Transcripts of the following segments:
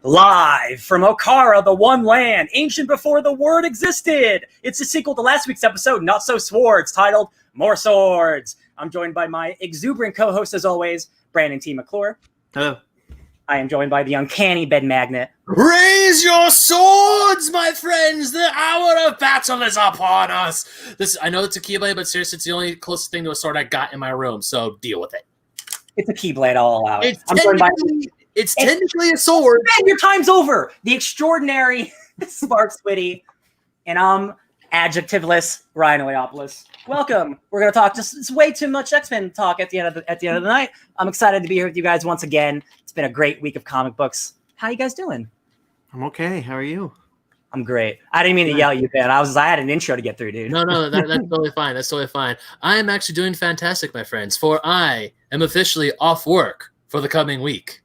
Live from Okara, the One Land, ancient before the word existed. It's a sequel to last week's episode, Not So Swords, titled More Swords. I'm joined by my exuberant co-host, as always, Brandon T. McClure. Hello. I am joined by the uncanny bed magnet. Raise your swords, my friends! The hour of battle is upon us! I know it's a Keyblade, but seriously, it's the only closest thing to a sword I got in my room, so deal with it. It's a Keyblade, I'll allow it. It's technically a sword. Man, your time's over! The extraordinary Sparks Witty, and I'm adjectiveless Ryan Leopolis. Welcome. We're gonna talk. It's way too much X-Men talk at the end of the night. I'm excited to be here with you guys once again. It's been a great week of comic books. How you guys doing? I'm okay. How are you? I'm great. I didn't mean to yell at you, Ben. I had an intro to get through, dude. No, that's totally fine. That's totally fine. I am actually doing fantastic, my friends, for I am officially off work for the coming week.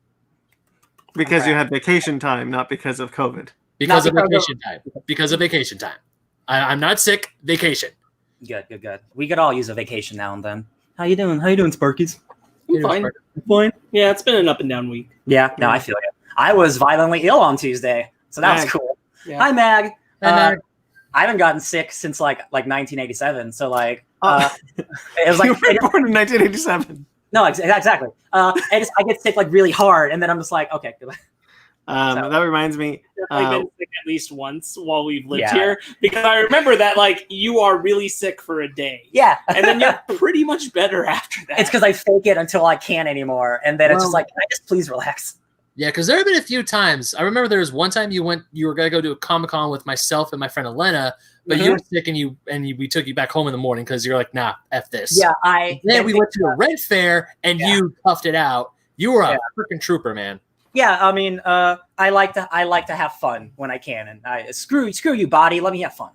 Because you had vacation time, not because of COVID. Because of vacation time. I'm not sick. Vacation. Good. We could all use a vacation now and then. How you doing, Sparkies? I'm fine. Yeah, it's been an up and down week. Yeah, no, I feel you. I was violently ill on Tuesday, so that was cool. Yeah. Hi, Mag. Hi, Mag. I haven't gotten sick since like 1987. So it was like you were born in 1987. No, exactly. I get sick like really hard, and then I'm just like, okay. That reminds me. I've been sick at least once while we've lived here, because I remember that you are really sick for a day. Yeah, and then you're pretty much better after that. It's because I fake it until I can't anymore, and then it's just like, can I just please relax? Yeah, because there have been a few times. I remember there was one time you were gonna go to a Comic-Con with myself and my friend Elena, but you were sick and we took you back home in the morning because you're like, nah, F this. Yeah, Then we went to a Red Fair and you toughed it out. You were a freaking trooper, man. Yeah, I mean, I like to have fun when I can, and screw you, body. Let me have fun.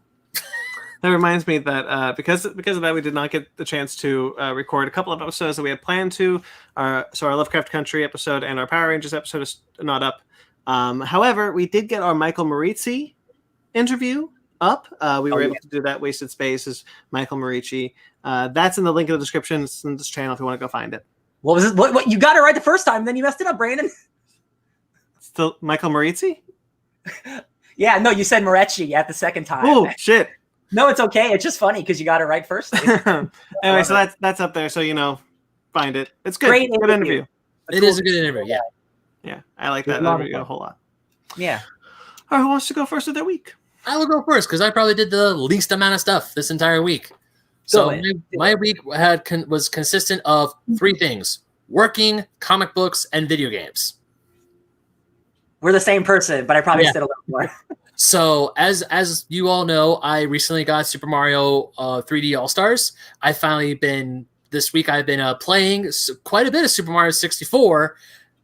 That reminds me that because of that, we did not get the chance to record a couple of episodes that we had planned to. Our Lovecraft Country episode and our Power Rangers episode is not up. However, we did get our Michael Marizzi interview up. We were able to do that. Wasted Space is Michael Marizzi. That's in the link in the description. It's in this channel if you want to go find it. What was it? What you got it right the first time, then you messed it up, Brandon. Still Michael Marizzi? Yeah, no, you said Moretti at the second time. Oh shit. No, it's okay. It's just funny because you got it right first. Anyway, so that's up there. So find it. It's good. Great good interview. It is a good interview. Yeah. Yeah, I like that interview a whole lot. Yeah. All right, who wants to go first of their week? I will go first because I probably did the least amount of stuff this entire week. So my week was consistent of three things: working, comic books, and video games. We're the same person, but I probably said a little more. So as you all know, I recently got Super Mario 3D All-Stars. This week I've been playing quite a bit of Super Mario 64.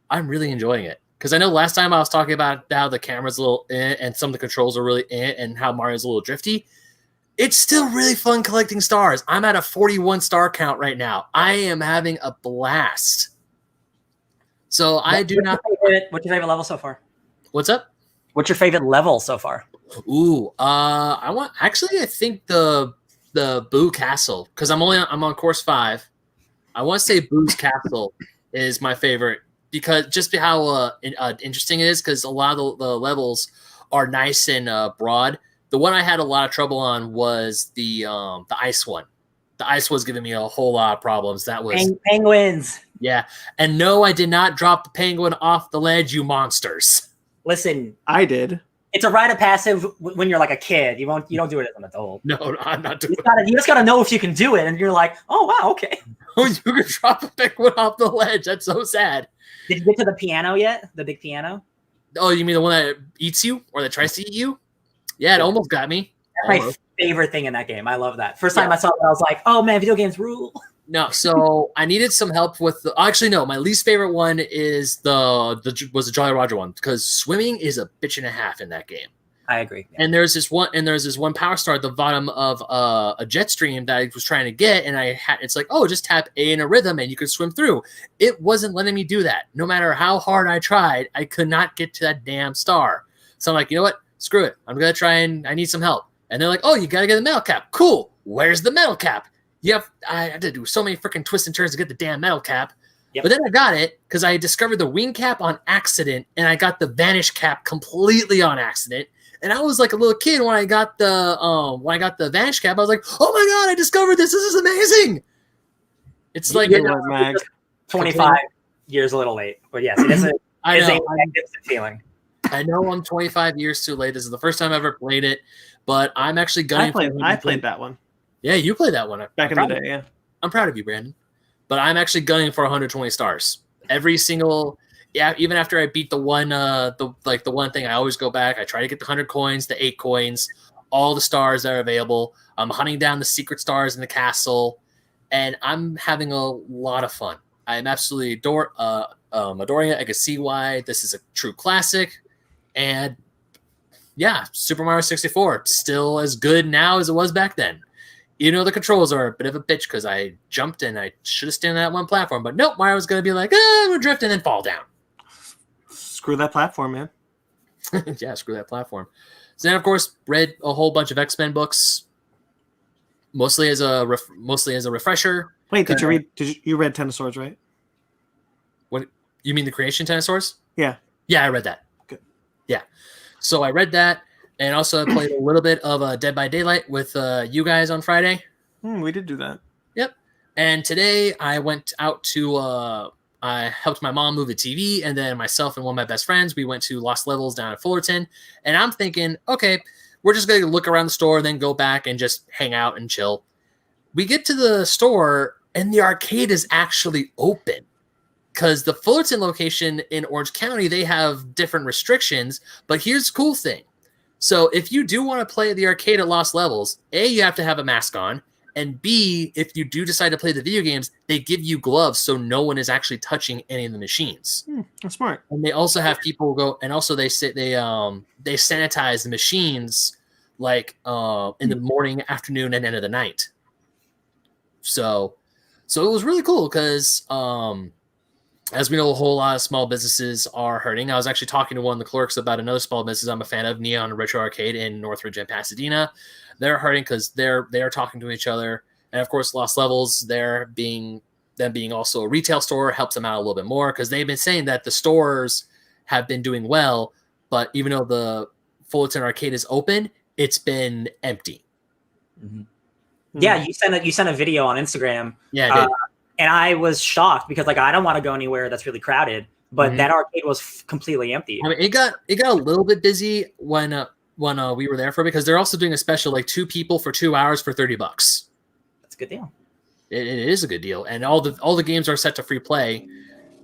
I'm really enjoying it. Because I know last time I was talking about how the camera's a little and some of the controls are really and how Mario's a little drifty. It's still really fun collecting stars. I'm at a 41 star count right now. I am having a blast. So what's your favorite level so far? What's up? What's your favorite level so far? Ooh, I think the Boo Castle, because I'm on course 5. I want to say Boo's Castle is my favorite because just how interesting it is, because a lot of the levels are nice and broad. The one I had a lot of trouble on was the ice one. The ice was giving me a whole lot of problems. That was penguins. Yeah, and no, I did not drop the penguin off the ledge, you monsters. Listen, I did. It's a rite of passage when you're like a kid. You don't do it as an adult. No, I'm not doing it. You just gotta know if you can do it, and you're like, oh wow, okay. Oh, you can drop a penguin off the ledge. That's so sad. Did you get to the piano yet? The big piano? Oh, you mean the one that eats you or that tries to eat you? Yeah, it almost got me. That's my favorite thing in that game. I love that. First time I saw it, I was like, oh man, video games rule. No, so I needed some help with my least favorite one is the Jolly Roger one, because swimming is a bitch and a half in that game. I agree. Yeah. And there's this one power star at the bottom of a jet stream that I was trying to get, and it's like, oh, just tap A in a rhythm and you can swim through. It wasn't letting me do that. No matter how hard I tried, I could not get to that damn star. So I'm like, you know what? Screw it. I'm gonna try and I need some help. And they're like, oh, you gotta get a metal cap. Cool. Where's the metal cap? I had to do so many freaking twists and turns to get the damn metal cap. Yep. But then I got it because I discovered the wing cap on accident, and I got the vanish cap completely on accident. And I was like a little kid when I got the vanish cap. I was like, "Oh my god, I discovered this! This is amazing!" It's like Mag. 25 years a little late, but yes, it is a magnificent feeling. I know I'm 25 years too late. This is the first time I've ever played it, but I'm actually gunning. I played that one. Yeah, you played that one back in the day. Yeah, I'm proud of you, Brandon. But I'm actually gunning for 120 stars. Every single, even after I beat the one thing, I always go back. I try to get the 100 coins, the 8 coins, all the stars that are available. I'm hunting down the secret stars in the castle, and I'm having a lot of fun. I'm absolutely adoring it. I can see why this is a true classic. And yeah, Super Mario 64, still as good now as it was back then. You know, the controls are a bit of a bitch because I jumped and I should have stayed on that one platform. But nope, Mario's going to be like, I'm going to drift and then fall down. Screw that platform, man. Yeah, screw that platform. So then, of course, read a whole bunch of X-Men books, mostly as a refresher. Wait, you read Ten of Swords, right? What, you mean the Creation Ten of Swords? Yeah. Yeah, I read that. Good. Yeah. So I read that. And also I played a little bit of Dead by Daylight with you guys on Friday. We did do that. Yep. And today I went out to I helped my mom move a TV, and then myself and one of my best friends, we went to Lost Levels down at Fullerton. And I'm thinking, okay, we're just going to look around the store, then go back and just hang out and chill. We get to the store, and the arcade is actually open. Because the Fullerton location in Orange County, they have different restrictions. But here's the cool thing. So if you do want to play the arcade at Lost Levels, A, you have to have a mask on, and B, if you do decide to play the video games, they give you gloves so no one is actually touching any of the machines. That's smart. And they also have people go, and also they sanitize the machines like in the morning, afternoon, and end of the night. So it was really cool because as we know, a whole lot of small businesses are hurting. I was actually talking to one of the clerks about another small business I'm a fan of, Neon Retro Arcade in Northridge and Pasadena. They're hurting because they're talking to each other. And of course, Lost Levels, them being also a retail store helps them out a little bit more because they've been saying that the stores have been doing well, but even though the Fullerton Arcade is open, it's been empty. Mm-hmm. Yeah, you sent a video on Instagram. Yeah, I did. And I was shocked because I don't want to go anywhere that's really crowded, but that arcade was completely empty. I mean, it got a little bit busy when we were there for it because they're also doing a special, like 2 people for 2 hours for $30. That's a good deal. It is a good deal, and all the games are set to free play.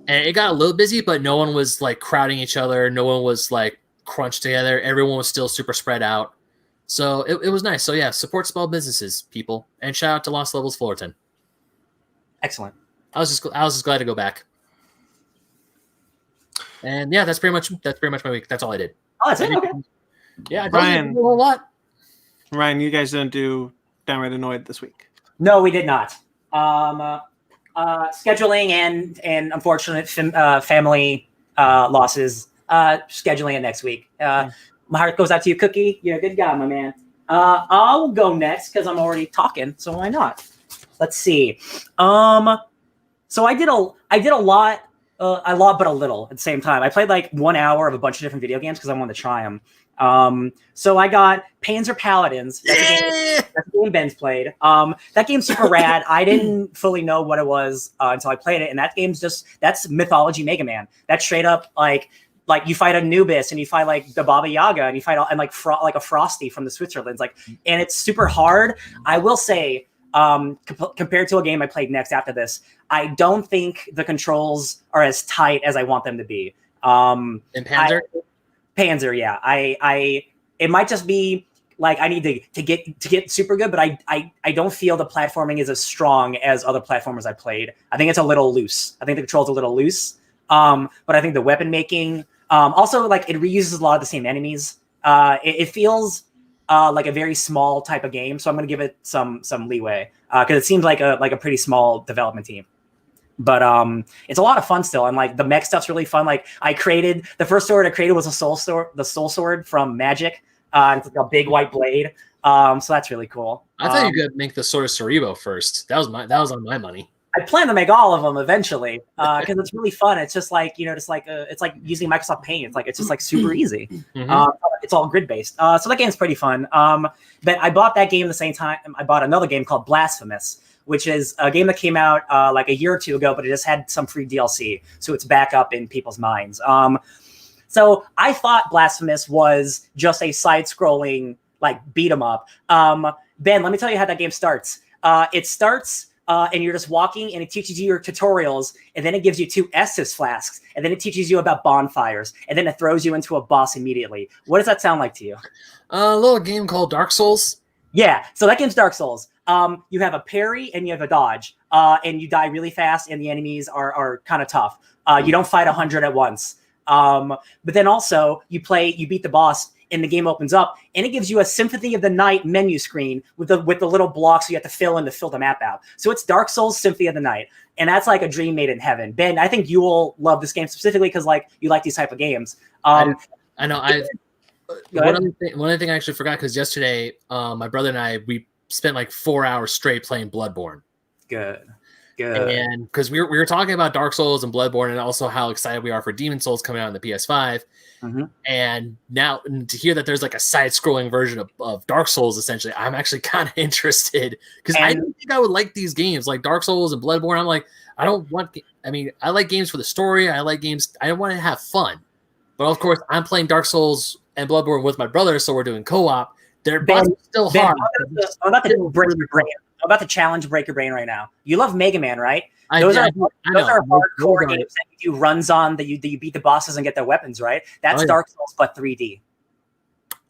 And it got a little busy, but no one was like crowding each other. No one was like crunched together. Everyone was still super spread out. So it was nice. So yeah, support small businesses, people, and shout out to Lost Levels Fullerton. Excellent. I was just glad to go back. And yeah, that's pretty much my week. That's all I did. Oh, that's it. Okay. Yeah, I did a whole lot. Ryan, you guys didn't do Downright Annoyed this week. No, we did not. Scheduling and unfortunate family losses. Scheduling it next week. My heart goes out to you, Cookie. You're a good guy, my man. I'll go next because I'm already talking, so why not? Let's see. So I did a lot, but a little at the same time. I played like 1 hour of a bunch of different video games because I wanted to try them. So I got Panzer Paladins. That's the game Ben's played. That game's super rad. I didn't fully know what it was until I played it, and that's mythology Mega Man. That's straight up like you fight Anubis and you fight like the Baba Yaga and you fight like a Frosty from the Switzerlands. And it's super hard. I will say. Compared to a game I played next after this, I don't think the controls are as tight as I want them to be. In Panzer? Panzer, yeah. It might just be like I need to get super good, but I don't feel the platforming is as strong as other platformers I played. I think it's a little loose. I think the controls a little loose. But I think the weapon making, also like it reuses a lot of the same enemies. It feels like a very small type of game, so I'm going to give it some leeway because it seems like a pretty small development team. But it's a lot of fun still, and like the mech stuff's really fun. Like the first sword I created was the soul sword from Magic. It's like a big white blade. So that's really cool. I thought you could make the Sword of Cerebo first. That was on my money. I plan to make all of them eventually because it's really fun. It's just like it's like using Microsoft Paint. It's just like super easy. It's all grid based. So that game's pretty fun. But I bought that game the same time I bought another game called Blasphemous, which is a game that came out like a year or two ago, but it just had some free DLC, so it's back up in people's minds. So I thought Blasphemous was just a side-scrolling like beat 'em up. Ben, let me tell you how that game starts. It starts. And you're just walking, and it teaches you your tutorials, and then it gives you 2 Estus flasks, and then it teaches you about bonfires, and then it throws you into a boss immediately. What does that sound like to you? A little game called Dark Souls. Yeah, so that game's Dark Souls. You have a parry and you have a dodge, and you die really fast, and the enemies are kind of tough. You don't fight 100 at once. But then also you beat the boss, and the game opens up, and it gives you a Symphony of the Night menu screen with the little blocks you have to fill in to fill the map out. So it's Dark Souls Symphony of the Night, and that's like a dream made in heaven. Ben, I think you will love this game specifically because like you like these type of games. I know. One other thing I actually forgot, because yesterday my brother and we spent like 4 hours straight playing Bloodborne. Good. And because we were talking about Dark Souls and Bloodborne, and also how excited we are for Demon Souls coming out on the PS5. And now to hear that there's like a side-scrolling version of Dark Souls, essentially, I'm actually kind of interested, because I didn't think I would like these games like Dark Souls and Bloodborne. I'm like, I like games for the story. I like games. I want to have fun. But of course, I'm playing Dark Souls and Bloodborne with my brother, so we're doing co-op. They're still hard. I'm about to break your brain. I'm about to challenge break your brain right now. You love Mega Man, right? Those are hardcore games that you do runs on, that you beat the bosses and get their weapons, right? That's Dark Souls, but 3D.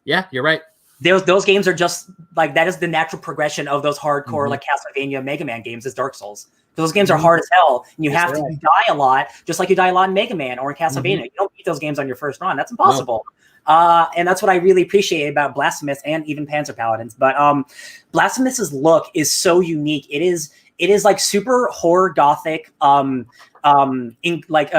Yeah, you're right. Those games are just like, that is the natural progression of those hardcore like Castlevania Mega Man games is Dark Souls. Those games are hard as hell, and you have to die a lot, just like you die a lot in Mega Man or in Castlevania. You don't beat those games on your first run. That's impossible. And that's what I really appreciate about Blasphemous and even Panzer Paladins. But Blasphemous's look is so unique. It is like super horror gothic, in like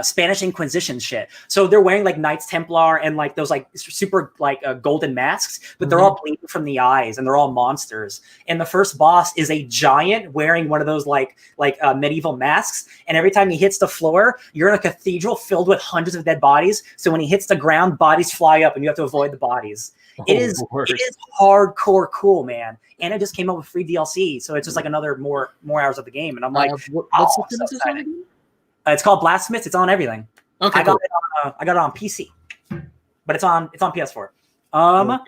Spanish Inquisition shit. So they're wearing like Knights Templar and like those like super like golden masks, but they're all bleeding from the eyes, and they're all monsters. And the first boss is a giant wearing one of those like medieval masks. And every time he hits the floor, you're in a cathedral filled with hundreds of dead bodies. So when he hits the ground, bodies fly up, and you have to avoid the bodies. It is hardcore cool, man. And it just came out with free DLC, so it's just like another more hours of the game. And I'm like, what's the so excited. It's called Blasphemous. It's on everything. Okay, I got it on PC, but it's on PS4. I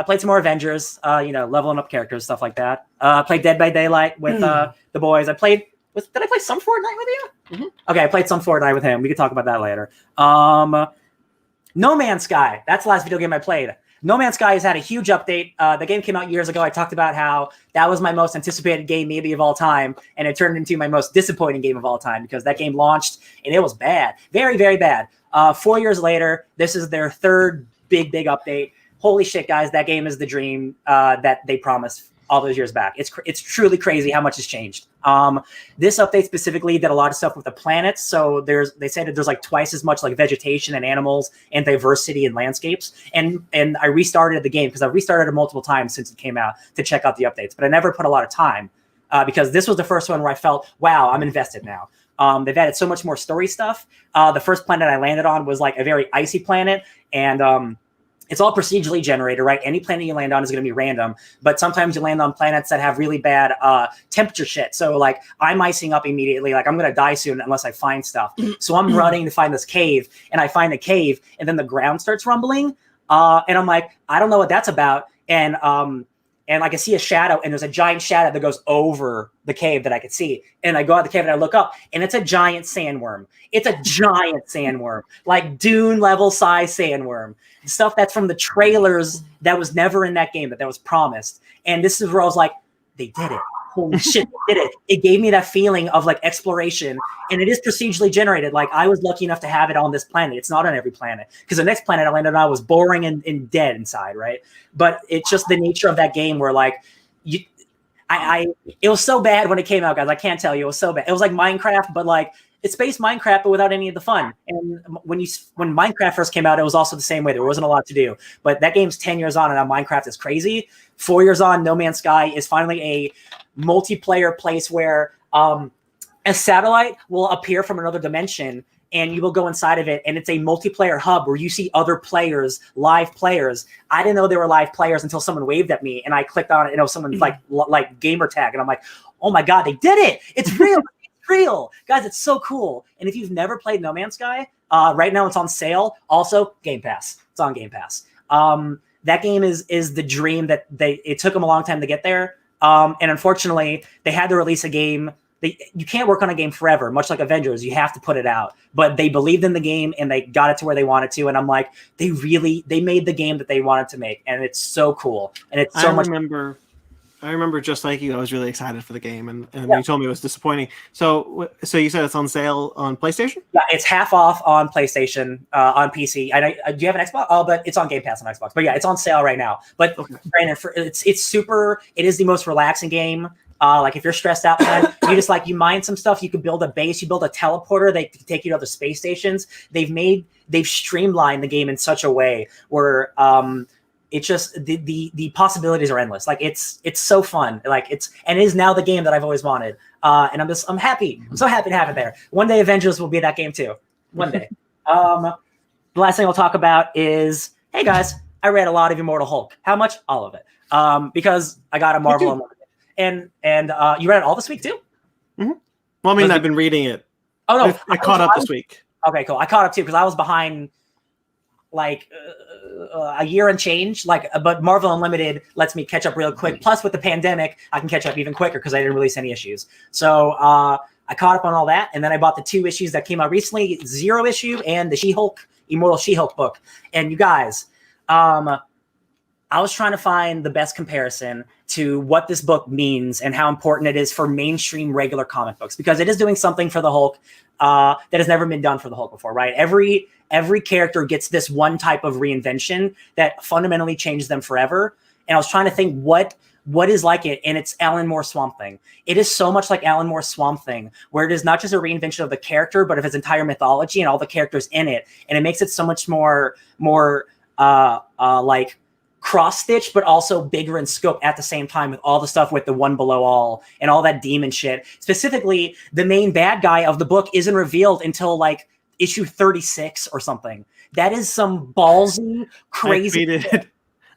played some more Avengers. Leveling up characters, stuff like that. Played Dead by Daylight with the boys. Did I play some Fortnite with you? Okay, I played some Fortnite with him. We can talk about that later. No Man's Sky. That's the last video game I played. No Man's Sky has had a huge update. The game came out years ago. I talked about how that was my most anticipated game maybe of all time, and it turned into my most disappointing game of all time because that game launched and it was bad. Very, very bad. 4 years later, this is their third big update. Holy shit, guys, that game is the dream that they promised all those years back. It's truly crazy how much has changed. This update specifically did a lot of stuff with the planets. So they say that there's like twice as much like vegetation and animals and diversity in landscapes. And I restarted the game because I've restarted it multiple times since it came out to check out the updates, but I never put a lot of time because this was the first one where I felt, wow, I'm invested now. They've added so much more story stuff. The first planet I landed on was like a very icy planet, and it's all procedurally generated, right? Any planet you land on is going to be random, but sometimes you land on planets that have really bad temperature shit. So like I'm icing up immediately. Like I'm going to die soon unless I find stuff. So I'm running to find this cave, and I find a cave, and then the ground starts rumbling. And I'm like, I don't know what that's about. And like I see a shadow, and there's a giant shadow that goes over the cave that I could see. And I go out the cave and I look up, and it's a giant sandworm. It's a giant sandworm, like Dune level size sandworm. Stuff that's from the trailers that was never in that game, that was promised. And this is where I was like, they did it. Holy shit, they did it. It gave me that feeling of like exploration, and it is procedurally generated. Like I was lucky enough to have it on this planet. It's not on every planet because the next planet I landed on was boring and dead inside, right? But it's just the nature of that game where like it was so bad when it came out, guys. I can't tell you, it was so bad. It was like Minecraft, but like it's space Minecraft, but without any of the fun. And when Minecraft first came out, it was also the same way. There wasn't a lot to do. But that game's 10 years on, and now Minecraft is crazy. 4 years on, No Man's Sky is finally a multiplayer place where A satellite will appear from another dimension, and you will go inside of it, and it's a multiplayer hub where you see other players, live players. I didn't know they were live players until someone waved at me, and I clicked on it, and it was someone's like gamer tag, and I'm like, oh my god, they did it! It's real, it's real, guys! It's so cool. And if you've never played No Man's Sky, right now it's on sale. Also, Game Pass. It's on Game Pass. That game is the dream that it took them a long time to get there, and unfortunately, they had to release a game. You can't work on a game forever, much like Avengers. You have to put it out. But they believed in the game and they got it to where they wanted to. And I'm like, they made the game that they wanted to make, and it's so cool. And it's so much. I remember just like you, I was really excited for the game, and you told me it was disappointing. So you said it's on sale on PlayStation? Yeah, it's half off on PlayStation, on PC. Do you have an Xbox? Oh, but it's on Game Pass on Xbox. But yeah, it's on sale right now. But okay. Brandon, it's super. It is the most relaxing game. Like if you're stressed out, man, you mine some stuff. You can build a base. You build a teleporter. They take you to other space stations. They've streamlined the game in such a way where it's just the possibilities are endless. Like it's so fun. Like it is now the game that I've always wanted. And I'm happy. I'm so happy to have it there. One day Avengers will be that game too. One day. The last thing I'll talk about is, hey guys, I read a lot of Immortal Hulk. How much? All of it. Because I got a Marvel Unlimited. And you read it all this week too? Mm-hmm. Well, I mean, I've been reading it. Oh no, I caught up this week. Okay, cool. I caught up too because I was behind like a year and change. But Marvel Unlimited lets me catch up real quick. Plus, with the pandemic, I can catch up even quicker because I didn't release any issues. So I caught up on all that, and then I bought the 2 issues that came out recently: Zero issue and the She-Hulk, Immortal She-Hulk book. And you guys, I was trying to find the best comparison to what this book means and how important it is for mainstream regular comic books, because it is doing something for the Hulk that has never been done for the Hulk before, right? Every character gets this one type of reinvention that fundamentally changes them forever. And I was trying to think what is like it, and it's Alan Moore's Swamp Thing. It is so much like Alan Moore's Swamp Thing, where it is not just a reinvention of the character, but of his entire mythology and all the characters in it. And it makes it so much more like cross-stitch, but also bigger in scope at the same time, with all the stuff with the One Below All and all that demon shit. Specifically, the main bad guy of the book isn't revealed until like issue 36 or something. That is some ballsy, crazy.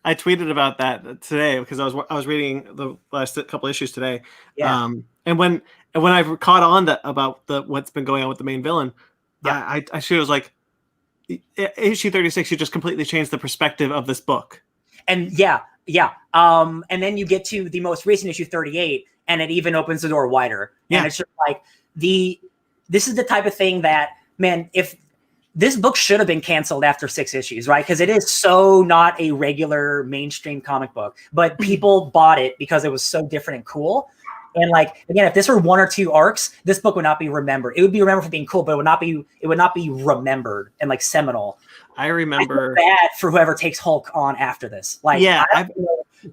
I tweeted about that today because I was reading the last couple issues today. Yeah. And when I caught on about what's been going on with the main villain, yeah. I was like, issue 36, you just completely changed the perspective of this book. And yeah. And then you get to the most recent issue 38, and it even opens the door wider. Yeah. And it's just like this is the type of thing that, man, if this book should have been canceled after 6 issues, right? Because it is so not a regular mainstream comic book, but people bought it because it was so different and cool. And like, again, if this were 1 or 2 arcs, this book would not be remembered. It would be remembered for being cool, but it would not be remembered and like seminal. I remember. I feel bad for whoever takes Hulk on after this. Like, yeah,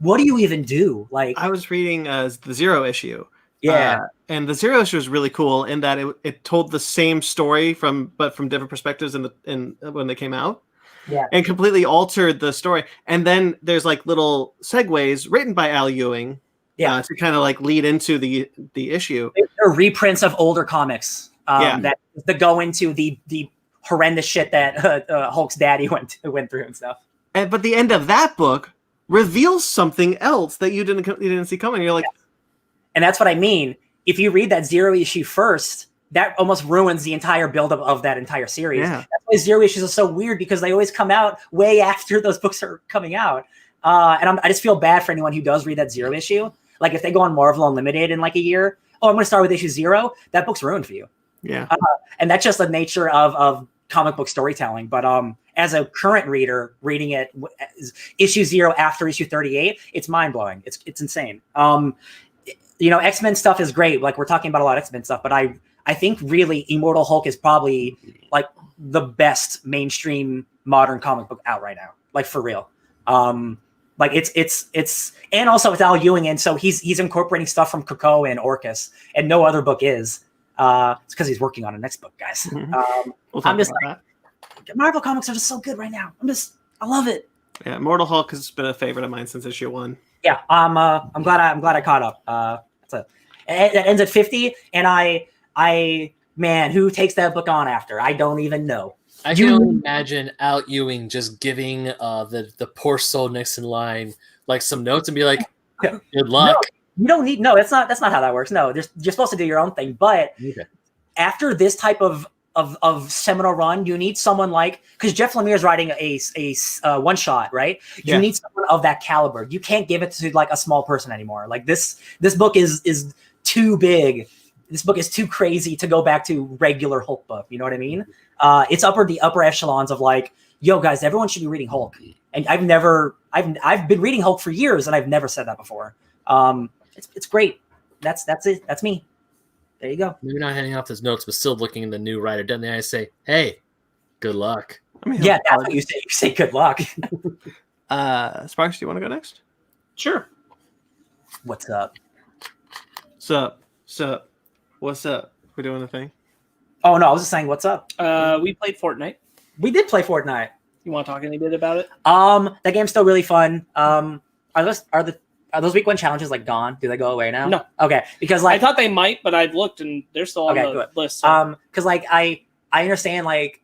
what do you even do? Like, I was reading the Zero issue. Yeah, and the Zero issue was really cool in that it told the same story but from different perspectives in when they came out. Yeah, and completely altered the story. And then there's like little segues written by Al Ewing. Yeah, to kind of like lead into the issue. They're reprints of older comics. That go into the horrendous shit that Hulk's daddy went through and stuff. But the end of that book reveals something else that you didn't see coming. You're like, and that's what I mean. If you read that Zero issue first, that almost ruins the entire buildup of that entire series. Yeah. That's why Zero issues are so weird, because they always come out way after those books are coming out. And I just feel bad for anyone who does read that Zero issue. Like if they go on Marvel Unlimited in like a year, I'm going to start with issue 0. That book's ruined for you. Yeah. And that's just the nature of comic book storytelling. But as a current reader reading it, issue 0 after issue 38, it's mind blowing. It's insane. X-Men stuff is great. Like we're talking about a lot of X-Men stuff, but I think really Immortal Hulk is probably like the best mainstream modern comic book out right now. Like for real. Like it's and also it's Al Ewing, and so he's incorporating stuff from Krakoa and Orcus, and no other book is. It's because he's working on a next book, guys. I'm just like, Marvel comics are just so good right now. I love it. Yeah, Immortal Hulk has been a favorite of mine since issue 1. Yeah, I'm glad I caught up. that ends at 50, and I man, who takes that book on after? I don't even know. I can only imagine Al Ewing just giving the poor soul next in line like some notes and be like, "Good luck." No, you don't need. No, that's not how that works. No, you're supposed to do your own thing. But after this type of seminal run, you need someone like, because Jeff Lemire's writing a one shot, right? You need someone of that caliber. You can't give it to like a small person anymore. Like this book is too big. This book is too crazy to go back to regular Hulk book. You know what I mean? It's the upper echelons of like, yo guys, everyone should be reading Hulk. And I've been reading Hulk for years, and I've never said that before. It's great. That's it. That's me. There you go. Maybe not handing off his notes, but still looking at the new writer. Doesn't I say, "Hey, good luck"? I mean, yeah, that's what you say. You say good luck. Sparks, do you want to go next? Sure. What's up? Sup? What's up? We're doing the thing. Oh no, I was just saying, what's up? We played Fortnite. We did play Fortnite. You want to talk any bit about it? That game's still really fun. Are those week one challenges like gone? Do they go away now? No. Okay, because like I thought they might, but I've looked and they're still on the list. So. Because like I understand like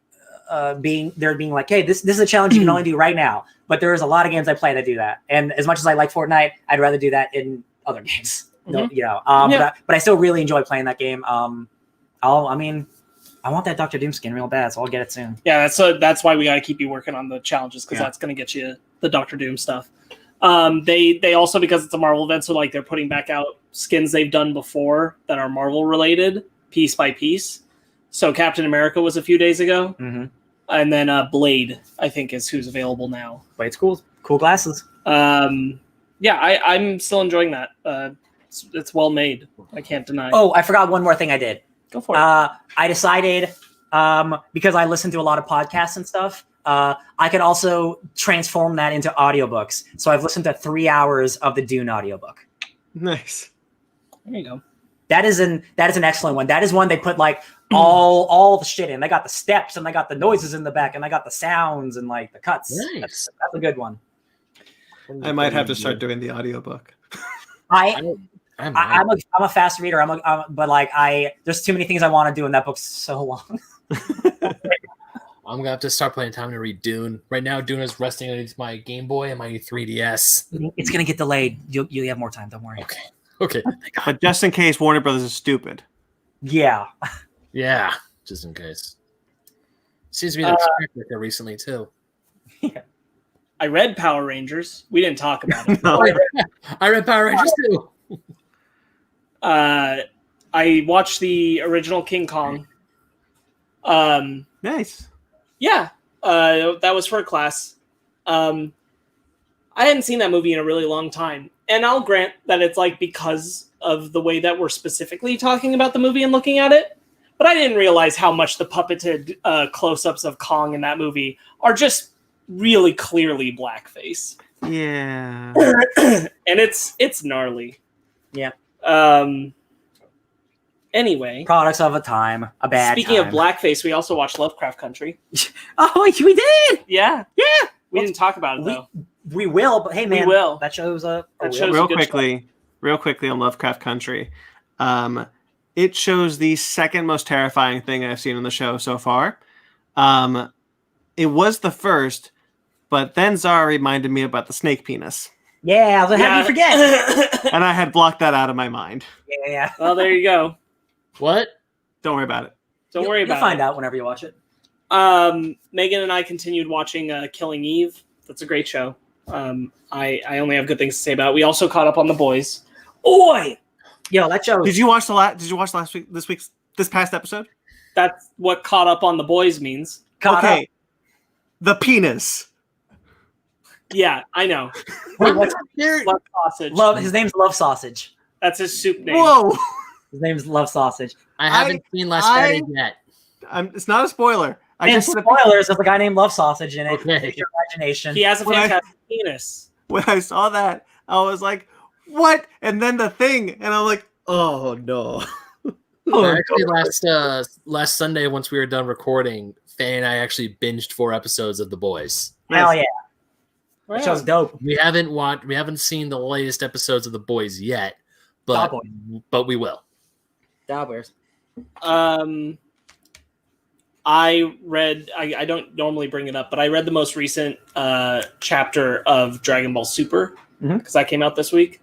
being like, hey, this is a challenge you can only do right now. But there's a lot of games I play that do that, and as much as I like Fortnite, I'd rather do that in other games. No, you know. But I still really enjoy playing that game. I want that Dr. Doom skin real bad, so I'll get it soon. Yeah, that's why we got to keep you working on the challenges, because that's going to get you the Dr. Doom stuff. They also, because it's a Marvel event, so like they're putting back out skins they've done before that are Marvel related, piece by piece. So Captain America was a few days ago, and then Blade, I think, is who's available now. Blade's cool glasses. I'm still enjoying that. It's well made. I can't deny. Oh, I forgot one more thing I did. Go for it. I decided, because I listen to a lot of podcasts and stuff, I could also transform that into audiobooks. So I've listened to 3 hours of the Dune audiobook. Nice. There you go. That is an excellent one. That is one they put like all the shit in. They got the steps, and they got the noises in the back, and they got the sounds and like the cuts. Nice. That's a good one. I might have to start doing the audiobook. I'm a fast reader. But like there's too many things I want to do, and that book's so long. I'm gonna have to start playing time to read Dune. Right now, Dune is resting on my Game Boy and my 3DS. It's gonna get delayed. You'll have more time. Don't worry. Okay. But just in case Warner Brothers is stupid. Yeah. Yeah, just in case. Seems to be the recently too. Yeah. I read Power Rangers. We didn't talk about it. No. I read Power Rangers too. I watched the original King Kong. Nice. Yeah, that was for a class. I hadn't seen that movie in a really long time. And I'll grant that it's like because of the way that we're specifically talking about the movie and looking at it. But I didn't realize how much the puppeted close-ups of Kong in that movie are just really clearly blackface. Yeah. And it's gnarly. Yeah. Anyway. Products of a time. A bad Speaking time. of blackface, we also watched Lovecraft Country. Oh, we did! Yeah. Yeah! We didn't talk about it, though. We will, but hey, man. We will. That shows up. Real quickly on Lovecraft Country. It shows the second most terrifying thing I've seen on the show so far. It was the first, but then Zara reminded me about the snake penis. Yeah, I was how do you forget? And I had blocked that out of my mind. Yeah. Well, there you go. What? Don't worry about it. Don't worry about it. You'll find out whenever you watch it. Megan and I continued watching Killing Eve. That's a great show. I only have good things to say about it. We also caught up on The Boys. Oi! Yo, that show. Did you watch last week? This past episode? That's what caught up on The Boys means. Caught up. The penis. Yeah, I know. Wait, what's Love Sausage. His name's Love Sausage. That's his soup name. Whoa! His name's Love Sausage. I haven't seen Last Friday yet. It's not a spoiler. Spoilers. There's a guy named Love Sausage in it. Okay. Your imagination. He has a fantastic penis. When I saw that, I was like, "What?" And then the thing, and I'm like, "Oh no!" Actually, last Sunday, once we were done recording, Fanny and I actually binged 4 episodes of The Boys. Hell yeah! Wow. That show's dope. We haven't seen the latest episodes of The Boys yet, but Cowboy. we will. Cowboys. I read. I don't normally bring it up, but I read the most recent chapter of Dragon Ball Super because that came out this week.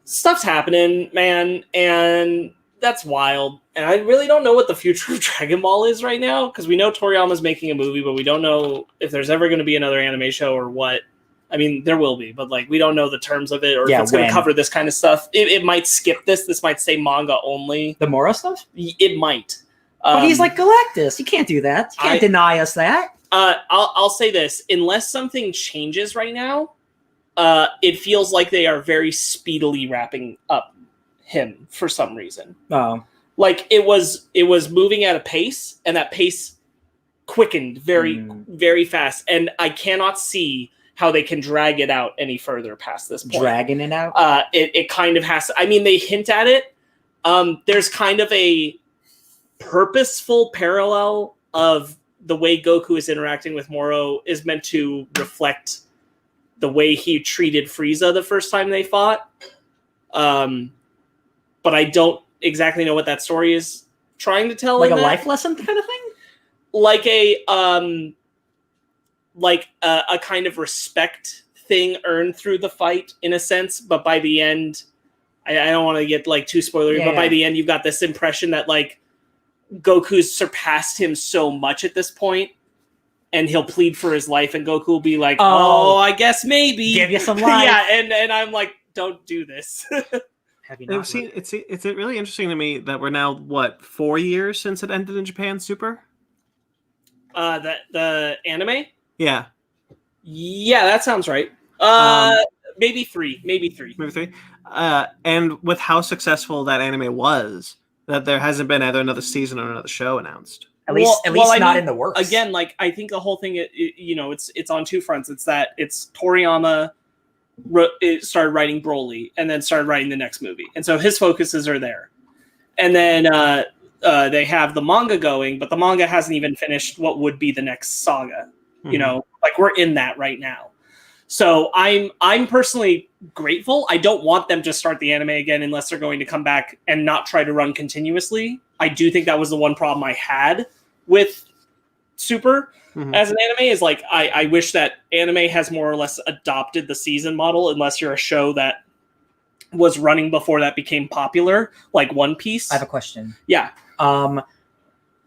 Stuff's happening, man, and that's wild. And I really don't know what the future of Dragon Ball is right now because we know Toriyama's making a movie, but we don't know if there's ever going to be another anime show or what. I mean, there will be, but like we don't know the terms of it or if it's going to cover this kind of stuff. It might skip this. This might stay manga only. The Moro stuff? It might. But he's like Galactus. You can't do that. You can't deny us that. I'll say this: unless something changes right now, it feels like they are very speedily wrapping up him for some reason. Oh, like it was moving at a pace, and that pace quickened very fast, and I cannot see how they can drag it out any further past this point. Dragging it out? It kind of has to, I mean, they hint at it. There's kind of a purposeful parallel of the way Goku is interacting with Moro is meant to reflect the way he treated Frieza the first time they fought. But I don't exactly know what that story is trying to tell. Like a life lesson kind of thing? Like a kind of respect thing earned through the fight in a sense, but by the end, I don't want to get like too spoilery, but by the end you've got this impression that like Goku's surpassed him so much at this point, and he'll plead for his life, and Goku will be like, "Oh, I guess maybe give you some life." Yeah, and I'm like, "Don't do this." It's really interesting to me that we're now 4 years since it ended in Japan. Super. The anime. Yeah, that sounds right. Maybe three. And with how successful that anime was, that there hasn't been either another season or another show announced. At least not in the works. Again, like I think the whole thing, it's on two fronts. It's that it's Toriyama started writing Broly and then started writing the next movie, and so his focuses are there. And then they have the manga going, but the manga hasn't even finished what would be the next saga. You know, like we're in that right now. So I'm personally grateful. I don't want them to start the anime again unless they're going to come back and not try to run continuously. I do think that was the one problem I had with Super as an anime is like I wish that anime has more or less adopted the season model unless you're a show that was running before that became popular, like One Piece. I have a question. Yeah.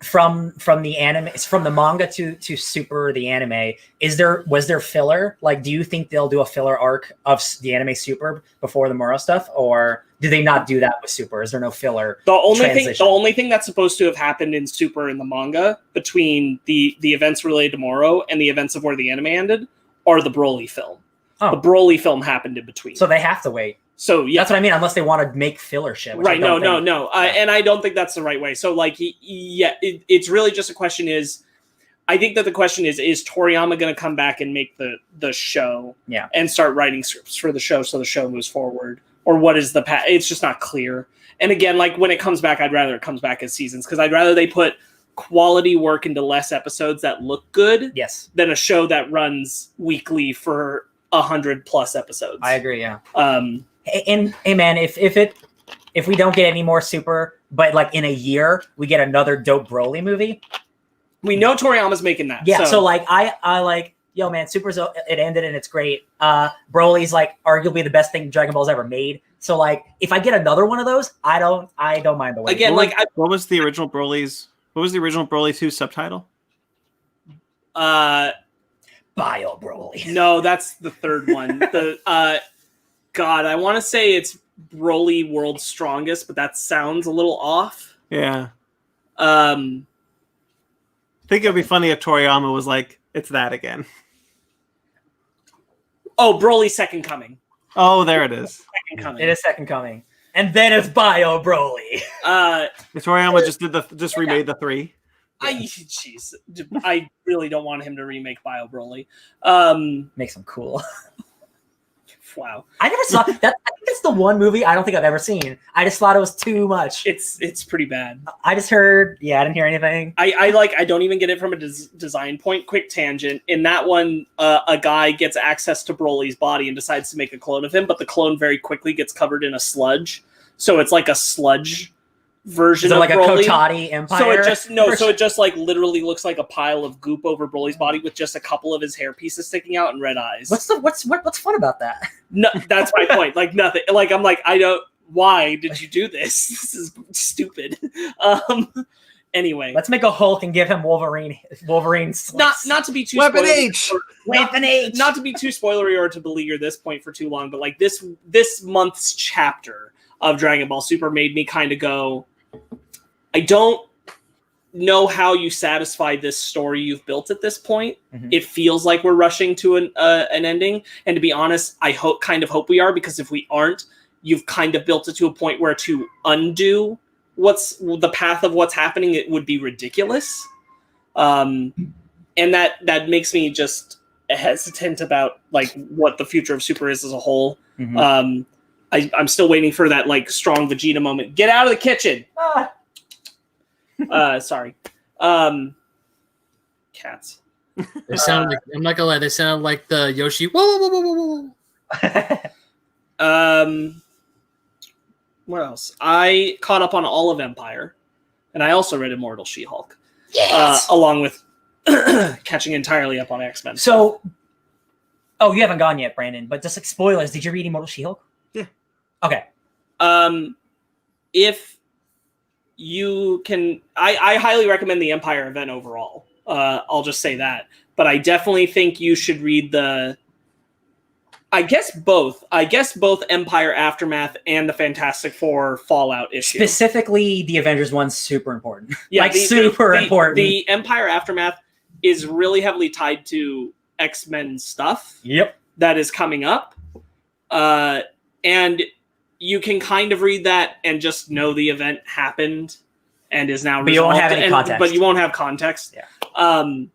From the anime, from the manga to Super, the anime, was there filler? Like, do you think they'll do a filler arc of the anime Super before the Moro stuff, or do they not do that with Super? Is there no filler? The only thing that's supposed to have happened in Super in the manga between the events related to Moro and the events of where the anime ended are the Broly film. The Broly film happened in between, so they have to wait. So yeah, that's what I mean. Unless they want to make filler shit, right? No. And I don't think that's the right way. So like, it's really just a question. I think that the question is Toriyama going to come back and make the show, and start writing scripts for the show so the show moves forward, or what is the path? It's just not clear. And again, like when it comes back, I'd rather it comes back as seasons because I'd rather they put quality work into less episodes that look good, than a show that runs weekly for 100+ episodes. I agree. Yeah. And hey man, if we don't get any more Super, but like in a year we get another dope Broly movie, we know Toriyama's making that. Yeah. So like I like, yo man, Super's it ended and it's great. Broly's like arguably the best thing Dragon Ball's ever made. So like if I get another one of those, I don't mind the wait. Again, what was the original Broly's? What was the original Broly 2 subtitle? Bio Broly. No, that's the third one. God, I want to say it's Broly World's Strongest, but that sounds a little off. Yeah. I think it would be funny if Toriyama was like, it's that again. Oh, Broly's Second Coming. Oh, there it is. Second Coming. It is Second Coming. And then it's Bio Broly. Toriyama just remade the 3. I really don't want him to remake Bio Broly. Makes him cool. Wow. I never saw that. I think that's the one movie I don't think I've ever seen. I just thought it was too much. It's pretty bad. I just heard, I didn't hear anything. I don't even get it from a design point. Quick tangent. In that one, a guy gets access to Broly's body and decides to make a clone of him, but the clone very quickly gets covered in a sludge. So it's like a sludge version of like Broly. A Kotati Empire? So it just like literally looks like a pile of goop over Broly's body with just a couple of his hair pieces sticking out and red eyes. What's fun about that? No, that's my point. Like nothing. Like I'm like, I don't. Why did you do this? This is stupid. Anyway, let's make a Hulk and give him Wolverine. Not to be too Weapon H. Not to be too spoilery or to beleaguer this point for too long, but like this month's chapter of Dragon Ball Super made me kind of go, I don't know how you satisfy this story you've built at this point. Mm-hmm. It feels like we're rushing to an ending, and to be honest, I kind of hope we are, because if we aren't, you've kind of built it to a point where to undo what's the path of what's happening, it would be ridiculous. And that makes me just hesitant about like what the future of Super is as a whole. Mm-hmm. I'm still waiting for that like strong Vegeta moment. Get out of the kitchen. Sorry. Cats. They sound like, I'm not gonna lie, they sound like the Yoshi. Whoa, whoa, whoa, whoa, whoa. What else? I caught up on all of Empire, and I also read Immortal She-Hulk. Yes! Along with catching entirely up on X-Men. So, you haven't gone yet, Brandon, but just like spoilers, did you read Immortal She-Hulk? Yeah. Okay. If you can, I highly recommend the Empire event overall. I'll just say that. But I definitely think you should read I guess both Empire Aftermath and the Fantastic Four Fallout issue. Specifically, the Avengers one's super important. Yeah, super important. The Empire Aftermath is really heavily tied to X-Men stuff. Yep. That is coming up. And you can kind of read that and just know the event happened and is now resolved. But you won't have any context. But you won't have context. Yeah. And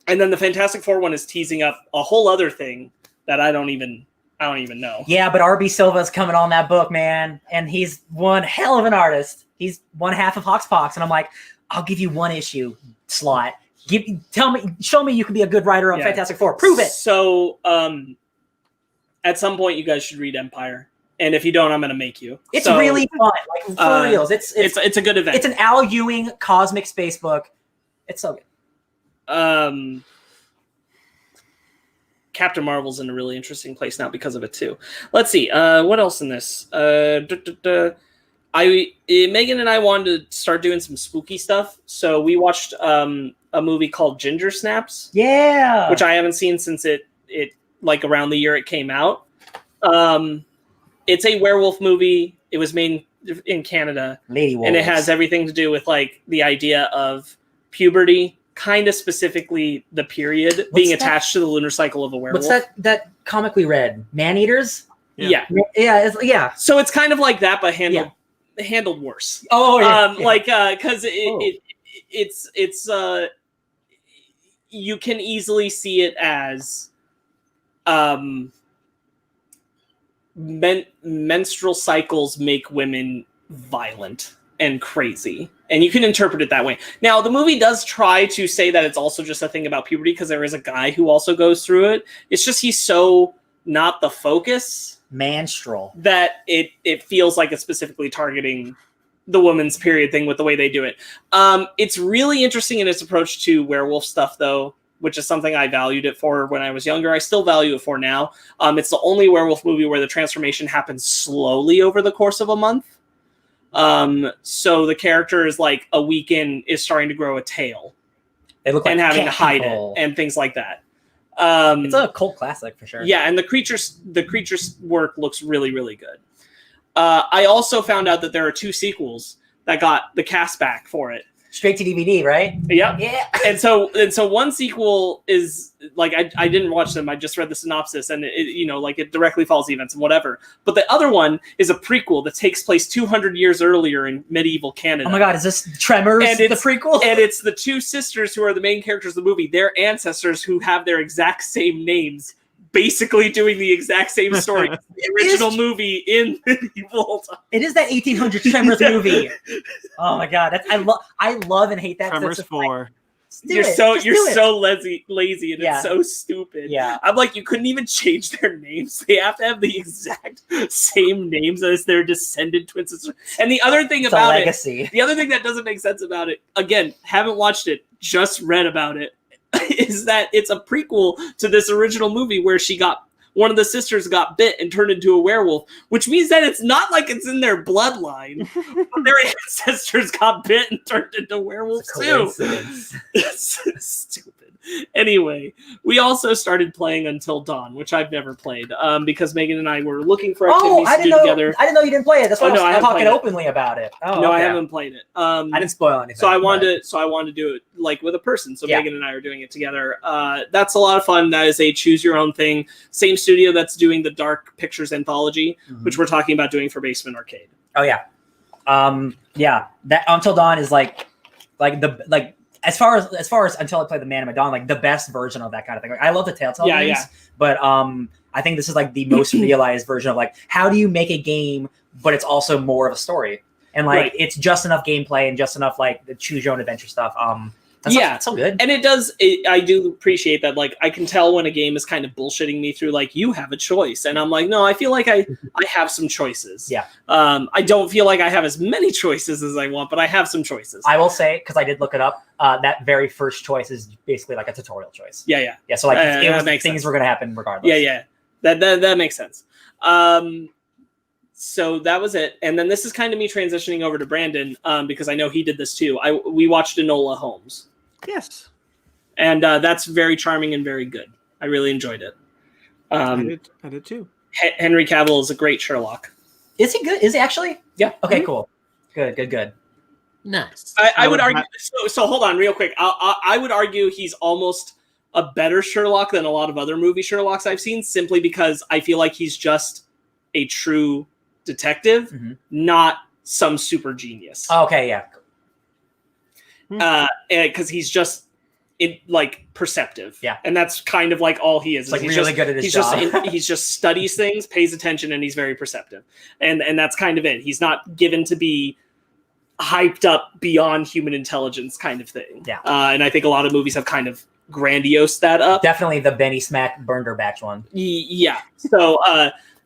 then the Fantastic Four one is teasing up a whole other thing that I don't even know. Yeah, but RB Silva's coming on that book, man, and he's one hell of an artist. He's one half of Hoxpox, and I'm like, I'll give you one issue slot. Show me you can be a good writer of Fantastic Four. Prove it. So, at some point, you guys should read Empire, and if you don't, I'm going to make you. It's really fun, like for reals. It's a good event. It's an Al Ewing cosmic space book. It's so good. Captain Marvel's in a really interesting place now because of it too. Let's see. What else in this? Megan and I wanted to start doing some spooky stuff, so we watched a movie called Ginger Snaps. Yeah, which I haven't seen since it like around the year it came out. It's a werewolf movie. It was made in Canada, Lady Wolves, and it has everything to do with like the idea of puberty. Kind of specifically the period being attached to the lunar cycle of a werewolf. What's that comic we read? Man-Eaters? Yeah. Yeah. So it's kind of like that, but handled worse. Oh, yeah. Like, because it's you can easily see it as menstrual cycles make women violent and crazy. And you can interpret it that way. Now, the movie does try to say that it's also just a thing about puberty because there is a guy who also goes through it. It's just he's so not the focus. Menstrual. That it feels like it's specifically targeting the woman's period thing with the way they do it. It's really interesting in its approach to werewolf stuff, though, which is something I valued it for when I was younger. I still value it for now. It's the only werewolf movie where the transformation happens slowly over the course of a month. So the character is like a week in is starting to grow a tail and having to hide it and things like that. It's a cult classic for sure. Yeah. And the creature's work looks really, really good. I also found out that there are 2 sequels that got the cast back for it. Straight to DVD, right? Yep. Yeah. And so one sequel is like I didn't watch them. I just read the synopsis, and it directly follows the events and whatever. But the other one is a prequel that takes place 200 years earlier in medieval Canada. Oh my God, is this Tremors? And the prequel? And it's the 2 sisters who are the main characters of the movie. Their ancestors who have their exact same names basically doing the exact same story as the original movie in medieval time. It is that 1800 Tremors movie. Oh my god, I love and hate that. Tremors 4. You're so lazy, and it's so stupid. Yeah, I'm like, you couldn't even change their names. They have to have the exact same names as their descendant twin sisters. And the other thing about it, the other thing that doesn't make sense about it, again, haven't watched it, just read about it, is that it's a prequel to this original movie where one of the sisters got bit and turned into a werewolf, which means that it's not like it's in their bloodline, but their ancestors got bit and turned into werewolves too. It's stupid. Anyway, we also started playing Until Dawn, which I've never played, because Megan and I were looking for activities to do together. I didn't know you didn't play it. That's why I'm talking openly about it. No, I haven't played it. I didn't spoil anything. So I wanted to do it like with a person. So Megan and I are doing it together. That's a lot of fun. That is a choose your own thing. Same studio that's doing the Dark Pictures anthology, which we're talking about doing for Basement Arcade. Oh yeah, that Until Dawn is like as far as Until I Play the Man of Dawn, like the best version of that kind of thing. Like, I love the Telltale games, but I think this is like the most realized version of like how do you make a game, but it's also more of a story, and like it's just enough gameplay and just enough like the choose your own adventure stuff. That's so good. And I do appreciate that. Like, I can tell when a game is kind of bullshitting me through, like, you have a choice. And I'm like, no, I feel like I have some choices. Yeah. I don't feel like I have as many choices as I want, but I have some choices. I will say, because I did look it up, that very first choice is basically like a tutorial choice. Yeah. Yeah, so like things were going to happen regardless. Yeah. That makes sense. So that was it. And then this is kind of me transitioning over to Brandon, because I know he did this too. We watched Enola Holmes. Yes. And that's very charming and very good. I really enjoyed it. I did too. Henry Cavill is a great Sherlock. Is he good? Is he actually? Yeah. Okay, cool. Good. Nice. I would argue. So hold on real quick. I would argue he's almost a better Sherlock than a lot of other movie Sherlocks I've seen, simply because I feel like he's just a true detective, not some super genius. Okay, yeah. Because he's just perceptive, and that's kind of like all he is. It's like really good at his job. He's just studies things, pays attention, and he's very perceptive, and that's kind of it. He's not given to be hyped up beyond human intelligence kind of thing. Yeah, and I think a lot of movies have kind of grandiose that up. Definitely the Benny Smack Bernderbatch one. Yeah.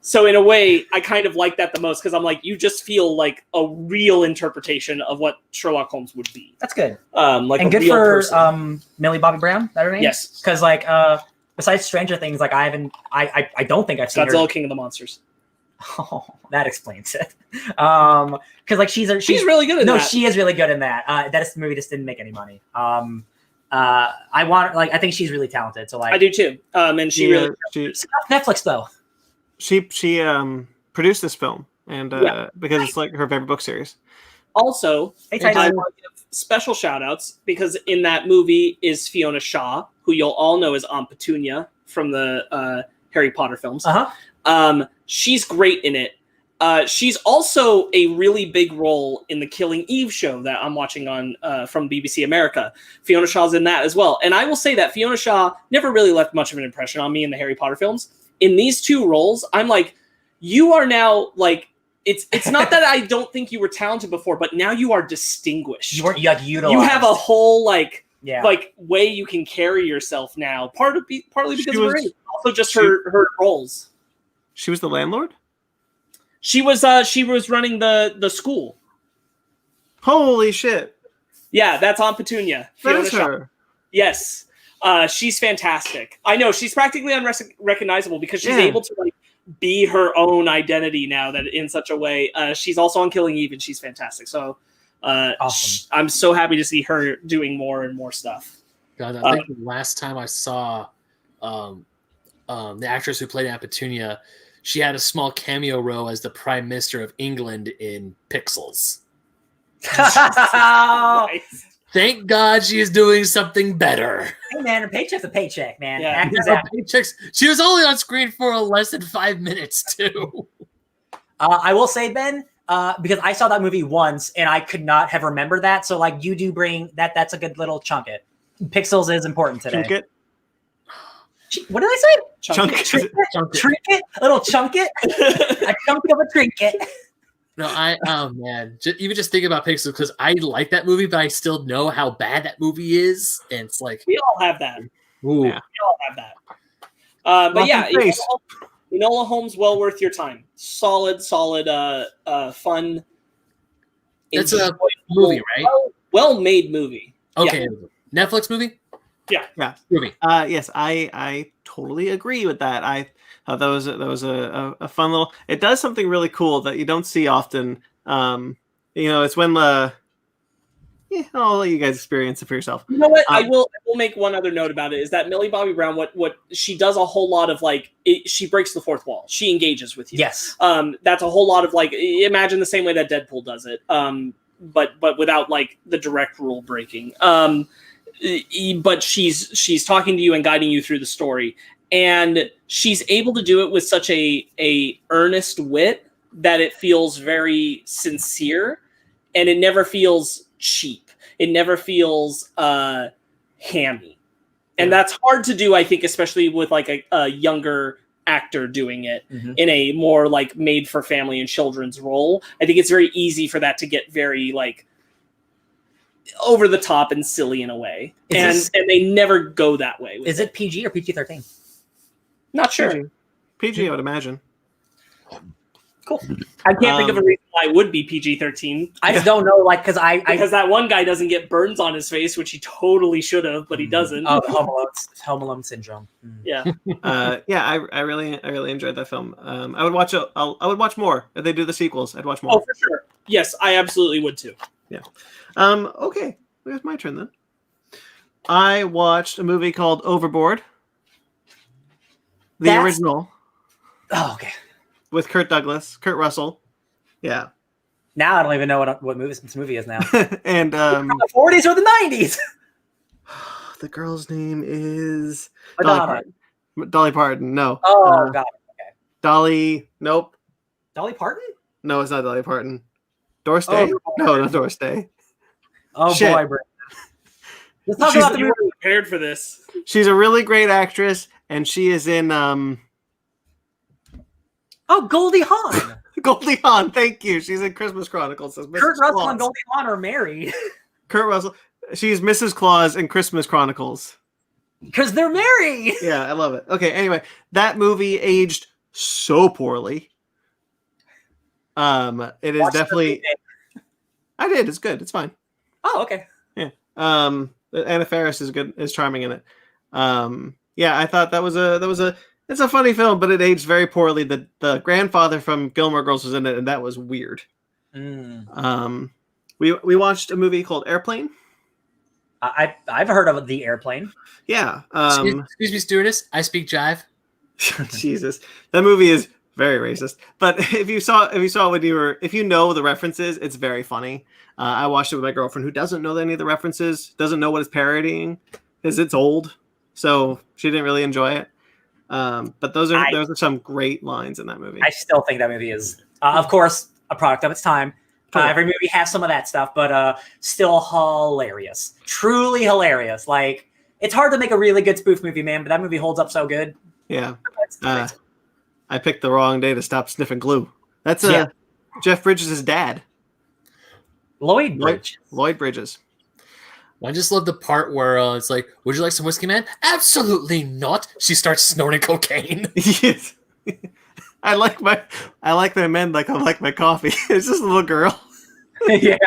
So in a way, I kind of like that the most, because I'm like, you just feel like a real interpretation of what Sherlock Holmes would be. That's good. Like and a good real for person. Millie Bobby Brown. Is that her name? Yes. Because like besides Stranger Things, like I don't think I've seen Godzilla her. King of the Monsters. Oh, that explains it. Because like she's really good at that. No, she is really good in that. That movie just didn't make any money. I think she's really talented. So like I do too. And she really Netflix though. She produced this film, and because it's like her favorite book series. Also, I want to give special shout outs, because in that movie is Fiona Shaw, who you'll all know as Aunt Petunia from the Harry Potter films. She's great in it. She's also a really big role in the Killing Eve show that I'm watching on from BBC America. Fiona Shaw's in that as well. And I will say that Fiona Shaw never really left much of an impression on me in the Harry Potter films. In these two roles, I'm like, you are now like, it's not that I don't think you were talented before, but now you are distinguished. You weren't utilized. You have a whole like way you can carry yourself now. Partly because of her age, also just her roles. She was the landlord? She was running the school. Holy shit. Yeah, that's Aunt Petunia. That's her. Yes. She's fantastic. I know, she's practically unrecognizable because she's able to like be her own identity now, that in such a way. She's also on Killing Eve, and she's fantastic. So awesome. I'm so happy to see her doing more and more stuff. God, I think the last time I saw the actress who played Aunt Petunia, she had a small cameo role as the Prime Minister of England in Pixels. Thank God she is doing something better. Hey man, a paycheck's a paycheck, man. Yeah. Paychecks. She was only on screen for less than 5 minutes too. I will say, Ben, because I saw that movie once and I could not have remembered that. So like you do bring that. That's a good little chunk. It Pixels is important today. Chunk it. What did I say? Chunk. Trinket? A little chunket? A chunk of a trinket. No, oh man, even just thinking about Pixel, because I like that movie, but I still know how bad that movie is, and it's like We all have that. ooh. Yeah. We all have that. But yeah, Enola Holmes, well worth your time. Solid, fun. That's a enjoyable, movie, right? Well-made movie. Okay, Netflix movie. Yeah. Movie. Yes, I totally agree with that. I thought that was a fun little. It does something really cool that you don't see often. It's when I'll let you guys experience it for yourself. You know what? I will make one other note about it is that Millie Bobby Brown, what she does a whole lot of she breaks the fourth wall. She engages with you. Yes. That's a whole lot of imagine the same way that Deadpool does it. But without the direct rule breaking. But she's talking to you and guiding you through the story, and she's able to do it with such a earnest wit that it feels very sincere, and it never feels cheap. It never feels hammy, and that's hard to do. I think, especially with a younger actor doing it in a more made for family and children's role. I think it's very easy for that to get very over the top and silly in a way, and they never go that way. Is it PG or PG-13? Not sure. PG, I would imagine. Cool. I can't think of a reason why it would be PG-13. I just don't know, because that one guy doesn't get burns on his face, which he totally should have, but he doesn't. Oh, Home Alone syndrome. Yeah. I really enjoyed that film. I would watch I would watch more if they do the sequels. I'd watch more. Oh, for sure. Yes, I absolutely would too. Yeah. Okay. It's my turn then. I watched a movie called Overboard. The original. Oh, okay. With Kurt Russell. Yeah. Now I don't even know what movie this movie is now. And from the 40s or the 90s. The girl's name is Dolly Parton. Dolly Parton. No. Oh, God. Okay. Dolly. Nope. Dolly Parton? No, it's not Dolly Parton. Doris Day? No, not Doris Day. Oh, Shit. boy, bro. Let's talk about the movie. Prepared for this. She's a really great actress, and she is in Oh, Goldie Hawn. Goldie Hawn, thank you. She's in Christmas Chronicles. Kurt Russell and Goldie Hawn are married. Kurt Russell. She's Mrs. Claus in Christmas Chronicles. Because they're married. Yeah, I love it. Okay, anyway, that movie aged so poorly. It is definitely. I did. It's good. It's fine. Oh, okay. Yeah. Anna Faris is good. Is charming in it. Yeah, I thought that was a. It's a funny film, but it aged very poorly. The grandfather from Gilmore Girls was in it, and that was weird. We watched a movie called Airplane. I've heard of The Airplane. Yeah. Excuse me, stewardess. I speak jive. Jesus, that movie is very racist. But if you saw if you know the references, it's very funny. I watched it with my girlfriend who doesn't know any of the references, doesn't know what it's parodying, because it's old, so she didn't really enjoy it. But those are some great lines in that movie. I still think that movie is, of course, a product of its time. Every movie has some of that stuff, but still hilarious. Truly hilarious. It's hard to make a really good spoof movie, man, but that movie holds up so good. Yeah. I picked the wrong day to stop sniffing glue. That's Jeff Bridges' dad. Lloyd Bridges. I just love the part where it's like, would you like some whiskey, man? Absolutely not. She starts snorting cocaine. Yes. I like my men like I like my coffee. It's just a little girl. Yeah.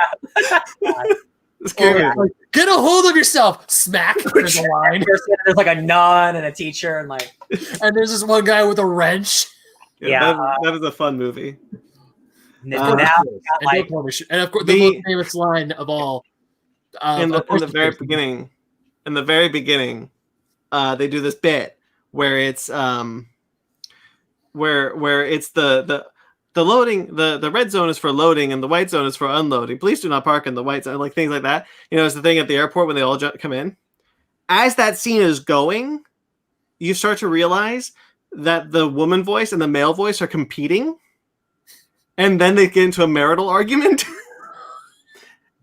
Get a hold of yourself. Smack. There's a line. There's a nun and a teacher and and there's this one guy with a wrench. Yeah. That is a fun movie. And of course, the most famous line of all. In the very beginning, they do this bit where it's where it's the loading, the red zone is for loading and the white zone is for unloading. Please do not park in the white zone, things like that. It's the thing at the airport when they all come in. As that scene is going, you start to realize that the woman voice and the male voice are competing, and then they get into a marital argument.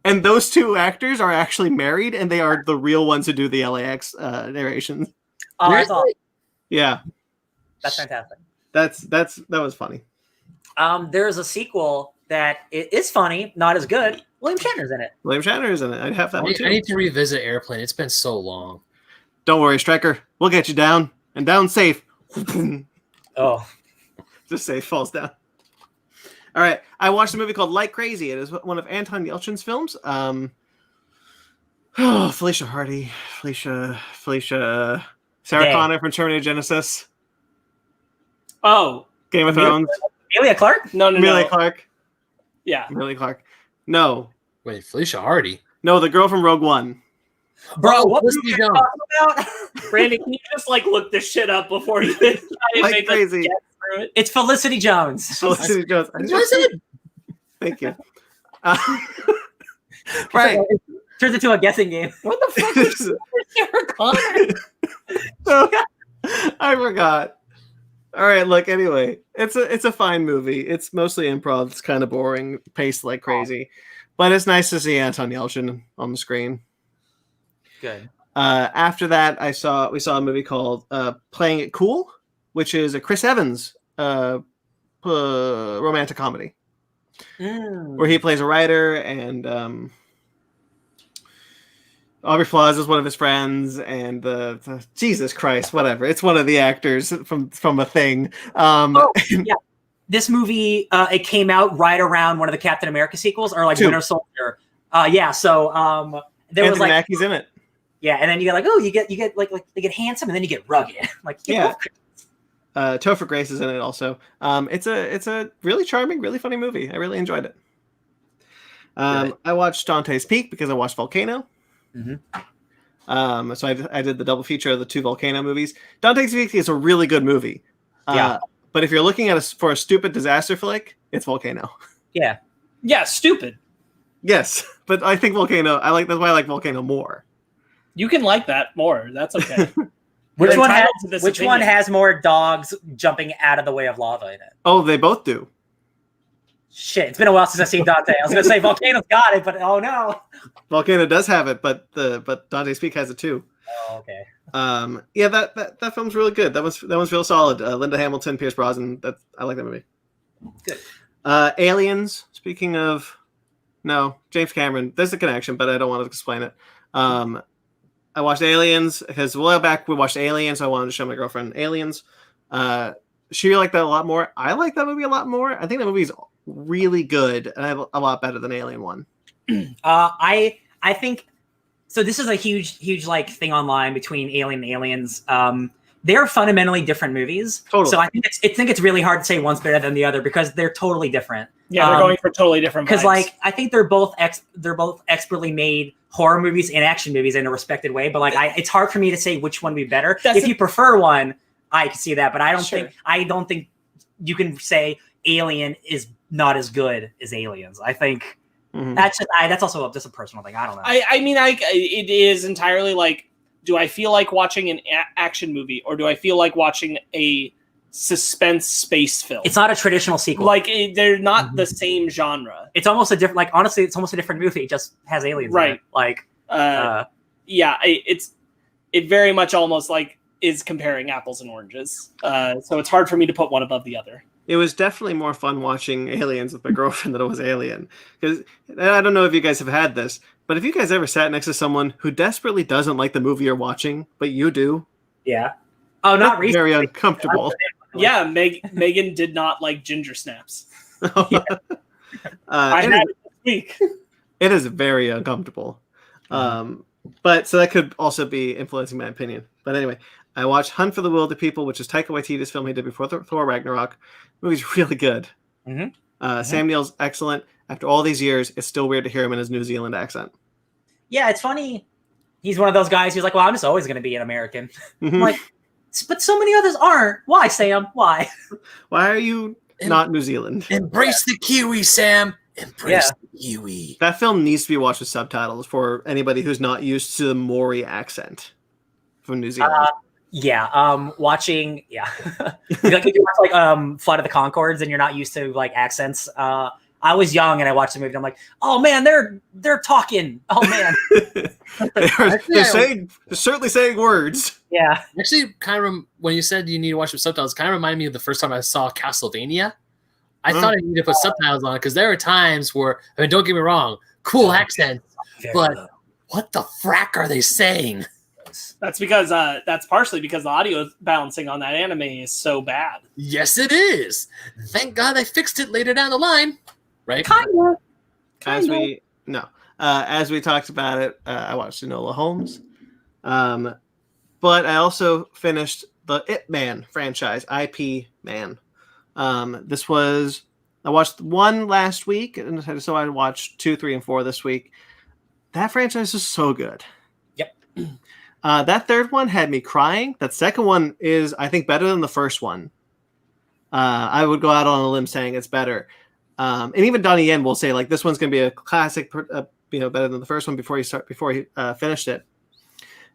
And those two actors are actually married, and they are the real ones who do the LAX narration. Really? Yeah, That's fantastic. that was funny. There's a sequel that is funny, not as good. William Shatner's in it. William Shatner's in it. I'd have that one too. I need to revisit Airplane. It's been so long. Don't worry, Stryker. We'll get you down and down safe. Oh, Just safe falls down. All right, I watched a movie called Like Crazy. It is one of Anton Yelchin's films. Felicia Hardy, Sarah Connor from Terminator Genesis, Oh, Game of Thrones, Emilia Clarke? no. Emilia Clarke. Yeah. Emilia Clarke. No, Wait, Felicia Hardy. no, the girl from Rogue One. Bro, what Felicity movie are you Jones. talking about? Brandon, can you just like look this shit up before you try and Like make Crazy. us guess through it? It's Felicity Jones. Felicity Jones. Was it? Thank you. Right. Turns into a guessing game. What the fuck is Sarah Connor? I forgot. All right, look. Anyway, it's a fine movie. It's mostly improv. It's kind of boring, paced like crazy, but it's nice to see Anton Yelchin on the screen. Good. After that, we saw a movie called Playing It Cool, which is a Chris Evans romantic comedy where he plays a writer and Aubrey Plaza is one of his friends, and the Jesus Christ, whatever. It's one of the actors from a thing. Yeah. This movie, it came out right around one of the Captain America sequels, or like Two. Winter Soldier. Yeah. So there was Anthony like, Mackie's in it. yeah, and then you get like, oh, you get like they get handsome, and then you get rugged. Like, Yeah. Topher Grace is in it also. It's a really charming, really funny movie. I really enjoyed it. I watched Dante's Peak because I watched Volcano. Mm-hmm. So I did the double feature of the two Volcano movies. Dante's Peak is a really good movie. Yeah. But if you're looking at for a stupid disaster flick, it's Volcano. Yeah. Yeah, stupid. Yes, but I think Volcano. That's why I like Volcano more. You can like that more. That's okay. Which You're one entitled to this which one opinion. has more dogs jumping out of the way of lava in it? Oh, they both do. Shit, it's been a while since I've seen Dante. I was gonna say Volcano's got it, but oh no. Volcano does have it, but Dante's Peak has it too. Oh, okay. Yeah, that film's really good. That one's real solid. Linda Hamilton, Pierce Brosnan. I like that movie. Good. Aliens. Speaking of, no, James Cameron. There's a connection, but I don't want to explain it. I watched Aliens because a while back we watched Aliens. So I wanted to show my girlfriend Aliens. She liked that a lot more. I like that movie a lot more. I think that movie's really good and a lot better than Alien 1. I think so. This is a huge like thing online between Alien and Aliens. They're fundamentally different movies. Totally. So I think it's really hard to say one's better than the other because they're totally different. Yeah, they're going for totally different vibes. Because like I think they're both expertly made horror movies and action movies in a respected way. But like it's hard for me to say which one would be better. If you prefer one, I can see that. But I don't think you can say Alien is not as good as Aliens. I think that's also just a personal thing. I don't know. I mean, it is entirely like, do I feel like watching an action movie or do I feel like watching a suspense space film? It's not a traditional sequel. Like they're not the same genre. It's almost a different. Like honestly, it's almost a different movie. It just has aliens. Right. In it. Like. Yeah. It very much almost like is comparing apples and oranges. So it's hard for me to put one above the other. It was definitely more fun watching Aliens with my girlfriend than it was Alien. Because I don't know if you guys have had this, but if you guys ever sat next to someone who desperately doesn't like the movie you're watching, but you do, Yeah. Oh, not that's recently. very uncomfortable. Yeah, Megan did not like ginger snaps. I it, had is, it this week. it is very uncomfortable. But so that could also be influencing my opinion. But anyway, I watched Hunt for the Wilder People, which is Taika Waititi's film he did before Thor Ragnarok. The movie's really good. Sam Neill's excellent. After all these years, it's still weird to hear him in his New Zealand accent. Yeah, it's funny. He's one of those guys who's like, well, I'm just always going to be an American. I'm like, but so many others aren't. Why, Sam? Why? Why are you not New Zealand? Embrace the Kiwi, Sam. Embrace the Kiwi. That film needs to be watched with subtitles for anybody who's not used to the Maori accent from New Zealand. Watching, like if you watch like Flight of the Conchords and you're not used to like accents, I was young and I watched the movie and I'm like, oh man, they're talking. Oh man. they're certainly saying words. Yeah. Actually, when you said you need to watch with subtitles, kind of reminded me of the first time I saw Castlevania. I thought I needed to put subtitles on it because there are times where, I mean, don't get me wrong, cool accents, but what the frack are they saying? That's because that's partially because the audio balancing on that anime is so bad. Yes, it is. Thank God they fixed it later down the line, right? As we talked about it, I watched Enola Holmes, but I also finished the Ip Man franchise, IP Man. I watched 1 last week, and so I watched 2, 3, and 4 this week. That franchise is so good. Yep. That third one had me crying. That second one is, I think, better than the first one. I would go out on a limb saying it's better. And even Donnie Yen will say, like, this one's going to be a classic, better than the first one before he finished it.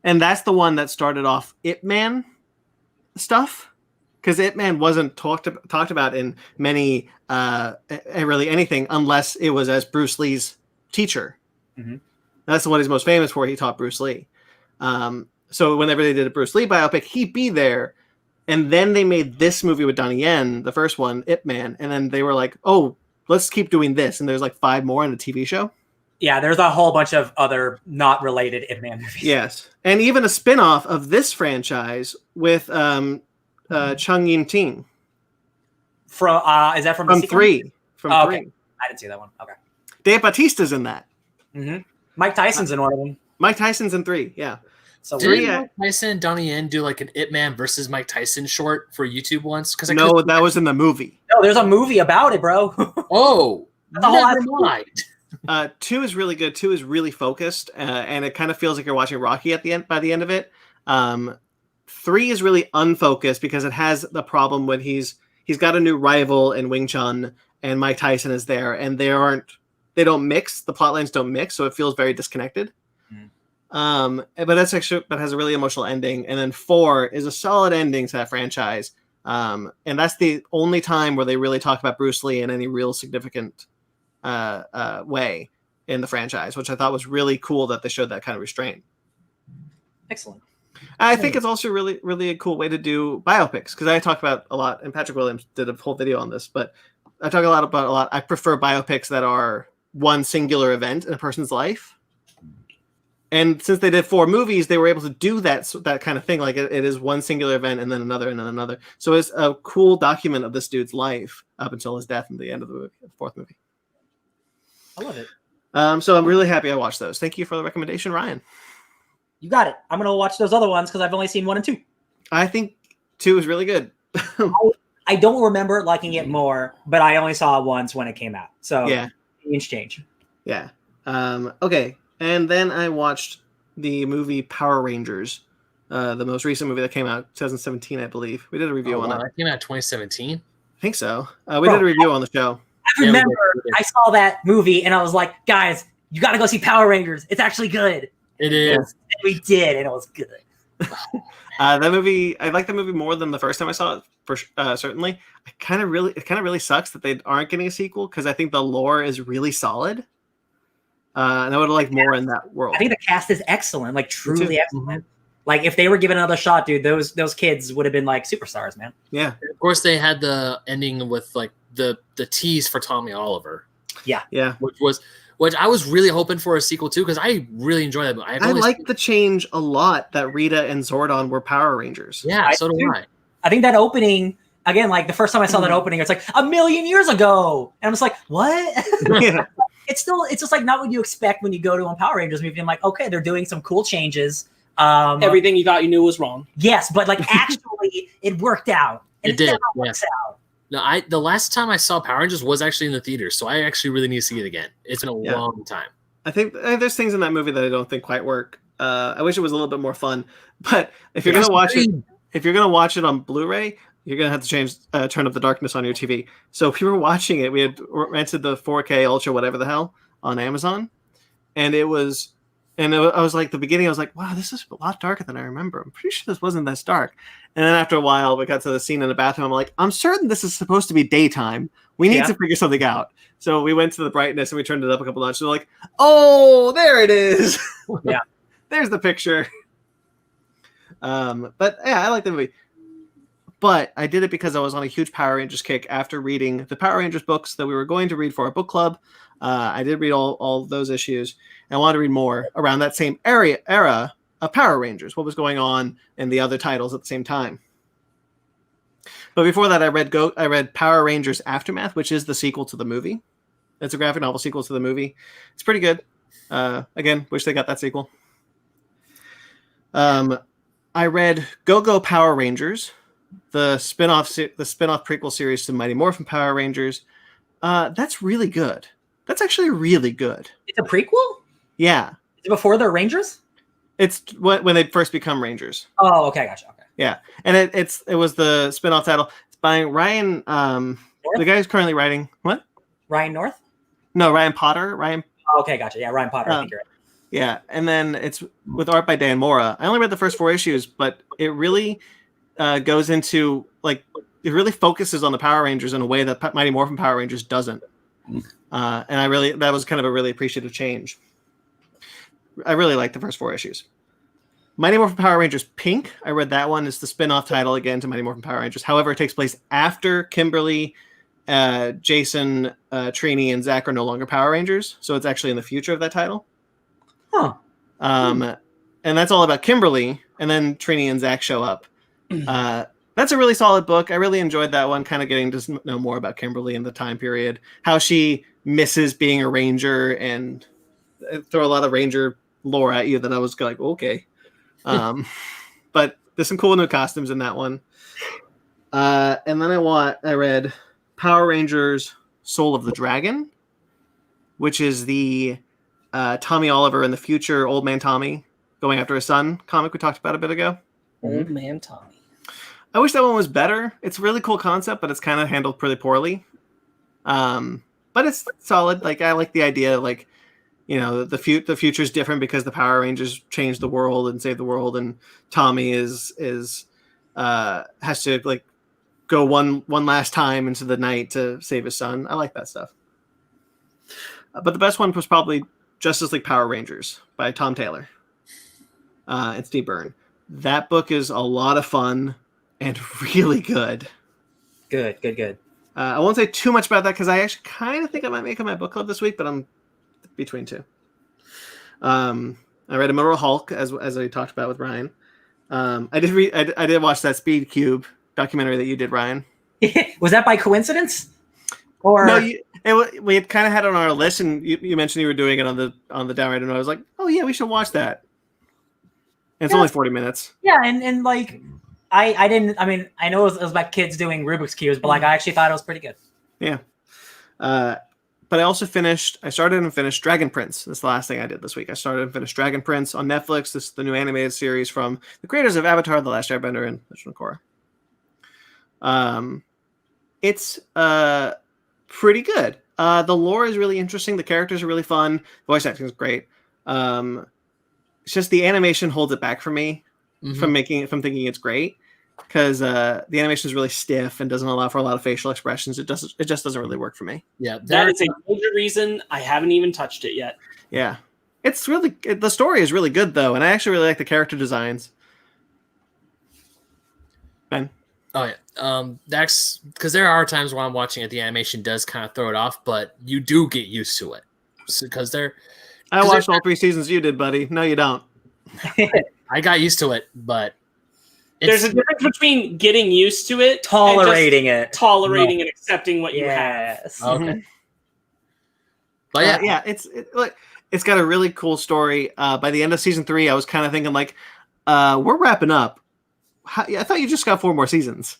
And that's the one that started off Ip Man stuff. Because Ip Man wasn't talked about in many, really anything, unless it was as Bruce Lee's teacher. Mm-hmm. That's what he's most famous for. He taught Bruce Lee. So whenever they did a Bruce Lee biopic, he'd be there. And then they made this movie with Donnie Yen, the first one, Ip Man. And then they were like, oh, let's keep doing this. And there's like 5 more in the TV show. Yeah, there's a whole bunch of other not related Ip Man movies. Yes. And even a spin-off of this franchise with Chung Yin-ting. Is that from 3? From 3. Okay. I didn't see that one. Okay. Dave Bautista's in that. Mm-hmm. Mike Tyson's in one of them. Mike Tyson's in 3, yeah. So did Mike Tyson and Donnie Yen do like an Ip Man versus Mike Tyson short for YouTube once? No, that was in the movie. No, there's a movie about it, bro. Oh, never mind. 2 is really good. 2 is really focused, and it kind of feels like you're watching Rocky at the end. By the end of it, 3 is really unfocused because it has the problem when he's got a new rival in Wing Chun, and Mike Tyson is there, and they don't mix. The plot lines don't mix, so it feels very disconnected. But that's actually, but has a really emotional ending. And then 4 is a solid ending to that franchise. And that's the only time where they really talk about Bruce Lee in any real significant way in the franchise, which I thought was really cool that they showed that kind of restraint. Excellent. I think it's also really, really a cool way to do biopics, because I talk about a lot, and Patrick Williams did a whole video on this, but I talk about a lot. I prefer biopics that are one singular event in a person's life. And since they did 4 movies, they were able to do that kind of thing. Like it is one singular event and then another and then another. So it's a cool document of this dude's life up until his death in the end of the 4th movie. I love it. So I'm really happy I watched those. Thank you for the recommendation, Ryan. You got it. I'm going to watch those other ones because I've only seen 1 and 2. I think 2 is really good. I don't remember liking it more, but I only saw it once when it came out. So yeah, change. Yeah. Okay. And then I watched the movie Power Rangers, the most recent movie that came out 2017, I believe. We did a review on that. That came out 2017? I think so. We did a review on the show. I remember I saw that movie and I was like, guys, you got to go see Power Rangers. It's actually good. It is. And we did, and it was good. That movie, I like the movie more than the first time I saw it. For certainly, it kind of really sucks that they aren't getting a sequel, because I think the lore is really solid. And I would have liked more in that world. I think the cast is excellent, like truly excellent. Like if they were given another shot, dude, those kids would have been like superstars, man. Yeah. And of course, they had the ending with like the tease for Tommy Oliver. Yeah. Yeah. Which I was really hoping for a sequel too, because I really enjoyed that movie. I like the change a lot that Rita and Zordon were Power Rangers. Yeah, so do I. I think that opening, again, like the first time I saw that opening, it's like 1,000,000 years ago. And I'm just like, what? Yeah. It's just like not what you expect when you go to a Power Rangers movie. I'm like, okay, they're doing some cool changes. Everything you thought you knew was wrong. Yes, but like actually it worked out. And It did, never works out. No, the last time I saw Power Rangers was actually in the theater, so I actually really need to see it again. It's been a long time. I think there's things in that movie that I don't think quite work. I wish it was a little bit more fun. But if you're gonna watch it on Blu-ray, you're gonna have to turn up the darkness on your TV. So if we were watching it, we had rented the 4K Ultra, whatever the hell, on Amazon, and it was And I was like, the beginning, I was like, wow, this is a lot darker than I remember. I'm pretty sure this wasn't this dark. And then after a while, we got to the scene in the bathroom. I'm like, I'm certain this is supposed to be daytime. We need to figure something out. So we went to the brightness and we turned it up a couple notches. We're like, oh, there it is. Yeah. There's the picture. But yeah, I like the movie. But I did it because I was on a huge Power Rangers kick after reading the Power Rangers books that we were going to read for our book club. I did read all those issues. And I wanted to read more around that same era of Power Rangers, what was going on in the other titles at the same time. But before that, I read Power Rangers Aftermath, which is the sequel to the movie. It's a graphic novel sequel to the movie. It's pretty good. Again, wish they got that sequel. I read Go-Go Power Rangers, the spin-off prequel series to Mighty Morphin Power Rangers. That's really good. That's actually really good. It's a prequel? Yeah. Is it before they're Rangers? It's when they first become Rangers. Oh, okay, gotcha. Okay. Yeah, and it was the spin-off title. It's by Ryan, the guy who's currently writing what? Ryan North? No, Ryan Potter. Ryan. Oh, okay, gotcha. Yeah, Ryan Potter. I think you're right. Yeah, and then it's with art by Dan Mora. I only read the first 4 issues, but it really goes into it really focuses on the Power Rangers in a way that Mighty Morphin Power Rangers doesn't. And that was kind of a really appreciative change. I really like the first 4 issues. Mighty Morphin Power Rangers Pink, I read that one. It's the spin-off title again to Mighty Morphin Power Rangers. However, it takes place after Kimberly, Jason, Trini, and Zach are no longer Power Rangers. So it's actually in the future of that title. Huh. And that's all about Kimberly, and then Trini and Zach show up. That's a really solid book. I really enjoyed that one, kind of getting to know more about Kimberly in the time period, how she misses being a Ranger, and throw a lot of Ranger lore at you that I was like, okay. But there's some cool new costumes in that one. And then I read Power Rangers Soul of the Dragon, which is the Tommy Oliver in the future, Old Man Tommy going after his son comic we talked about a bit ago. Old Man Tommy. I wish that one was better. It's a really cool concept, but it's kind of handled pretty poorly. But it's solid. Like, I like the idea, like, you know, the future's different because the Power Rangers changed the world and saved the world, and Tommy has to like go one last time into the night to save his son. I like that stuff. But the best one was probably Justice League Power Rangers by Tom Taylor and Steve Byrne. That book is a lot of fun and really good. Good. I won't say too much about that because I actually kind of think I might make it my book club this week, but I'm between two. I read Immortal Hulk as I talked about with Ryan. I did watch that Speed Cube documentary that you did, Ryan. Was that by coincidence? Or no, we had kind of had it on our list, and you mentioned you were doing it on the downright, and I was like, oh yeah, we should watch that. And it's only 40 minutes. Yeah, and like I didn't. I mean, I know it was about kids doing Rubik's cubes, but like I actually thought it was pretty good. Yeah. But I started and finished Dragon Prince. That's the last thing I did this week. I started and finished Dragon Prince on Netflix. This is the new animated series from the creators of Avatar: The Last Airbender and Legend of Korra. It's pretty good. The lore is really interesting. The characters are really fun. Voice acting is great. It's just the animation holds it back for me from thinking it's great, because the animation is really stiff and doesn't allow for a lot of facial expressions. It just doesn't really work for me. Yeah, that is a major reason I haven't even touched it yet. Yeah, it's really the story is really good though, and I actually really like the character designs. Ben. Oh yeah, that's because there are times when I'm watching it, the animation does kind of throw it off, but you do get used to it because I watched all 3 seasons you did, buddy. No, you don't. I got used to it, but there's a difference between getting used to it, tolerating and accepting what you have. Okay. But yeah, it's got a really cool story. By the end of season 3, I was kind of thinking like, we're wrapping up. I thought you just got 4 more seasons.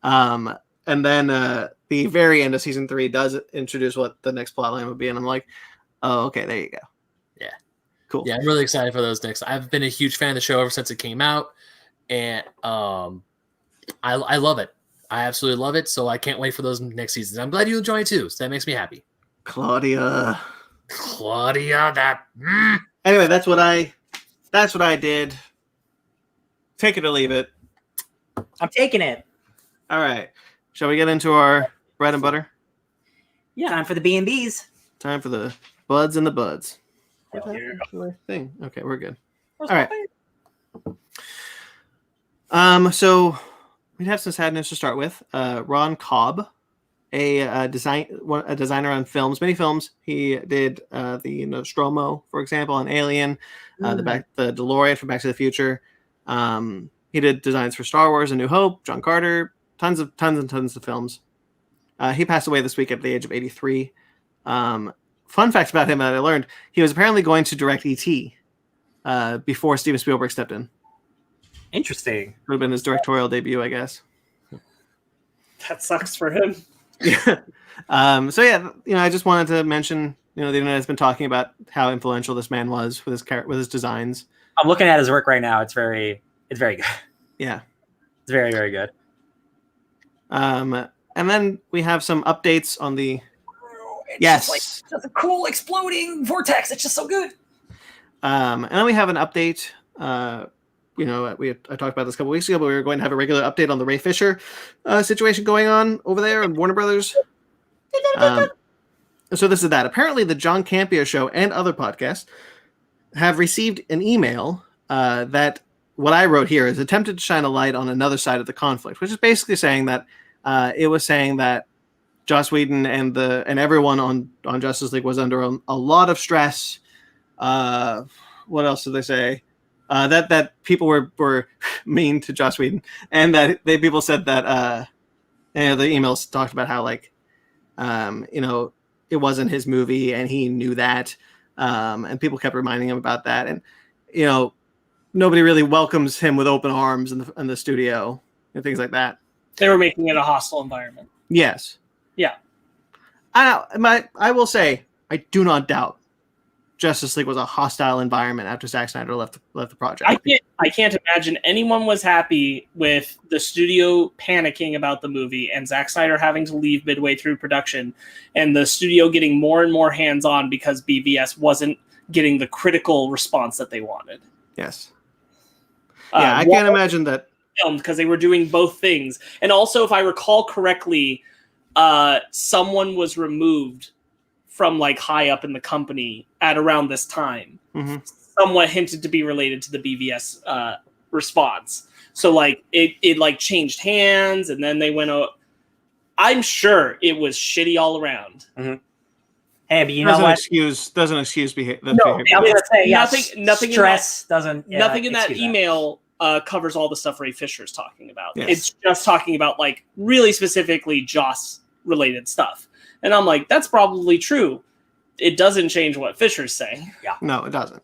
And then the very end of season 3 does introduce what the next plotline would be, and I'm like, oh, okay, there you go. Yeah, cool. Yeah, I'm really excited for those next. I've been a huge fan of the show ever since it came out, and I love it. I absolutely love it. So I can't wait for those next seasons. I'm glad you enjoy it too. So that makes me happy. Claudia, that. Anyway, that's what I did. Take it or leave it. I'm taking it. All right. Shall we get into our bread and butter? Yeah. Time for the B&Bs. Time for the buds and the buds. Hell yeah. Thing. Okay, we're good. Where's All my right. So we have some sad news to start with. Ron Cobb, a designer on films, many films. He did the Nostromo, for example, and Alien, the DeLorean from Back to the Future. He did designs for Star Wars: A New Hope, John Carter, tons of films. He passed away this week at the age of 83. Fun fact about him that I learned: he was apparently going to direct E.T. Before Steven Spielberg stepped in. Interesting. Would have been his directorial debut, I guess. That sucks for him. Yeah. So yeah, I just wanted to mention, the internet has been talking about how influential this man was with his designs. I'm looking at his work right now. It's very good. Yeah. It's very, very good. And then we have some updates on the. It's Yes. just like a cool exploding vortex. It's just so good. And then we have an update. I talked about this a couple weeks ago, but we were going to have a regular update on the Ray Fisher situation going on over there in Warner Brothers. So this is that. Apparently, the John Campea Show and other podcasts have received an email that what I wrote here is attempted to shine a light on another side of the conflict, which is basically saying that it was saying that Joss Whedon and everyone on Justice League was under a lot of stress. What else did they say? That people were mean to Joss Whedon, and that people said that the emails talked about how it wasn't his movie and he knew that, and people kept reminding him about that, and nobody really welcomes him with open arms in the studio and things like that. They were making it a hostile environment. Yes. Yeah. I will say I do not doubt Justice League was a hostile environment after Zack Snyder left the project. I can't imagine anyone was happy with the studio panicking about the movie and Zack Snyder having to leave midway through production and the studio getting more and more hands-on because BVS wasn't getting the critical response that they wanted. Yes. Yeah, I can't imagine that. Because they were doing both things. And also, if I recall correctly, someone was removed from high up in the company at around this time, somewhat hinted to be related to the BVS response. So it changed hands, and then they went out. I'm sure it was shitty all around. Mm-hmm. Hey, but you know what? Doesn't excuse behavior. No, I was gonna say nothing. Stress doesn't. Nothing in that email covers all the stuff Ray Fisher's talking about. Yes. It's just talking about really specifically Joss related stuff. And I'm like, that's probably true. It doesn't change what Fisher's saying. Yeah. No, it doesn't.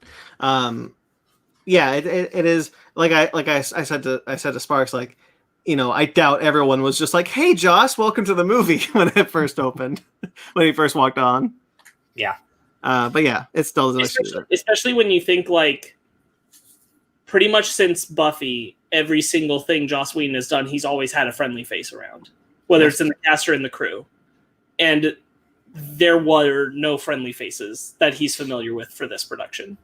It is I said to Sparks, I doubt everyone was just like, "Hey, Joss, welcome to the movie" when it first opened, when he first walked on. Yeah. But yeah, it still doesn't. Especially when you think pretty much since Buffy, every single thing Joss Whedon has done, he's always had a friendly face around, whether it's in the cast or in the crew. And there were no friendly faces that he's familiar with for this production.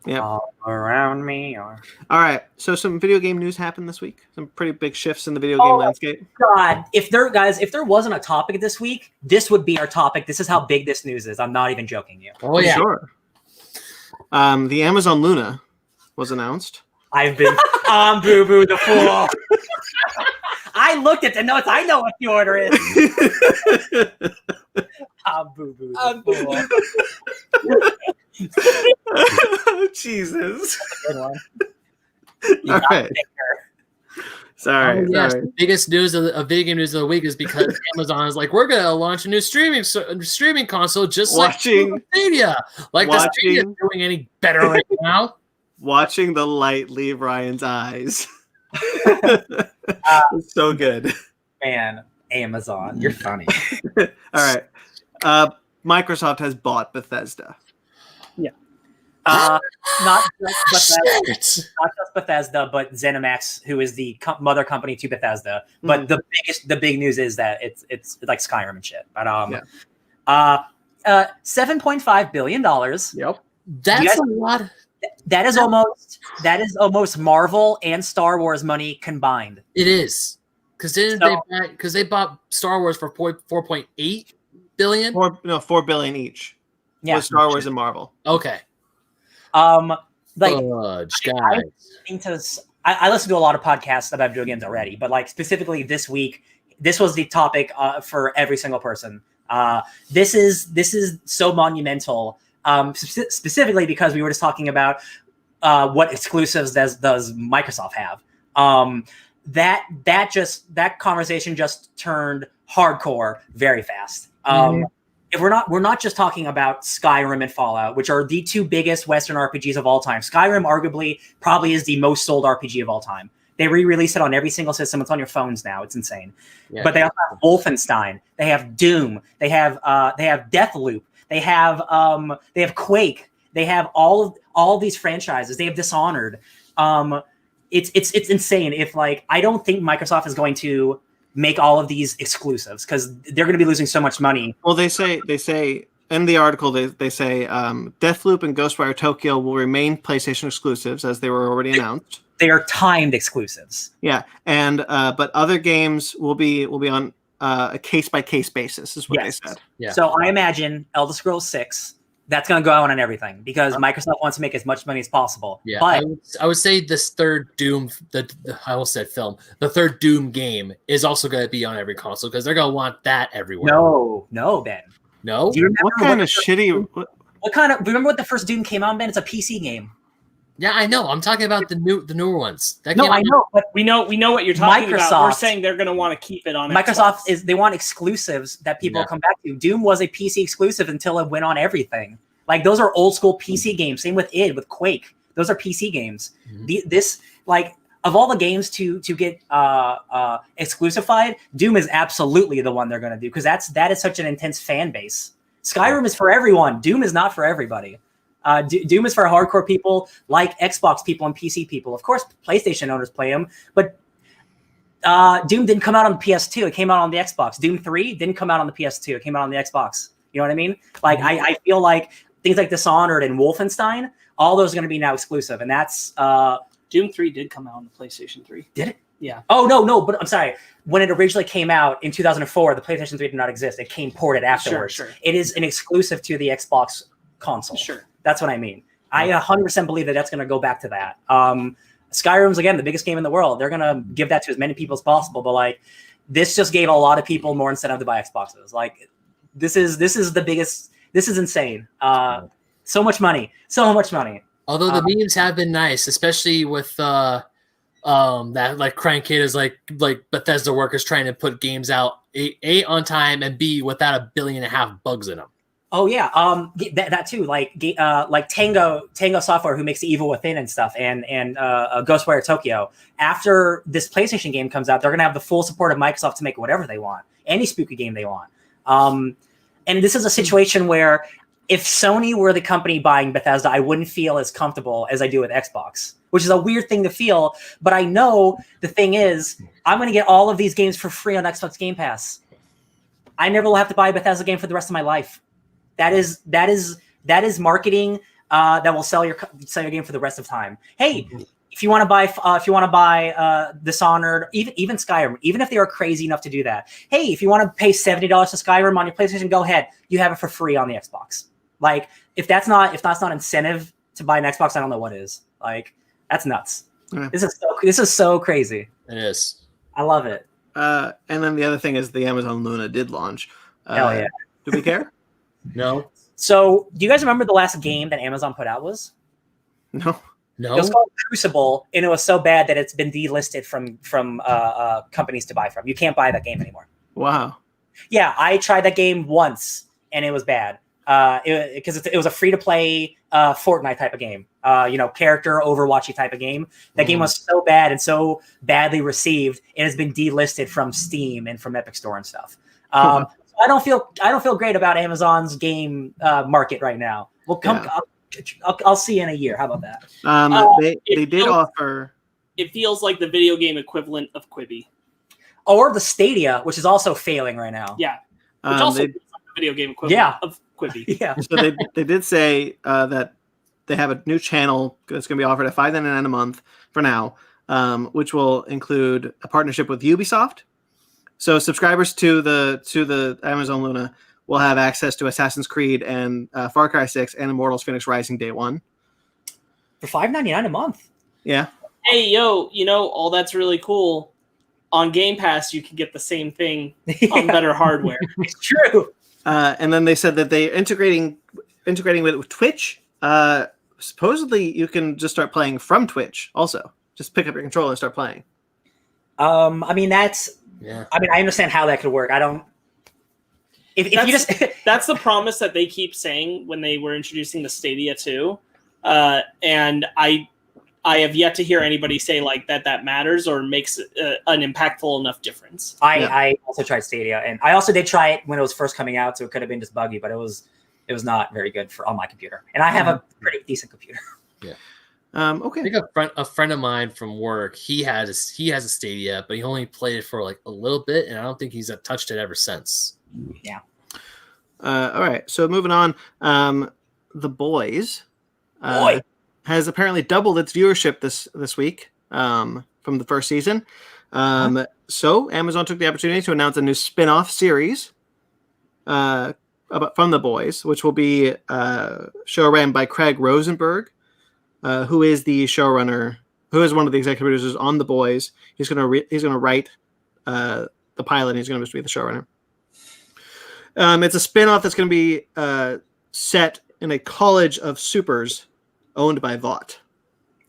Yeah. All around me. All right. So some video game news happened this week. Some pretty big shifts in the video game landscape. God, if there wasn't a topic this week, this would be our topic. This is how big this news is. I'm not even joking you. Oh yeah. Sure. The Amazon Luna was announced. I've been Boo Boo the Fool. I looked at the notes. I know what the order is. Boo Boo the Fool. Jesus. Good one. All right. Sorry. Yes, sorry. the biggest news of video game news of the week is because Amazon is like, we're gonna launch a new streaming console, just like Stadia. The Stadia doing any better right now? Watching the light leave Ryan's eyes. It's so good. Man, Amazon, you're funny. All right. Microsoft has bought Bethesda. Yeah. Not just Bethesda, but ZeniMax, who is the mother company to Bethesda. But the big news is that it's like Skyrim and shit. But $7.5 billion. Yep. That's a lot. That is almost Marvel and Star Wars money combined. It is. Because they bought Star Wars for 4.8 billion? 4 billion each. Yeah. With Star Wars and Marvel. Okay. Like Fudge, guys. I listen to a lot of podcasts about video games already, but like specifically this week, this was the topic for every single person. This is so monumental, specifically because we were just talking about what exclusives does Microsoft have. That conversation just turned hardcore very fast. If we're not just talking about Skyrim and Fallout, which are the two biggest Western RPGs of all time. Skyrim arguably probably is the most sold RPG of all time. They re-release it on every single system. It's on your phones now. It's insane. Yeah. But they also have Wolfenstein. They have Doom. They have Deathloop. They have Quake. They have all of these franchises. They have Dishonored. It's insane. If like I don't think Microsoft is going to make all of these exclusives because they're going to be losing so much money. Well, they say in the article they say Deathloop and Ghostwire Tokyo will remain PlayStation exclusives as they were already announced. They are timed exclusives. Yeah, and but other games will be on a case by case basis, is what they said. Yeah. So I imagine Elder Scrolls 6. That's going to go out on everything because Microsoft wants to make as much money as possible. Yeah, but I would say this third Doom, the third Doom game is also going to be on every console because they're going to want that everywhere. No, Ben. No? Do you remember what kind of shitty... Remember what the first Doom came out, Ben? It's a PC game. Yeah, I know. I'm talking about the newer ones. I know, but we know what you're talking about. We're saying they're going to want to keep it on Microsoft. Xbox. They want exclusives that people come back to. Doom was a PC exclusive until it went on everything. Like those are old school PC games. Same with with Quake. Those are PC games. This of all the games to get exclusified, Doom is absolutely the one they're going to do because that is such an intense fan base. Skyrim is for everyone. Doom is not for everybody. Doom is for hardcore people like Xbox people and PC people. Of course, PlayStation owners play them, but Doom didn't come out on the PS2. It came out on the Xbox. Doom 3 didn't come out on the PS2. It came out on the Xbox. You know what I mean? Like I feel like things like Dishonored and Wolfenstein, all those are going to be now exclusive, and that's Doom 3 did come out on the PlayStation 3. Did it? Yeah. Oh no, but I'm sorry. When it originally came out in 2004, the PlayStation 3 did not exist. It came ported afterwards. Sure. It is an exclusive to the Xbox console. Sure. That's what I mean. I 100% believe that's going to go back to that. Skyrim's, again, the biggest game in the world. They're going to give that to as many people as possible. But, like, this just gave a lot of people more incentive to buy Xboxes. Like, this is the biggest – this is insane. So much money. So much money. Although the memes have been nice, especially with that, like, Crankhead is like Bethesda workers trying to put games out, A, on time, and B, without 1.5 billion bugs in them. Oh yeah, that too. Like Tango Software, who makes the Evil Within and stuff, and Ghostwire Tokyo. After this PlayStation game comes out, they're gonna have the full support of Microsoft to make whatever they want, any spooky game they want. And this is a situation where if Sony were the company buying Bethesda, I wouldn't feel as comfortable as I do with Xbox, which is a weird thing to feel. But I know the thing is, I'm gonna get all of these games for free on Xbox Game Pass. I never will have to buy a Bethesda game for the rest of my life. That is marketing that will sell your game for the rest of time. Hey, if you want to buy Dishonored, even Skyrim, even if they are crazy enough to do that. Hey, if you want to pay $70 to Skyrim on your PlayStation, go ahead. You have it for free on the Xbox. Like if that's not incentive to buy an Xbox, I don't know what is. Like that's nuts. Yeah. This is so crazy. It is. I love it. And then the other thing is the Amazon Luna did launch. Hell yeah. Do we care? No. So, do you guys remember the last game that Amazon put out was? No. It was called Crucible, and it was so bad that it's been delisted from companies to buy from. You can't buy that game anymore. Wow. Yeah, I tried that game once, and it was bad. Because it was a free-to-play Fortnite type of game. Character Overwatchy type of game. That game was so bad and so badly received, it has been delisted from Steam and from Epic Store and stuff. I don't feel great about Amazon's game market right now. Well, I'll see you in a year. How about that? They did offer. It feels like the video game equivalent of Quibi, or the Stadia, which is also failing right now. Yeah, which also feels like the video game equivalent of Quibi. Yeah. So they did say that they have a new channel that's going to be offered at $5.99 a month for now, which will include a partnership with Ubisoft. So subscribers to the Amazon Luna will have access to Assassin's Creed and Far Cry 6 and Immortals Phoenix Rising Day 1. For $5.99 a month. Yeah. Hey, yo, all that's really cool. On Game Pass, you can get the same thing on better hardware. It's true. And then they said that they're integrating with Twitch. Supposedly, you can just start playing from Twitch. Also, just pick up your controller and start playing. I mean, I understand how that could work. I don't. If you just that's the promise that they keep saying when they were introducing the Stadia 2, and I have yet to hear anybody say like that matters or makes an impactful enough difference. I also tried Stadia, and I also did try it when it was first coming out, so it could have been just buggy, but it was not very good on my computer, and I have a pretty decent computer. Yeah. Okay. I think a friend of mine from work, he has a Stadia, but he only played it for like a little bit, and I don't think he's touched it ever since. Yeah. All right. So moving on, The Boys has apparently doubled its viewership this week from the first season. So Amazon took the opportunity to announce a new spin-off series from The Boys, which will be show ran by Craig Rosenberg, who is the showrunner, who is one of the executive producers on The Boys. He's gonna write the pilot, and he's gonna be the showrunner. It's a spin-off that's going to be set in a college of supers owned by Vought.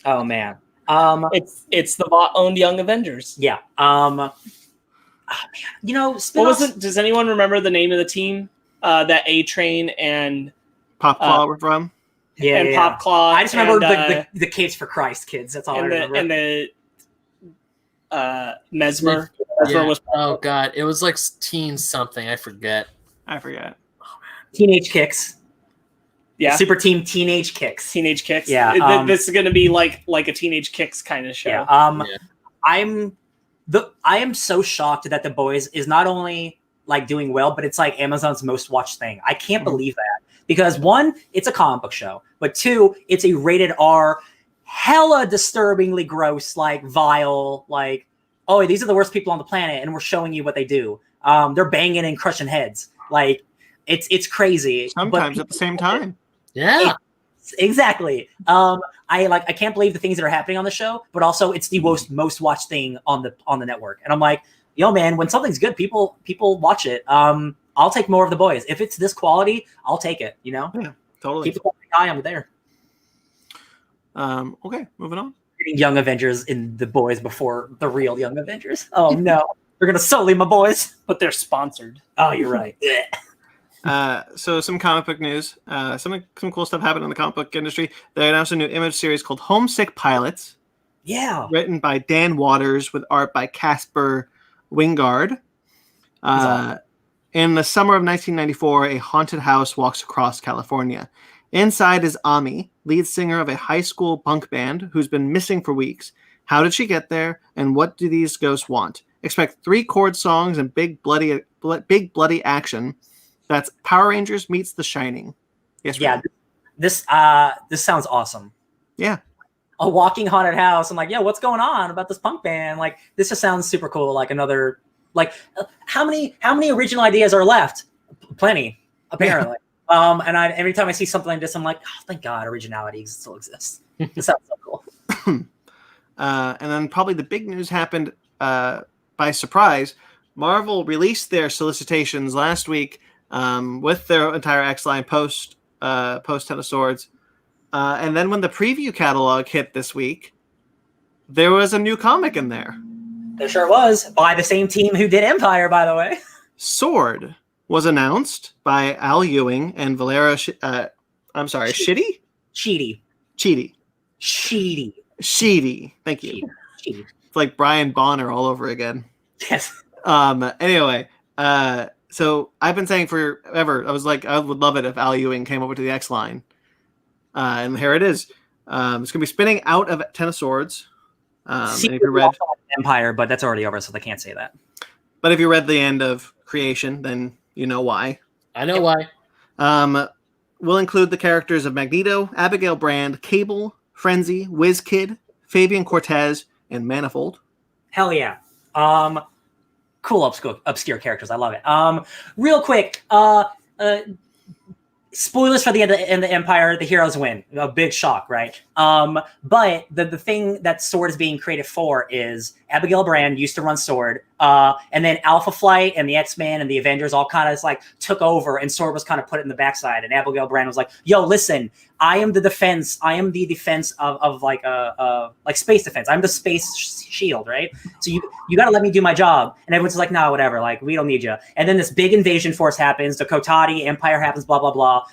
Oh man. It's the Vought-owned Young Avengers. Yeah. Oh, man. What was it? Does anyone remember the name of the team that A-Train and Popclaw were from? Yeah, and Popclaw. I just remember the Capes for Christ kids. That's all I remember. And the Mesmer. Yeah. Oh god, it was like teen something. I forget. Teenage Kicks. Yeah. Super Team Teenage Kicks. Teenage Kicks. Yeah. This is going to be like a Teenage Kicks kind of show. Yeah. I am so shocked that The Boys is not only like doing well, but it's like Amazon's most watched thing. I can't believe that, because one, it's a comic book show, but two, it's a rated R, hella disturbingly gross, like vile, like, oh, these are the worst people on the planet, and we're showing you what they do. They're banging and crushing heads. Like it's crazy. Sometimes at the same time. Yeah. Exactly. I can't believe the things that are happening on the show, but also it's the most watched thing on the network. And I'm like, yo, man, when something's good, people watch it. I'll take more of The Boys. If it's this quality, I'll take it. Yeah, totally. Keep the eye on there. Okay, moving on. Young Avengers in The Boys before the real Young Avengers. Oh no, they're gonna sully my boys, but they're sponsored. Oh, you're right. So some comic book news. Some cool stuff happened in the comic book industry. They announced a new Image series called Homesick Pilots. Yeah. Written by Dan Waters with art by Casper Wingard. In the summer of 1994, a haunted house walks across California. Inside is Ami, lead singer of a high school punk band who's been missing for weeks. How did she get there, and what do these ghosts want? Expect 3 chord songs and big bloody action. That's Power Rangers meets The Shining. Yes. Yeah. This sounds awesome. Yeah. A walking haunted house. I'm like, yeah, what's going on about this punk band? Like, this just sounds super cool. Like another, like, how many original ideas are left? Plenty, apparently. And every time I see something like this, I'm like, oh, thank God, originality still exists. This sounds so cool. And then probably the big news happened by surprise. Marvel released their solicitations last week with their entire X-Line post Ten of Swords. And then when the preview catalog hit this week, there was a new comic in there. There sure was, by the same team who did Empire, by the way. Sword was announced by Al Ewing and Valera. Sheedy. Thank you. Sheedy. It's like Brian Bonner all over again. Yes. Anyway, so I've been saying forever, I was like, I would love it if Al Ewing came over to the X-Line. And here it is. It's going to be spinning out of Ten of Swords. And if you read Empire, but that's already over, so they can't say that. But if you read the end of Creation, then you know why. I know why. will include the characters of Magneto, Abigail Brand, Cable, Frenzy, WizKid, Fabian Cortez, and Manifold. Hell yeah. Cool obscure characters. I love it. Real quick, spoilers for the end of the Empire, the heroes win. A big shock, right? But the thing that Sword is being created for is Abigail Brand used to run Sword, and then Alpha Flight and the X-Men and the Avengers all kind of like took over, and Sword was kind of put in the backside, and Abigail Brand was like, yo, listen, I am the defense of like space defense. I'm the space shield, right? So you got to let me do my job. And everyone's like, nah, whatever, like we don't need you. And then this big invasion force happens, the Kotati Empire happens, blah blah blah.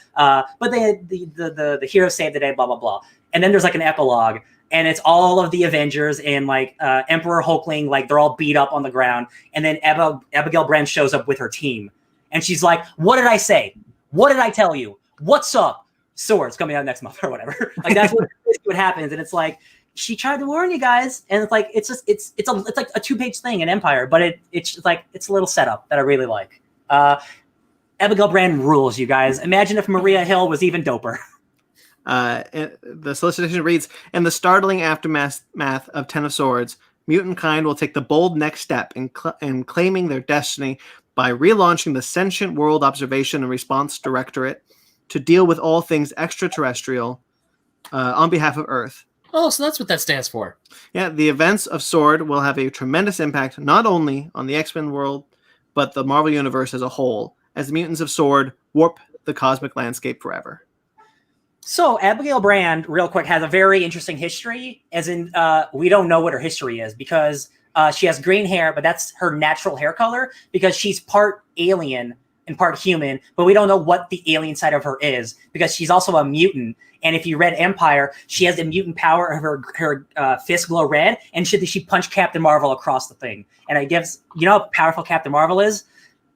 But the heroes save the day, blah blah blah. And then there's like an epilogue, and it's all of the Avengers and like Emperor Hulkling, like they're all beat up on the ground. And then Abigail Brand shows up with her team, and she's like, "What did I say? What did I tell you? What's up? Swords coming out next month or whatever." Like that's what happens, and it's like she tried to warn you guys, and it's like it's like a 2-page thing in Empire, but it's a little setup that I really like. Abigail Brand rules, you guys. Imagine if Maria Hill was even doper. The solicitation reads, in the startling aftermath of Ten of Swords, mutant kind will take the bold next step in claiming their destiny by relaunching the Sentient World Observation and Response Directorate to deal with all things extraterrestrial on behalf of Earth. Oh, so that's what that stands for. Yeah, the events of Sword will have a tremendous impact not only on the X-Men world, but the Marvel Universe as a whole, as the mutants of Sword warp the cosmic landscape forever. So Abigail Brand, real quick, has a very interesting history, as in we don't know what her history is because she has green hair, but that's her natural hair color because she's part alien and part human, but we don't know what the alien side of her is because she's also a mutant. And if you read Empire, she has the mutant power of her fist glow red, and she punched Captain Marvel across the thing. And it gives, you know how powerful Captain Marvel is?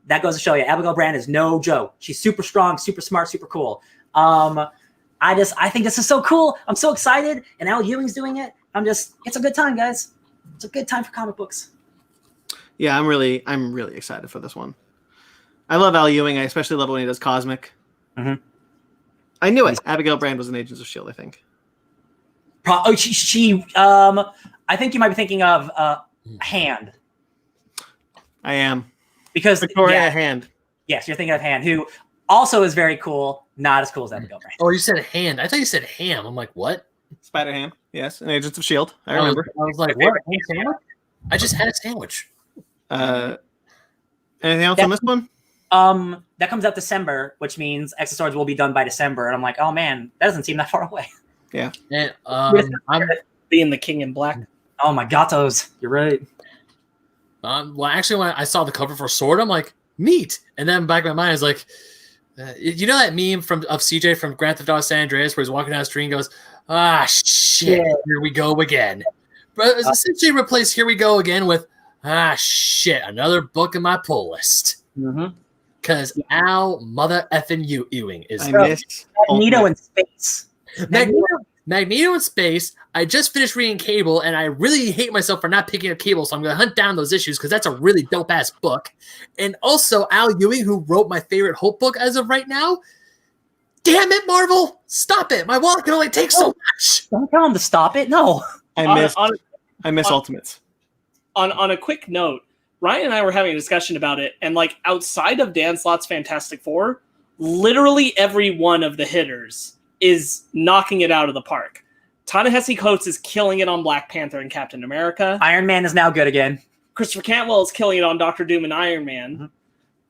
That goes to show you, Abigail Brand is no joke. She's super strong, super smart, super cool. I think this is so cool. I'm so excited, and Al Ewing's doing it. It's a good time, guys. It's a good time for comic books. Yeah, I'm really excited for this one. I love Al Ewing. I especially love it when he does Cosmic. Mm-hmm. I knew it. Abigail Brand was in Agents of S.H.I.E.L.D., I think. I think you might be thinking of Hand. I am. Because Victoria Hand. Yes, you're thinking of Hand, who also is very cool. Not as cool as Abigail Brand. Oh, you said Hand. I thought you said Ham. I'm like, what? Spider-Ham. Yes, in Agents of S.H.I.E.L.D. I remember. I was like, what? Ham sandwich? I just had a sandwich. Anything else on this one? That comes out December, which means X of Swords will be done by December. And I'm like, oh man, that doesn't seem that far away. Yeah. And, I'm being the King in Black. Oh my gatos. You're right. Well, actually, when I saw the cover for Sword, I'm like, neat. And then back in my mind, I was like, you know that meme of CJ from Grand Theft Auto San Andreas where he's walking down the street and goes, ah, shit, here we go again. But essentially replace here we go again with, ah, shit, another book in my pull list. Because Al mother effing Ewing is Magneto in space. Magneto in space. I just finished reading Cable, and I really hate myself for not picking up Cable, so I'm going to hunt down those issues because that's a really dope-ass book. And also, Al Ewing, who wrote my favorite Hope book as of right now. Damn it, Marvel! Stop it! My wallet can only take so much! Don't tell him to stop it, no. I miss Ultimates. On a quick note, Ryan and I were having a discussion about it, and like outside of Dan Slott's Fantastic Four, literally every one of the hitters is knocking it out of the park. Ta-Nehisi Coates is killing it on Black Panther and Captain America. Iron Man is now good again. Christopher Cantwell is killing it on Doctor Doom and Iron Man.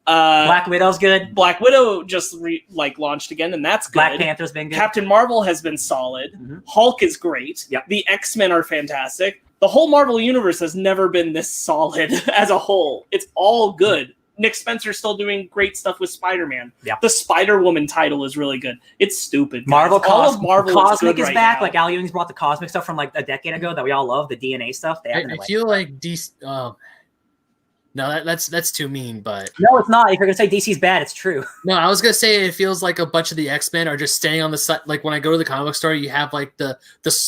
Black Widow's good. Black Widow just launched again, and that's good. Black Panther's been good. Captain Marvel has been solid. Hulk is great. Yep. The X-Men are fantastic. The whole Marvel Universe has never been this solid as a whole. It's all good. Nick Spencer's still doing great stuff with Spider-Man. Yep. The Spider-Woman title is really good. It's stupid. Marvel Cosmic is right back. now. Like Al Ewing's brought the Cosmic stuff from like a decade ago that we all love, the DNA stuff. I feel like no, No, that's too mean. But No, it's not. If you're gonna say DC's bad, it's true. no, I was gonna say it feels like a bunch of the X-Men are just staying on the side. Like when I go to the comic book store, you have like the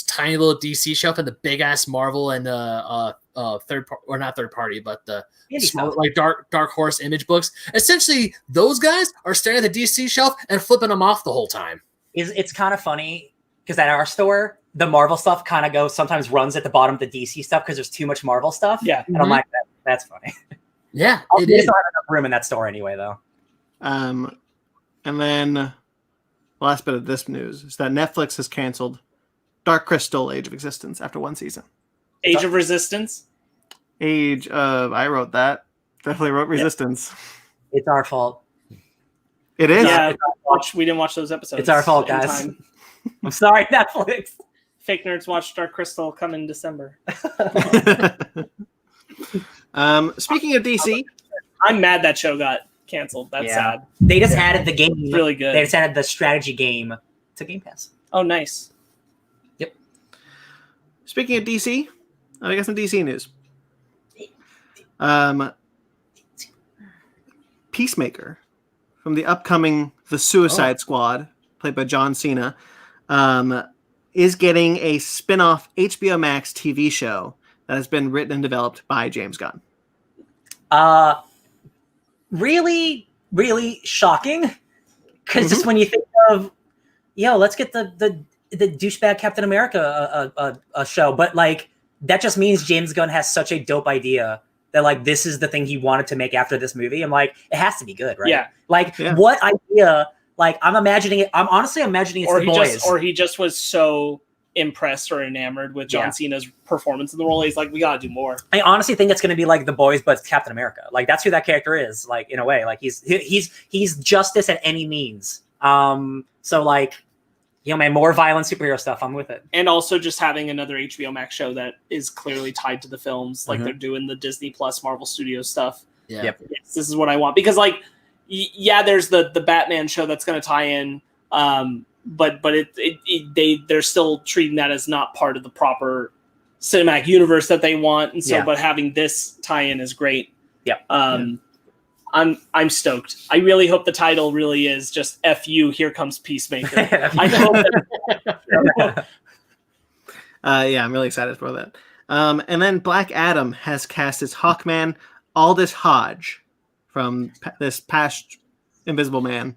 tiny little DC shelf and the big ass Marvel and not third party, but the small, like Dark Horse Image books. Essentially, those guys are staring at the DC shelf and flipping them off the whole time. It's kind of funny because at our store, the Marvel stuff kind of sometimes runs at the bottom of the DC stuff because there's too much Marvel stuff. Yeah. And I'm like, that's funny. Yeah, They just don't have enough room in that store anyway, though. And then the last bit of this news is that Netflix has canceled Dark Crystal: Age of Existence after 1 season. Age of Resistance. I wrote that. Definitely wrote Resistance. It's our fault. It is. Yeah, we didn't watch those episodes. It's our fault, in guys. time. I'm sorry, Netflix. Fake nerds watch Dark Crystal come in December. Speaking of DC, I'm mad that show got canceled. That's sad. They just added the game. It's really good. They just added the strategy game to Game Pass. Oh, nice. Yep. Speaking of DC, I got some DC news. Peacemaker from the upcoming The Suicide Squad, played by John Cena, is getting a spin-off HBO Max TV show that has been written and developed by James Gunn. Really, really shocking. Because just when you think of, let's get the douchebag Captain America a show, but like that just means James Gunn has such a dope idea that like this is the thing he wanted to make after this movie. I'm like, it has to be good, right? Yeah. Like what idea? Like I'm imagining it. I'm honestly imagining it's The Boys. Or he just was so impressed or enamored with John Cena's performance in the role. He's like, we gotta do more. I honestly think it's going to be like The Boys, but it's Captain America. Like that's who that character is. Like in a way, like he's justice at any means. So like, man, more violent superhero stuff. I'm with it. And also just having another HBO Max show that is clearly tied to the films. Like they're doing the Disney Plus Marvel Studios stuff. Yeah. Yep. Yes, this is what I want. Because like, there's the Batman show that's going to tie in. But they're still treating that as not part of the proper cinematic universe that they want. And so, but having this tie in is great. Yep. I'm stoked. I really hope the title really is just F you, here comes Peacemaker. I hope that. I'm really excited for that. And then Black Adam has cast as Hawkman Aldous Hodge from this past Invisible Man.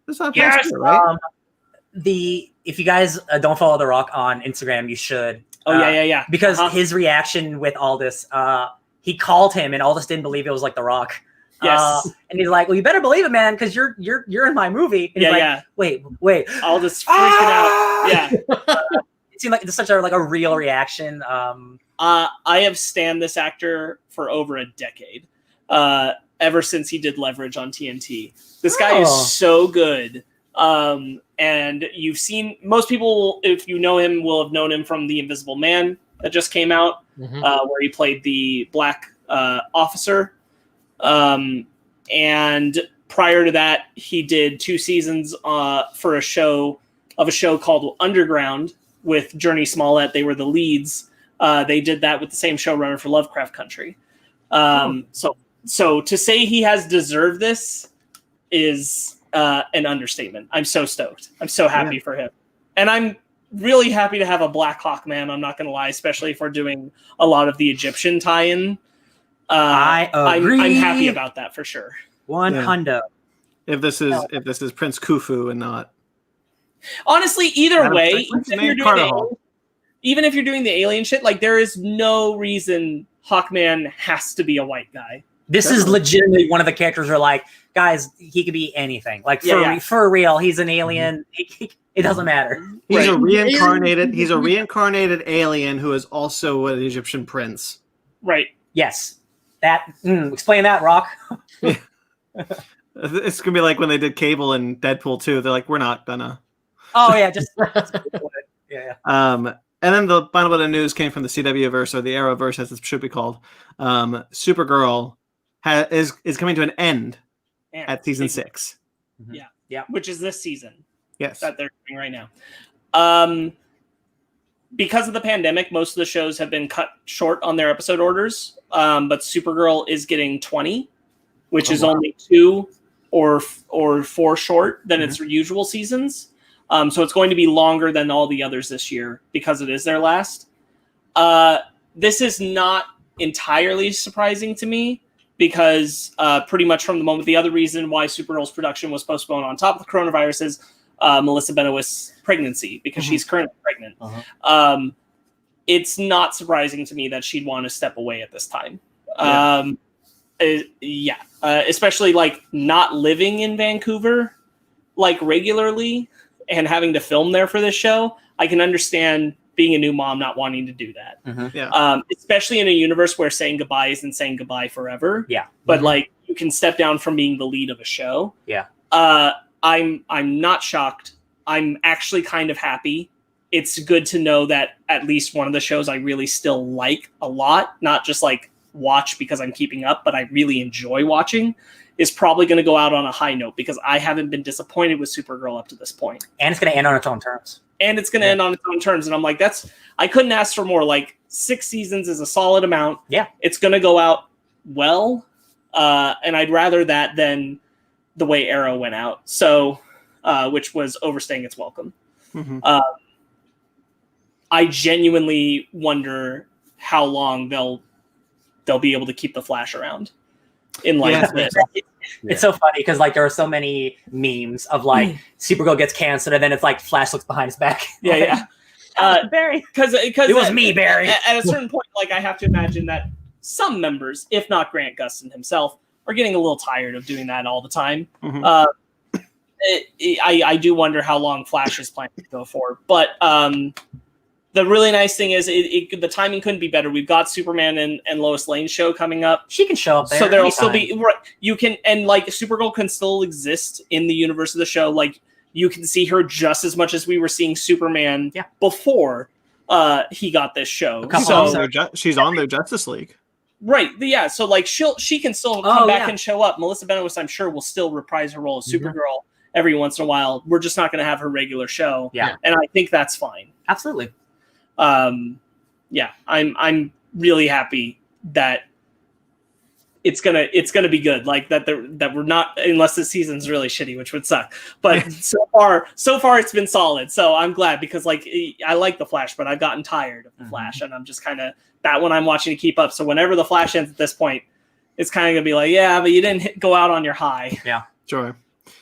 This is Yes, right? If you guys don't follow The Rock on Instagram, you should. Oh yeah. Because his reaction with Aldous, he called him, and Aldous didn't believe it was like The Rock. Yes. And he's like, well, you better believe it, man, because you're in my movie. And he's like, wait. Aldous freaking out. Yeah. It seemed like it's such a real reaction. I have stanned this actor for over a decade. Ever since he did Leverage on TNT. This guy is so good. And you've seen, most people, if you know him, will have known him from The Invisible Man that just came out, where he played the black officer. And prior to that, he did 2 seasons for a show called Underground with Journey Smollett. They were the leads. They did that with the same showrunner for Lovecraft Country. So to say he has deserved this is an understatement. I'm so stoked. I'm so happy for him. And I'm really happy to have a Black Hawk Man. I'm not going to lie, especially if we're doing a lot of the Egyptian tie-in. I agree. I'm happy about that for sure. 100. If this is Prince Khufu and not. Honestly, either way, even if you're doing the alien shit, like there is no reason Hawkman has to be a white guy. This is legitimately one of the characters who are like, guys, he could be anything. Like for real, he's an alien. It doesn't matter. He's a reincarnated. He's a reincarnated alien who is also an Egyptian prince. Right. Yes. That. Explain that, Rock. It's gonna be like when they did Cable and Deadpool 2. They're like, we're not gonna. Oh yeah, just yeah. And then the final bit of news came from the CW verse, or the Arrowverse, as it should be called. Supergirl is coming to an end at season 6. Yeah, which is this season. Yes, that they're doing right now. because of the pandemic, most of the shows have been cut short on their episode orders. But Supergirl is getting 20, which is only 2 or 4 short than its usual seasons. So it's going to be longer than all the others this year because it is their last. This is not entirely surprising to me because pretty much from the moment, the other reason why Supergirl's production was postponed on top of the coronavirus is Melissa Benoist's pregnancy, because she's currently pregnant. It's not surprising to me that she'd want to step away at this time. Especially like not living in Vancouver like regularly and having to film there for this show. I can understand being a new mom not wanting to do that. Especially in a universe where saying goodbye isn't saying goodbye forever. But like you can step down from being the lead of a show. I'm not shocked. I'm actually kind of happy. It's good to know that at least one of the shows I really still like a lot, not just like watch because I'm keeping up, but I really enjoy watching, is probably going to go out on a high note because I haven't been disappointed with Supergirl up to this point. And it's going to end on its own terms. And I'm like, I couldn't ask for more. Like 6 seasons is a solid amount. It's going to go out well. And I'd rather that than the way Arrow went out. So, which was overstaying its welcome. I genuinely wonder how long they'll be able to keep the Flash around in light of this. It's so funny because like there are so many memes of like Supergirl gets canceled and then it's like Flash looks behind his back. Barry, because it was me, Barry. At a certain point, like I have to imagine that some members, if not Grant Gustin himself, are getting a little tired of doing that all the time. I do wonder how long Flash is planning to go for, but the really nice thing is the timing couldn't be better. We've got Superman and Lois Lane's show coming up. She can show up there. So there'll still be you can, and like Supergirl can still exist in the universe of the show. Like you can see her just as much as we were seeing Superman before he got this show. She's on their Justice League. Right. Yeah. So like she can still come back and show up. Melissa Benoist, I'm sure, will still reprise her role as Supergirl every once in a while. We're just not going to have her regular show. And I think that's fine. Absolutely. I'm really happy that it's gonna be good. Like that we're not, unless the season's really shitty, which would suck. But so far it's been solid. So I'm glad because like I like the Flash, but I've gotten tired of the Flash, and I'm just kind of that one I'm watching to keep up. So whenever the Flash ends at this point, it's kind of gonna be like, but you didn't go out on your high. Sure.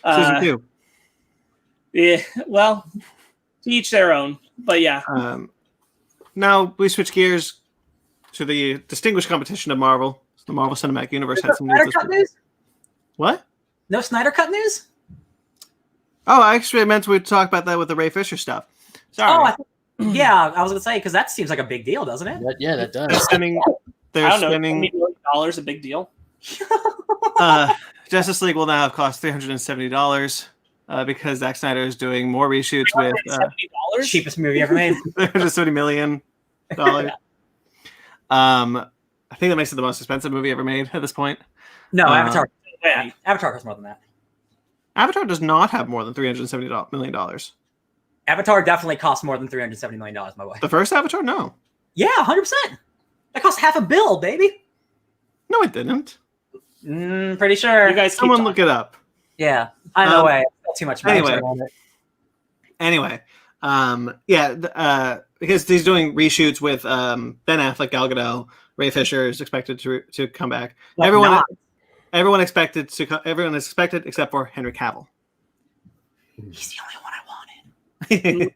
Season 2. Yeah. Well, to each their own. But now we switch gears to the distinguished competition of Marvel. The Marvel Cinematic Universe had some news. What? No Snyder Cut news? Oh, I actually meant to talk about that with the Ray Fisher stuff. Sorry. I was going to say, because that seems like a big deal, doesn't it? That does. They're spending $1 million, a big deal. Justice League will now have cost $370 because Zack Snyder is doing more reshoots with $70? Cheapest movie ever made. $370 million. I think that makes it the most expensive movie ever made at this point. No, Avatar. Avatar costs more than that. Avatar does not have more than $370 million. Avatar definitely costs more than $370 million, my boy. The first Avatar? No. Yeah, 100%. That cost $500 million, baby. No, it didn't. Pretty sure. You guys, someone look it up. Yeah, I know. Too much. Anyway, because he's doing reshoots with Ben Affleck, Gal Gadot, Ray Fisher is expected to come back. Everyone is expected except for Henry Cavill. He's the only one I wanted.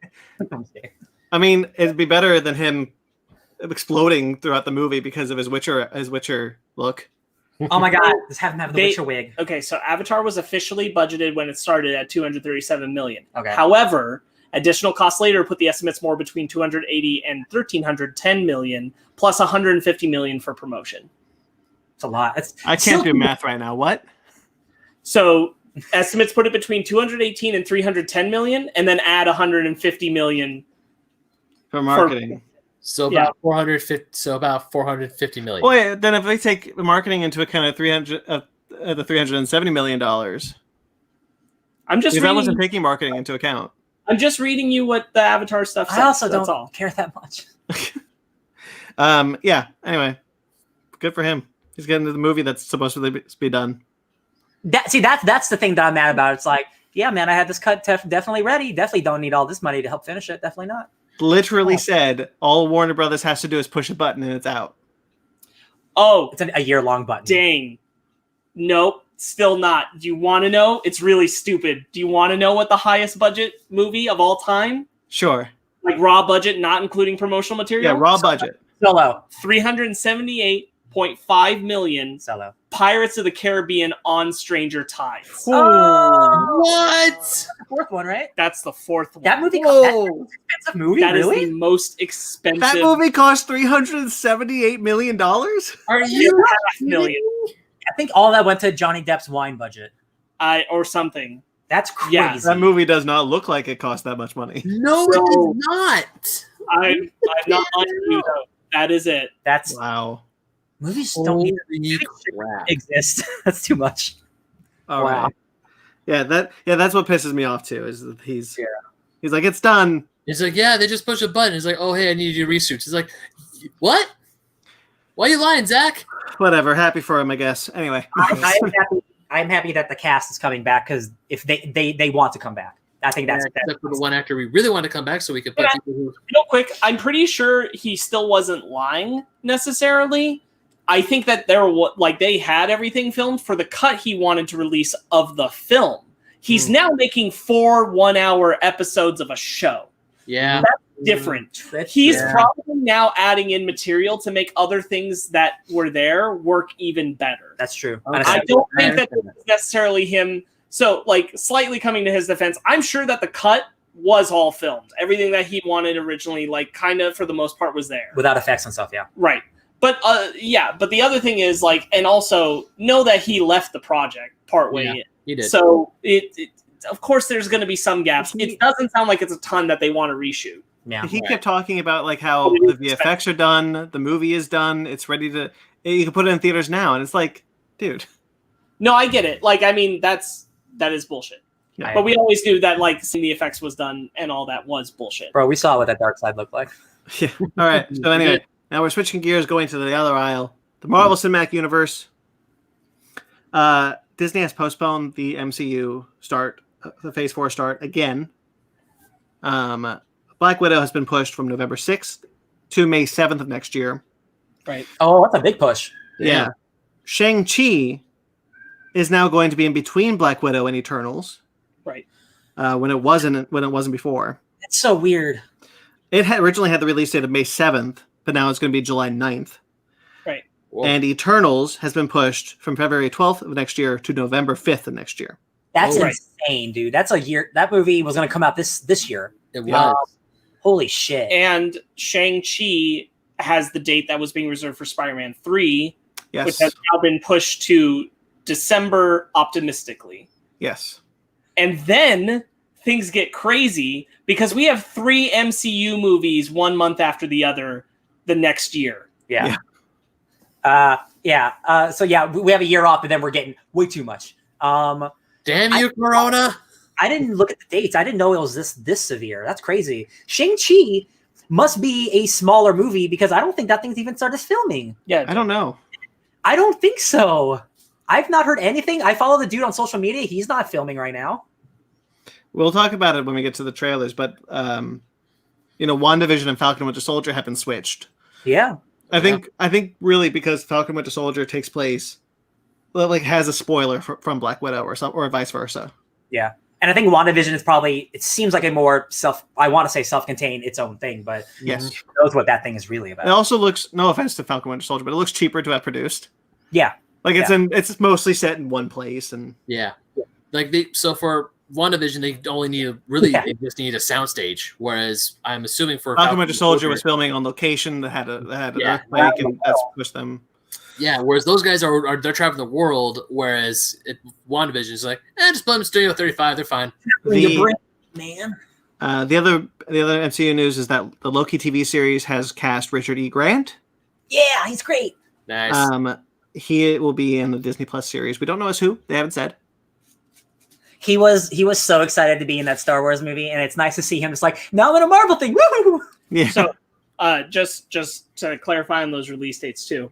I mean, it'd be better than him exploding throughout the movie because of his Witcher look. Oh my God! Just have him have the Witcher wig. Okay, so Avatar was officially budgeted when it started at $237 million. Okay. However, additional costs later put the estimates more between $280 and $1,310 million, plus $150 million for promotion. It's a lot. I can't do math right now. What? So estimates put it between $218 and $310 million, and then add $150 million for marketing. So about $450 million. Well, then if they take marketing into account the $370 million, I'm just that wasn't taking marketing into account. I'm just reading you what the Avatar stuff says. I also That's don't all. care that much. Yeah. Anyway, good for him. He's getting to the movie that's supposed to be done. That's the thing that I'm mad about. It's like, yeah, man, I had this cut definitely ready. Definitely don't need all this money to help finish it. Definitely not. Literally said all Warner Brothers has to do is push a button and it's out. Oh, It's a year-long button. dang. Nope, still not. Do you want to know? It's really stupid. Do you want to know what the highest budget movie of all time? Sure. Like raw budget, not including promotional material? Yeah, raw budget. Solo. $378.5 million. Solo. Pirates of the Caribbean on Stranger Tides. Oh, What? the fourth one, right? That's the fourth one. That movie. Whoa. That's an expensive movie. That is really? the most expensive. That movie cost $378 million. Are $2.5 you million. I think all that went to Johnny Depp's wine budget. Or something. That's crazy. Yeah, That movie does not look like it cost that much money. No, it So- is not. I'm not on you though. That is it. That's Wow. movies don't need Holy to crap. exist. That's too much. All Wow. right. Yeah, that's what pisses me off too. Is that he's Yeah. he's like, it's done. He's like, yeah, they just push a button. He's like, oh, hey, I need you to do research. He's like, what? Why are you lying, Zach? Whatever. Happy for him, I guess. Anyway. I'm happy that the cast is coming back because if they want to come back, I think that's Except for the one actor we really want to come back so we could put Yeah. people who. Real quick, I'm pretty sure he still wasn't lying necessarily. I think that they had everything filmed for the cut he wanted to release of the film. He's now making 4 1-hour episodes of a show. Yeah. Different. Tricky. He's Yeah. probably now adding in material to make other things that were there work even better. That's true. Okay. I don't think that it's necessarily him. So, slightly coming to his defense, I'm sure that the cut was all filmed. Everything that he wanted originally, kind of for the most part, was there. Without effects and stuff, yeah. Right. But, but the other thing is, and also know that he left the project partway in. He did. So, of course, there's going to be some gaps. It doesn't sound like it's a ton that they want to reshoot. Yeah. He kept talking about how the VFX are done, the movie is done, it's ready to. You can put it in theaters now, and it's like, dude. No, I get it. That is bullshit. Yeah. But we always knew that seeing the effects was done and all that was bullshit. Bro, we saw what that dark side looked like. Yeah. All right. So anyway, now we're switching gears, going to the other aisle, the Marvel Cinematic Universe. Disney has postponed the MCU start, the Phase 4 start again. Black Widow has been pushed from November 6th to May 7th of next year. Right. Oh, that's a big push. Yeah. Shang-Chi is now going to be in between Black Widow and Eternals. Right. When it wasn't before. It's so weird. It had originally had the release date of May 7th, but now it's going to be July 9th. Right. Whoa. And Eternals has been pushed from February 12th of next year to November 5th of next year. That's Right. insane, dude. That's a year. That movie was going to come out this year. It was. Holy shit. And Shang-Chi has the date that was being reserved for Spider-Man 3, Yes. which has now been pushed to December optimistically. Yes. And then things get crazy because we have 3 MCU movies 1 month after the other the next year. Yeah. So we have a year off, and then we're getting way too much. Damn you, Corona. I didn't look at the dates. I didn't know it was this severe. That's crazy. Shang-Chi must be a smaller movie because I don't think that thing's even started filming. Yeah. I don't know. I don't think so. I've not heard anything. I follow the dude on social media. He's not filming right now. We'll talk about it when we get to the trailers, but WandaVision and Falcon and Winter Soldier have been switched. Yeah. I think really because Falcon and Winter Soldier takes place, has a spoiler from Black Widow or vice versa. Yeah. And I think WandaVision is probably, it seems like a more self-contained its own thing, but Yes. who knows what that thing is really about. It also looks, no offense to Falcon and Winter Soldier, but it looks cheaper to have produced. Yeah. It's mostly set in one place, and Yeah. So for WandaVision, they only need they just need a soundstage. Whereas I'm assuming for Falcon and Winter Soldier was filming on location that had an earthquake, and that's pushed them. Yeah, whereas those guys they're traveling the world, whereas WandaVision is just put them in Studio 35, they're fine. Man. The other MCU news is that the Loki TV series has cast Richard E. Grant. Yeah, he's great. Nice. He will be in the Disney Plus series. We don't know as who. They haven't said. he was so excited to be in that Star Wars movie, and it's nice to see him just like, now I'm in a Marvel thing. Woo! Yeah. So, just to clarify on those release dates too.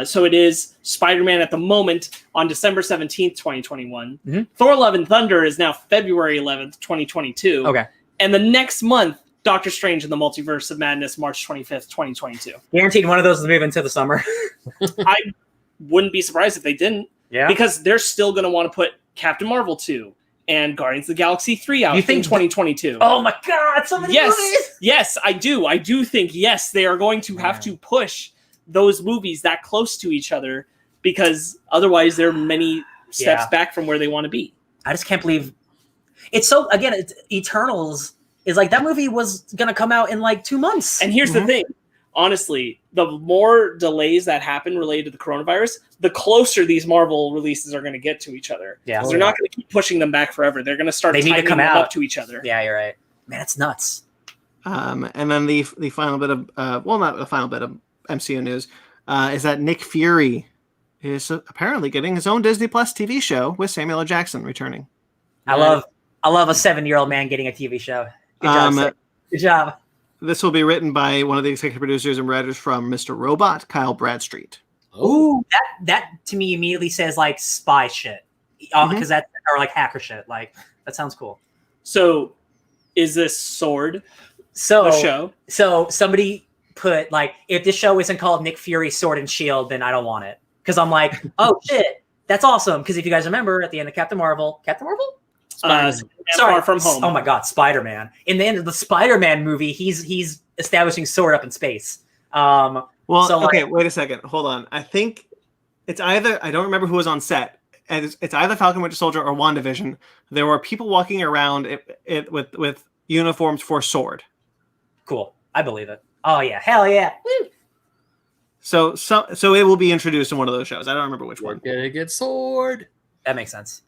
So it is Spider-Man at the moment on December 17th, 2021. Mhm. Thor: Love and Thunder is now February 11th, 2022. Okay. And the next month, Doctor Strange in the Multiverse of Madness, March 25th, 2022. Guaranteed one of those is moving into the summer. I wouldn't be surprised if they didn't, Yeah. because they're still going to want to put Captain Marvel 2 and Guardians of the Galaxy 3 out You think in 2022. Oh my God, so many movies! Yes, I do. I do think, yes, they are going to have to push those movies that close to each other, because otherwise they're many steps back from where they want to be. I just can't believe it's so. Again, it's Eternals is like that movie was gonna come out in like 2 months. And here's the thing. Honestly, the more delays that happen related to the coronavirus, the closer these Marvel releases are going to get to each other. Yeah. They're not going to keep pushing them back forever. They're going to start They need to tightening come them out up to each other. Yeah, you're right. Man, it's nuts. And then the final bit of not the final bit of MCU news is that Nick Fury is apparently getting his own Disney Plus TV show with Samuel L. Jackson returning. I love a 7-year-old man getting a TV show. Good job. Sid. Good job. This will be written by one of the executive producers and writers from Mr. Robot, Kyle Bradstreet. Ooh, that to me immediately says like spy shit, because that or like hacker shit. Like that sounds cool. So, is this Sword So a show? So somebody put like, if this show isn't called Nick Fury Sword and Shield, then I don't want it, because I'm like, oh shit, that's awesome. Because if you guys remember at the end of Captain Marvel. Far From Home. Oh my God, Spider-Man. In the end of the Spider-Man movie, he's establishing Sword up in space. Well, so, okay, wait a second. Hold on. I think it's either, I don't remember who was on set. And it's either Falcon Winter Soldier or WandaVision. There were people walking around with uniforms for Sword. Cool. I believe it. Oh yeah, hell yeah. Woo. So it will be introduced in one of those shows. I don't remember which one. We're gonna get Sword. That makes sense.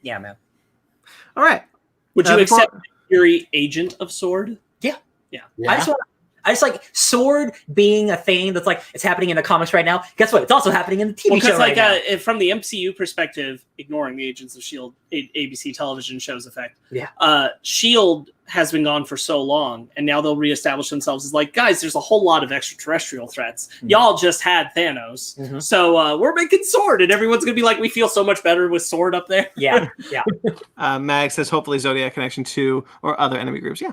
Yeah, man. All right. Would you accept Fury agent of Sword? Yeah. Yeah. I just like Sword being a thing that's like it's happening in the comics right now. Guess what? It's also happening in the TV show right now. From the MCU perspective, ignoring the Agents of S.H.I.E.L.D. ABC television shows effect, S.H.I.E.L.D. has been gone for so long, and now they'll reestablish themselves as like, guys, there's a whole lot of extraterrestrial threats. Y'all just had Thanos, so we're making Sword, and everyone's going to be like, we feel so much better with Sword up there. Yeah. Mag says hopefully Zodiac Connection 2 or other enemy groups. Yeah.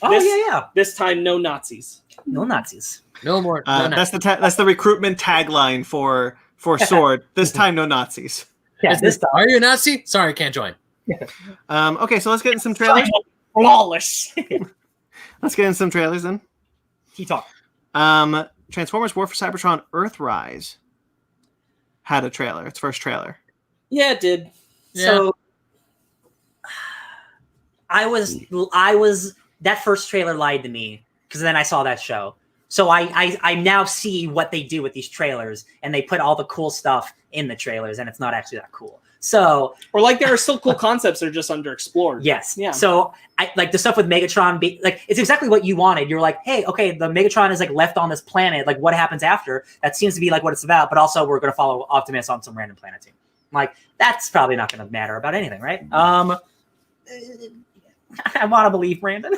Oh, This time, no Nazis. No Nazis. No more. That's the recruitment tagline for Sword. This time, no Nazis. Yeah, this time. Are you a Nazi? Sorry, I can't join. Okay, so let's get in some trailers. Flawless. Let's get in some trailers then. T-Talk. Transformers War for Cybertron Earthrise had a trailer. Its first trailer. Yeah, it did. Yeah. So I was that first trailer lied to me, because then I saw that show. So I now see what they do with these trailers, and they put all the cool stuff in the trailers, and it's not actually that cool. So, or like there are still cool concepts that are just underexplored. Yes. Yeah. So I like the stuff with Megatron. It's exactly what you wanted. You're like, hey, okay, the Megatron is like left on this planet. Like, what happens after? That seems to be like what it's about. But also, we're going to follow Optimus on some random planet team. Like, that's probably not going to matter about anything, right? I want to believe Brandon.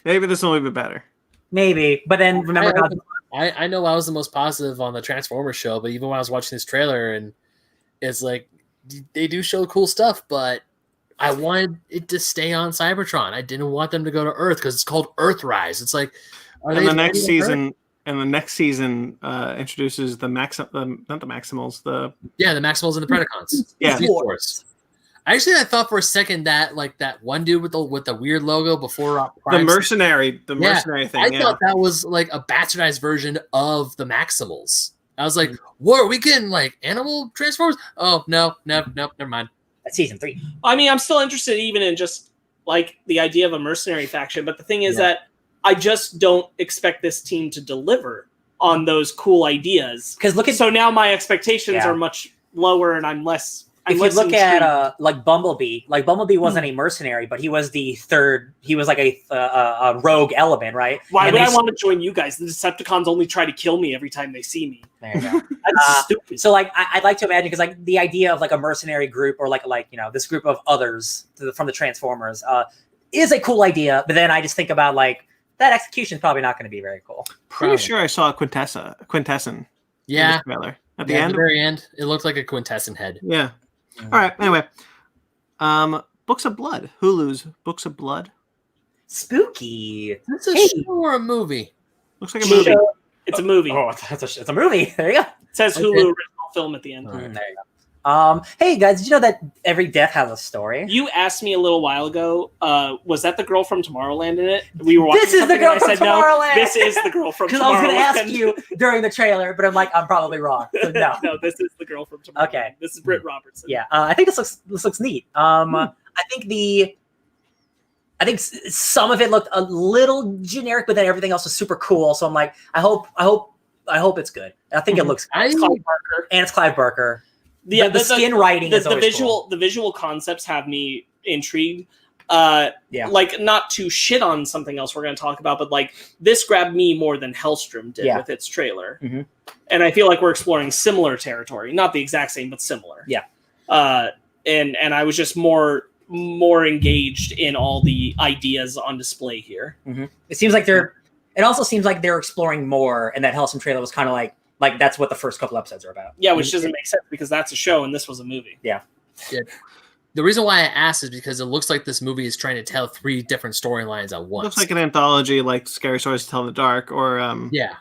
Maybe this one will be better. Maybe, but then remember, I know I was the most positive on the Transformers show, but even when I was watching this trailer, and it's like they do show cool stuff, but I wanted it to stay on Cybertron. I didn't want them to go to Earth because it's called Earthrise. It's like, the next season introduces the Maximals, the Maximals and the Predacons. Yeah. Actually, I thought for a second that like that one dude with the weird logo before the mercenary thing. I thought that was like a bastardized version of the Maximals. I was like, what are we getting? Like animal Transformers? Oh no, never mind. That's season 3. I mean, I'm still interested even in just like the idea of a mercenary faction, but the thing is that I just don't expect this team to deliver on those cool ideas. Because so now my expectations are much lower, and I'm less if you look at like Bumblebee wasn't a mercenary, but he was the third. He was like a rogue element, right? Why would I want to join you guys? The Decepticons only try to kill me every time they see me. There you go. That's stupid. So like I'd like to imagine, because like the idea of like a mercenary group, or like this group of others from the Transformers is a cool idea. But then I just think about like that execution is probably not going to be very cool. Pretty sure I saw a quintessence. Yeah. Trailer. At the very end, it looked like a quintessent head. Yeah. All right. Anyway, Books of Blood. Hulu's Books of Blood. Spooky. It's a show or a movie? Looks like a movie. It's a movie. Oh, it's a movie. There you go. It says Hulu original film at the end. There you go. Hey guys, did you know that every death has a story? You asked me a little while ago, was that the girl from Tomorrowland in it? We were watching This is the girl from Tomorrowland. No, this is the girl from Tomorrowland. Because I was going to ask you during the trailer, but I'm like, I'm probably wrong. So no. No, this is the girl from Tomorrowland. Okay. This is Britt Robertson. Yeah, I think this looks neat. I think some of it looked a little generic, but then everything else was super cool. So I'm like, I hope it's good. I think it looks. It's Clive Barker. And it's Clive Barker. The skin writing is always cool. The visual concepts have me intrigued. Yeah. Like, not to shit on something else we're going to talk about, but like this grabbed me more than Hellstrom did with its trailer. Mm-hmm. And I feel like we're exploring similar territory, not the exact same, but similar. Yeah. And I was just more engaged in all the ideas on display here. Mm-hmm. It also seems like they're exploring more, and that Hellstrom trailer was kind of like that's what the first couple episodes are about. Yeah, which doesn't make sense because that's a show and this was a movie. Yeah. The reason why I asked is because it looks like this movie is trying to tell 3 different storylines at once. Looks like an anthology, like Scary Stories to Tell in the Dark, or yeah.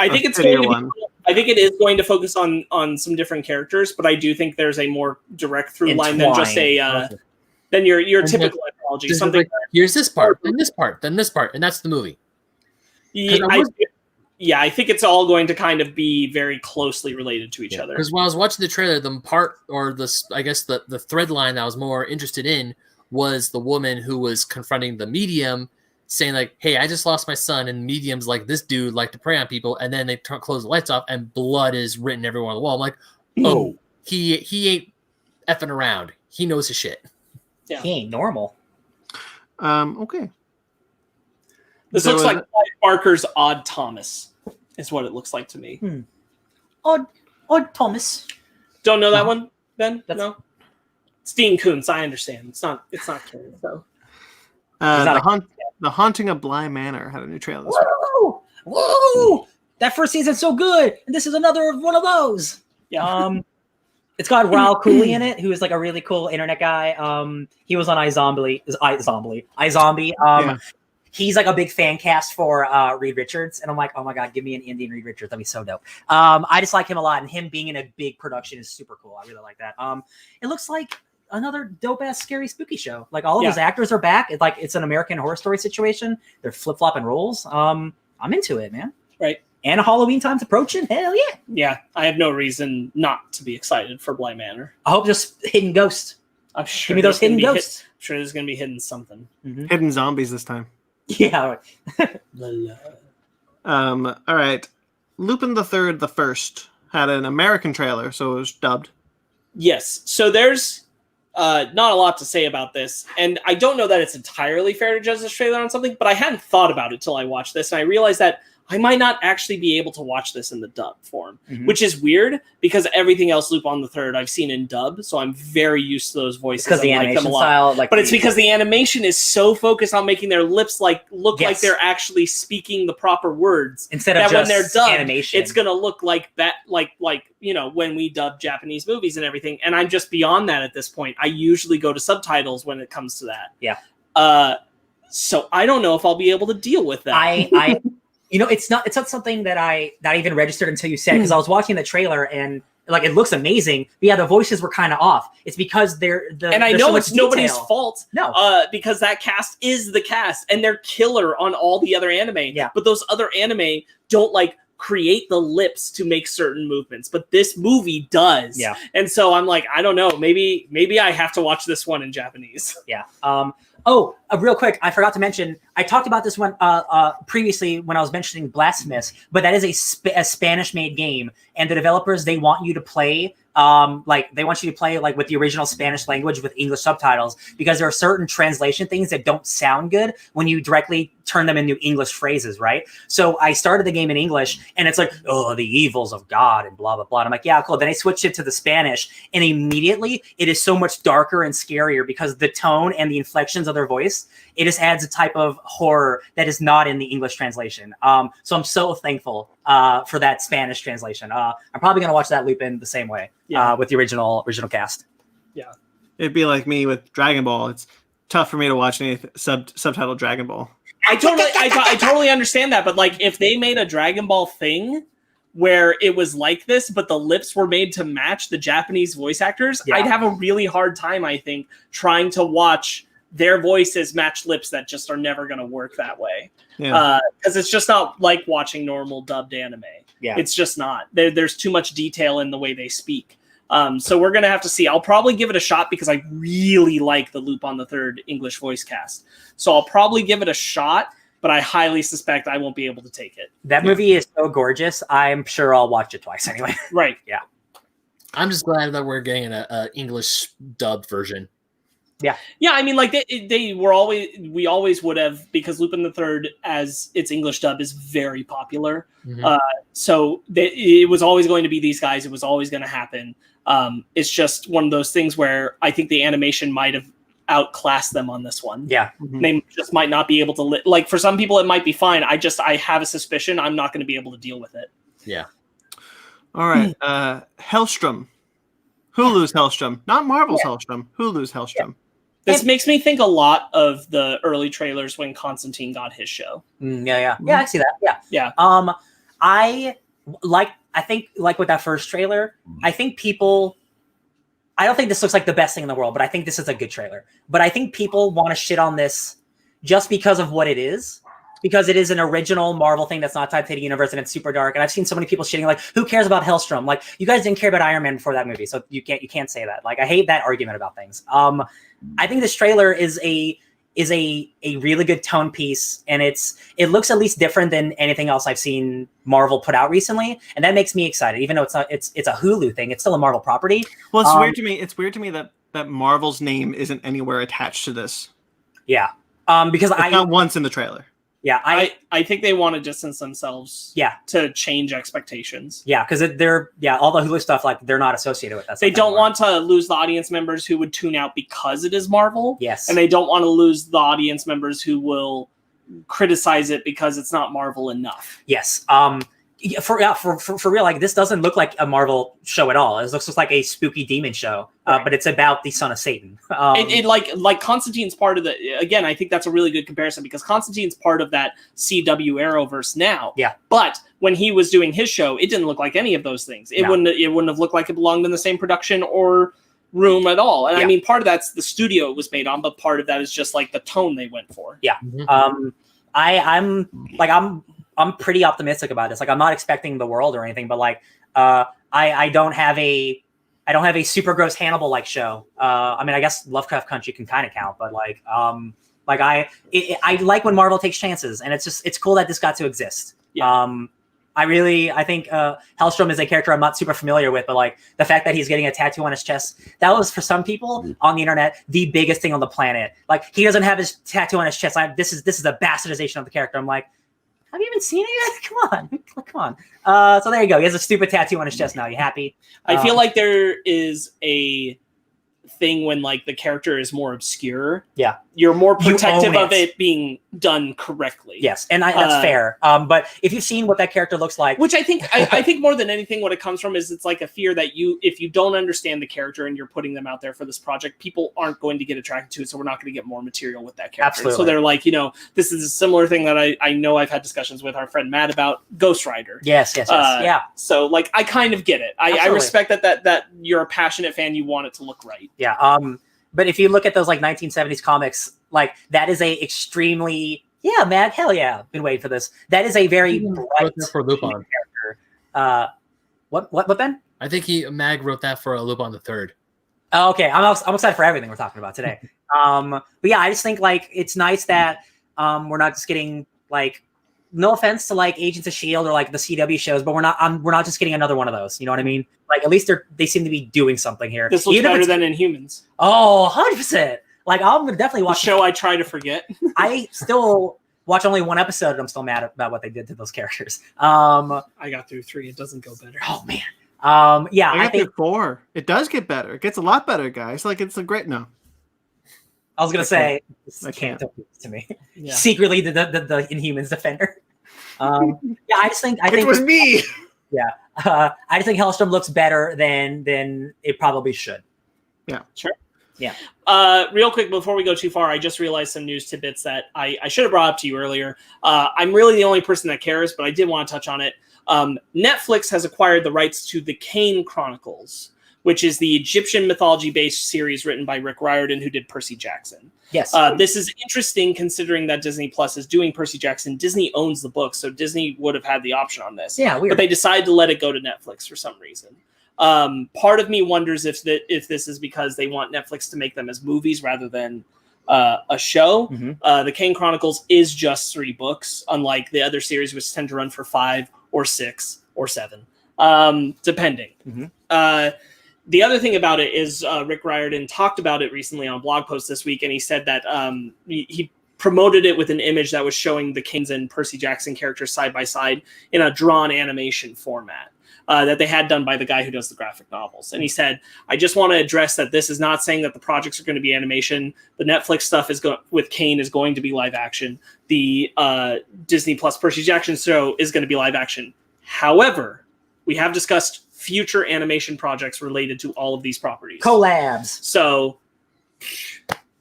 I think it's going to be. I think it is going to focus on some different characters, but I do think there's a more direct through line than just than your typical anthology. Something like, here's this part, then this part, then this part, and that's the movie. Yeah, I think it's all going to kind of be very closely related to each other. Because when I was watching the trailer, the part, or the thread line that I was more interested in was the woman who was confronting the medium, saying like, "Hey, I just lost my son," and mediums like this dude like to prey on people, and then they close the lights off, and blood is written everywhere on the wall. I'm like, oh, he ain't effing around. He knows his shit. Yeah. He ain't normal. Okay. This looks like Clive Barker's Odd Thomas, is what it looks like to me. Odd Thomas. Don't know that one, Ben? No. It's Dean Koontz. I understand. It's not Koontz, though. The Haunting of Bly Manor had a new trailer this week. Whoa! That first season's so good, and this is another one of those. Yeah. It's got Raul Cooley in it, who is like a really cool internet guy. He was on iZombie. He's like a big fan cast for Reed Richards, and I'm like, oh my god, give me an Indian Reed Richards, that'd be so dope. I just like him a lot, and him being in a big production is super cool. I really like that. It looks like another dope ass scary spooky show. Like all of those actors are back. It's an American Horror Story situation. They're flip flopping roles. I'm into it, man. Right. And Halloween time's approaching. Hell yeah. Yeah, I have no reason not to be excited for Bly Manor. I hope just Hidden Ghost. I'm sure. Give me those hidden ghosts. I'm sure there's going to be hidden something. Mm-hmm. Hidden zombies this time. Yeah. All right. Lupin the Third, the First had an American trailer, so it was dubbed. Yes. So there's not a lot to say about this, and I don't know that it's entirely fair to judge this trailer on something, but I hadn't thought about it till I watched this, and I realized that I might not actually be able to watch this in the dub form, which is weird because everything else Lupin the Third I've seen in dub, so I'm very used to those voices. Because the animation style, but it's because the animation is so focused on making their lips look like they're actually speaking the proper words instead of just when they're dubbed, animation. It's gonna look like that, like when we dub Japanese movies and everything. And I'm just beyond that at this point. I usually go to subtitles when it comes to that. Yeah. So I don't know if I'll be able to deal with that. I it's not something that I even registered until you said, because I was watching the trailer and like it looks amazing, but yeah, the voices were kind of off. It's because and I know it's nobody's fault. No, because that cast is the cast and they're killer on all the other anime. Yeah, but those other anime don't create the lips to make certain movements, but this movie does. Yeah, and so I'm like, I don't know, maybe I have to watch this one in Japanese. Yeah. Real quick, I forgot to mention, I talked about this one previously when I was mentioning Blasphemous, but that is a Spanish-made game, and the developers, they want you to play with the original Spanish language with English subtitles, because there are certain translation things that don't sound good when you directly turn them into English phrases, right? So I started the game in English, and it's like, oh, the evils of God and blah, blah, blah. And I'm like, yeah, cool. Then I switched it to the Spanish, and immediately it is so much darker and scarier because the tone and the inflections of their voice, it just adds a type of horror that is not in the English translation. So I'm so thankful for that Spanish translation. I'm probably going to watch that Lupin the same way with the original cast. Yeah. It'd be like me with Dragon Ball. It's tough for me to watch any subtitled Dragon Ball. I totally understand that, but like if they made a Dragon Ball thing where it was like this, but the lips were made to match the Japanese voice actors, I'd have a really hard time, I think, trying to watch their voices match lips that just are never going to work that way. Yeah. Because it's just not like watching normal dubbed anime. Yeah. It's just not. There's too much detail in the way they speak. So we're going to have to see. I'll probably give it a shot because I really like the Lupin the Third English voice cast. So I'll probably give it a shot, but I highly suspect I won't be able to take it. That movie is so gorgeous. I'm sure I'll watch it twice anyway. Right. Yeah. I'm just glad that we're getting an English dubbed version. Yeah. I mean, like we always would have, because Lupin the Third as its English dub is very popular. Mm-hmm. So it was always going to be these guys. It was always going to happen. It's just one of those things where I think the animation might have outclassed them on this one. Yeah. Mm-hmm. They just might not be able to like, for some people it might be fine. I have a suspicion I'm not going to be able to deal with it. Yeah. All right. Hellstrom. Hulu's Hellstrom. Not Marvel's Hellstrom. Hulu's Hellstrom. This makes me think a lot of the early trailers when Constantine got his show. Yeah, I see that. Yeah. I think with that first trailer, I don't think this looks like the best thing in the world, but I think this is a good trailer. But I think people want to shit on this just because of what it is, because it is an original Marvel thing that's not tied to the universe and it's super dark. And I've seen so many people shitting like, who cares about Hellstrom? Like, you guys didn't care about Iron Man before that movie, so you can't say that. Like, I hate that argument about things. I think this trailer is a really good tone piece, and it looks at least different than anything else I've seen Marvel put out recently, and that makes me excited. Even though it's a Hulu thing, it's still a Marvel property. Well, it's weird to me. It's weird to me that Marvel's name isn't anywhere attached to this. Yeah, because not once in the trailer. Yeah, I think they want to distance themselves. Yeah, to change expectations. Yeah, because all the Hulu stuff, like, they're not associated with that. They don't want to lose the audience members who would tune out because it is Marvel. Yes, and they don't want to lose the audience members who will criticize it because it's not Marvel enough. Yes. For real, like, this doesn't look like a Marvel show at all. It looks just like a spooky demon show, right. But it's about the son of Satan. It like Constantine's part of the. Again, I think that's a really good comparison because Constantine's part of that CW Arrowverse now. Yeah. But when he was doing his show, it didn't look like any of those things. It wouldn't have looked like it belonged in the same production or room at all. And I mean, part of that's the studio it was made on, but part of that is just like the tone they went for. Yeah. Mm-hmm. I'm pretty optimistic about this. Like, I'm not expecting the world or anything, but like, I don't have a super gross Hannibal like show. I mean, I guess Lovecraft Country can kind of count, but like, I like when Marvel takes chances, and it's cool that this got to exist. Yeah. I think Hellstrom is a character I'm not super familiar with, but like the fact that he's getting a tattoo on his chest, that was for some people on the internet the biggest thing on the planet. Like, he doesn't have his tattoo on his chest. This is a bastardization of the character. I'm like, have you even seen it yet? Come on. So there you go. He has a stupid tattoo on his chest now. You happy? I feel like there is a thing when like the character is more obscure. Yeah. You're more protective of it being done correctly. Yes, and that's fair. But if you've seen what that character looks like, which I think more than anything, what it comes from is it's like a fear that if you don't understand the character and you're putting them out there for this project, people aren't going to get attracted to it. So we're not going to get more material with that character. Absolutely. So they're like, this is a similar thing that I know I've had discussions with our friend Matt about Ghost Rider. Yes. Yeah. So like, I kind of get it. I respect that you're a passionate fan. You want it to look right. Yeah. But if you look at those like 1970s comics, like that is a extremely man, hell yeah, been waiting for this. That is a very bright for Lupin character. What Ben? I think Mag wrote that for Lupin the Third. Oh, okay, I'm excited for everything we're talking about today. But yeah, I just think like it's nice that We're not just getting like, no offense to like Agents of S.H.I.E.L.D. or like the CW shows, but we're not just getting another one of those. You know what I mean? Like at least they seem to be doing something here. This looks better than Inhumans. Oh, 100%. Like I'm gonna definitely watch the show. I try to forget. I still watch only one episode, and I'm still mad about what they did to those characters. I got through 3. It doesn't go better. Oh man. Yeah, I think 4. It does get better. It gets a lot better, guys. Like it's a great I was gonna say I can't. To me. Yeah. Secretly the Inhumans defender. Yeah, I think it was me. Yeah, I just think Hellstrom looks better than it probably should. Yeah, sure. Yeah. Real quick before we go too far, I just realized some news tidbits that I should have brought up to you earlier. I'm really the only person that cares, but I did want to touch on it. Netflix has acquired the rights to the Kane Chronicles, which is the Egyptian mythology-based series written by Rick Riordan, who did Percy Jackson. Yes. This is interesting considering that Disney Plus is doing Percy Jackson. Disney owns the book, so Disney would have had the option on this. Yeah, weird. But they decided to let it go to Netflix for some reason. Part of me wonders if this is because they want Netflix to make them as movies rather than a show. Mm-hmm. The Kane Chronicles is just 3 books, unlike the other series, which tend to run for 5 or 6 or 7, depending. Mm-hmm. The other thing about it is Rick Riordan talked about it recently on a blog post this week, and he said that he promoted it with an image that was showing the Kanes and Percy Jackson characters side by side in a drawn animation format that they had done by the guy who does the graphic novels. And he said, I just want to address that this is not saying that the projects are going to be animation. The Netflix stuff with Kane is going to be live action. The Disney Plus Percy Jackson show is going to be live action. However, we have discussed future animation projects related to all of these properties. Collabs. So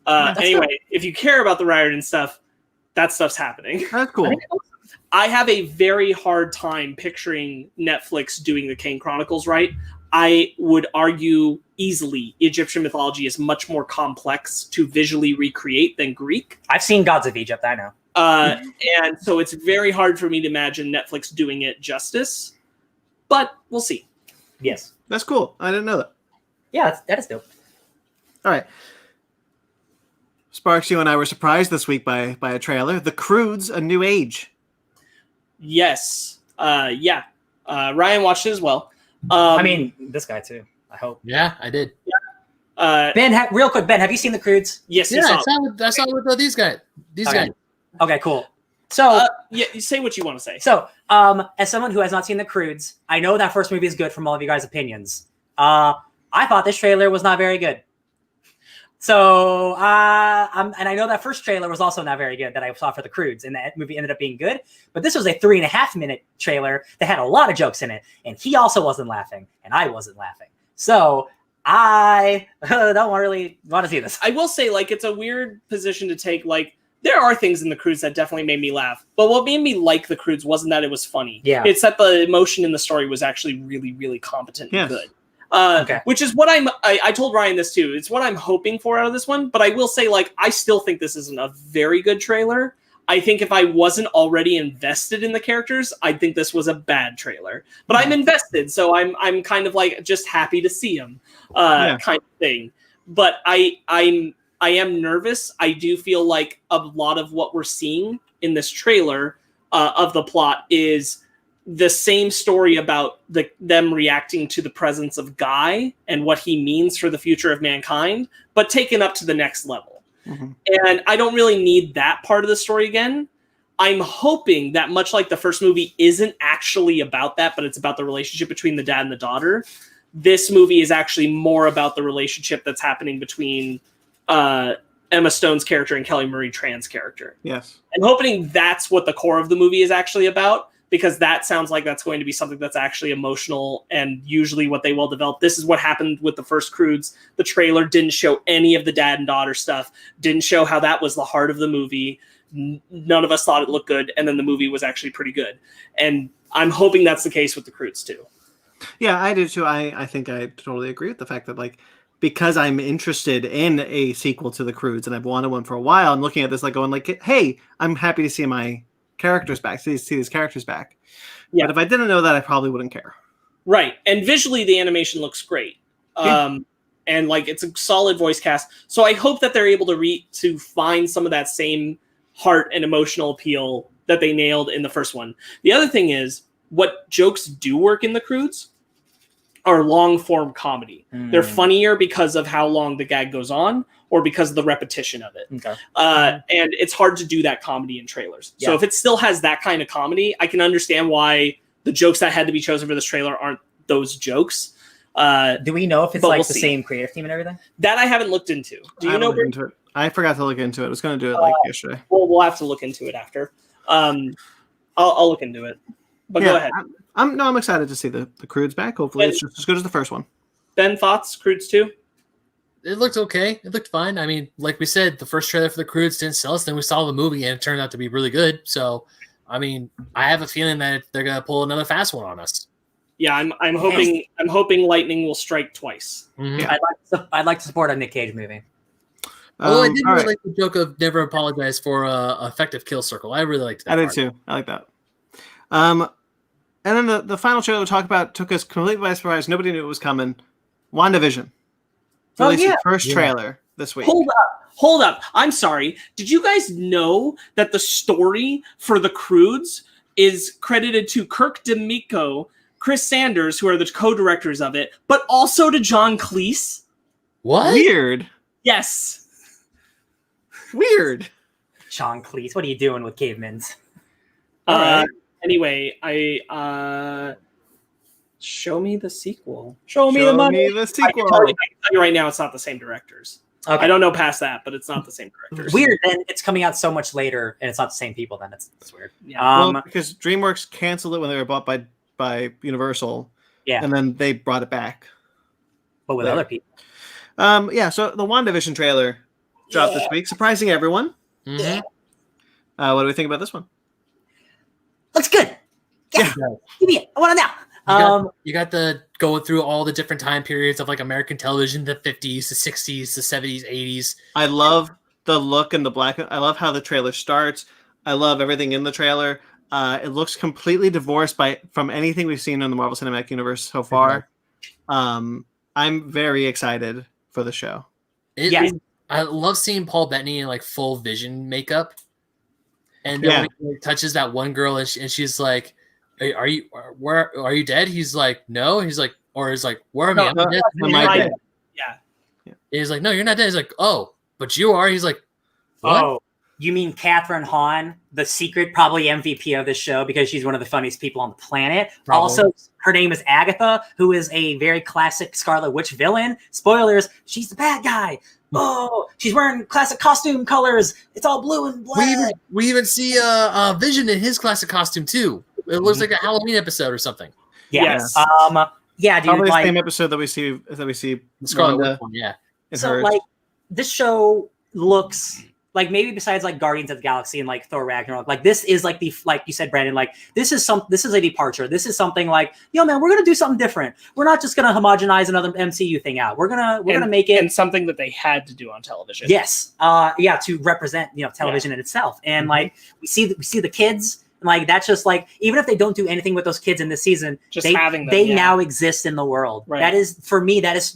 anyway, if you care about the Riordan stuff, that stuff's happening. That's cool. I have a very hard time picturing Netflix doing the Kane Chronicles right. I would argue easily Egyptian mythology is much more complex to visually recreate than Greek. I've seen Gods of Egypt, I know. And so it's very hard for me to imagine Netflix doing it justice, but we'll see. Yes. That's cool. I didn't know that. Yeah, that is dope. All right. Sparks, you and I were surprised this week by a trailer. The Croods: A New Age. Yes. Yeah. Ryan watched it as well. I mean, this guy too, I hope. Yeah, I did. Ben, real quick, Ben, have you seen The Croods? Yes. Yeah, I saw with these guys. These guys. Okay, cool. So, yeah, you say what you want to say. So, as someone who has not seen The Croods, I know that first movie is good from all of you guys' opinions. I thought this trailer was not very good. So, and I know that first trailer was also not very good that I saw for The Croods, and that movie ended up being good. But this was a 3.5-minute trailer that had a lot of jokes in it, and he also wasn't laughing, and I wasn't laughing. So, I don't really want to see this. I will say, like, it's a weird position to take. Like, there are things in The Croods that definitely made me laugh. But what made me like The Croods wasn't that it was funny. Yeah. It's that the emotion in the story was actually really, really competent and good. Okay. Which is what I told Ryan this too. It's what I'm hoping for out of this one. But I will say, like, I still think this isn't a very good trailer. I think if I wasn't already invested in the characters, I'd think this was a bad trailer. But I'm invested, so I'm kind of like just happy to see them, kind of thing. But I am nervous. I do feel like a lot of what we're seeing in this trailer of the plot is the same story about them reacting to the presence of Guy and what he means for the future of mankind, but taken up to the next level. Mm-hmm. And I don't really need that part of the story again. I'm hoping that, much like the first movie isn't actually about that, but it's about the relationship between the dad and the daughter, this movie is actually more about the relationship that's happening between Emma Stone's character and Kelly Marie Tran's character. Yes. I'm hoping that's what the core of the movie is actually about, because that sounds like that's going to be something that's actually emotional and usually what they will develop. This is what happened with the first Croods. The trailer didn't show any of the dad and daughter stuff, didn't show how that was the heart of the movie. None of us thought it looked good, and then the movie was actually pretty good. And I'm hoping that's the case with the Croods too. Yeah, I do too. I think I totally agree with the fact that, like, because I'm interested in a sequel to the Croods and I've wanted one for a while, I'm looking at this like going like, hey, I'm happy to see my characters back, see these characters back. Yeah. But if I didn't know that, I probably wouldn't care. Right. And visually the animation looks great. And like, it's a solid voice cast. So I hope that they're able to find some of that same heart and emotional appeal that they nailed in the first one. The other thing is, what jokes do work in the Croods are long form comedy. They're funnier because of how long the gag goes on, or because of the repetition of it. Okay. And it's hard to do that comedy in trailers. So if it still has that kind of comedy, I can understand why the jokes that had to be chosen for this trailer aren't those jokes. Do we know if it's but like we'll the see. same creative team and everything? That I haven't looked into. Do you know? Into it. I forgot to look into it. I was going to do it like yesterday. Well, we'll have to look into it after. I'll look into it. But go ahead. I'm excited to see the Croods back. Hopefully, it's just as good as the first one. Ben, thoughts? Croods 2? It looked okay. It looked fine. I mean, like we said, the first trailer for the Croods didn't sell us. Then we saw the movie, and it turned out to be really good. So, I mean, I have a feeling that they're gonna pull another fast one on us. Yeah, I'm hoping lightning will strike twice. Mm-hmm. Yeah. I'd like to support a Nick Cage movie. Oh, I did all really right. like the joke of never apologize for effective kill circle. I really liked that. I did part. too. I like that. And then the final trailer we talked about took us completely by surprise. Nobody knew it was coming. WandaVision. Released its first trailer this week. Hold up. I'm sorry. Did you guys know that the story for the Croods is credited to Kirk D'Amico, Chris Sanders, who are the co-directors of it, but also to John Cleese? What? Weird. Yes. Weird. Sean Cleese, what are you doing with cavemans? Anyway, show me the sequel. Show me Show the money. me the I sequel. can tell you right now, it's not the same directors. Okay. I don't know past that, but it's not the same directors. Weird. Then it's coming out so much later, and it's not the same people. Then it's weird. Yeah. Well, because DreamWorks canceled it when they were bought by Universal. Yeah. And then they brought it back. But with There. other people. So the WandaVision trailer dropped this week, surprising everyone. Mhm. What do we think about this one? Looks good. Yeah. Give me it. I want it now. You got the going through all the different time periods of like American television, the 50s, the 60s, the 70s, 80s. I love the look and the black. I love how the trailer starts. I love everything in the trailer. It looks completely divorced from anything we've seen in the Marvel Cinematic Universe so far. I'm very excited for the show. I love seeing Paul Bettany in like full Vision makeup. And then when he touches that one girl and she's like, are you dead? He's like, no. He's like, or he's like, where am I? No, Am I dead? Yeah. He's like, no, you're not dead. He's like, oh, but you are. He's like, what? Oh, you mean Catherine Hahn, the secret probably MVP of this show because she's one of the funniest people on the planet. Probably. Also, her name is Agatha, who is a very classic Scarlet Witch villain. Spoilers, she's the bad guy. Oh, she's wearing classic costume colors. It's all blue and black. We even see Vision in his classic costume too. It looks like a Halloween episode or something. Yeah. Yes. Yeah, dude. Probably the Like, same episode that we see The Scarlet Wanda Witch one, yeah. in so hers. like this show looks like maybe besides like Guardians of the Galaxy and like Thor Ragnarok, like this is like like you said, Brandon, like this is a departure. This is something like, yo man, we're gonna do something different. We're not just gonna homogenize another MCU thing out. We're gonna make it and something that they had to do on television. Yes. To represent, television in itself. And like we see the kids, and like that's just like, even if they don't do anything with those kids in this season, Just having them, they now exist in the world. Right. That is, for me, that is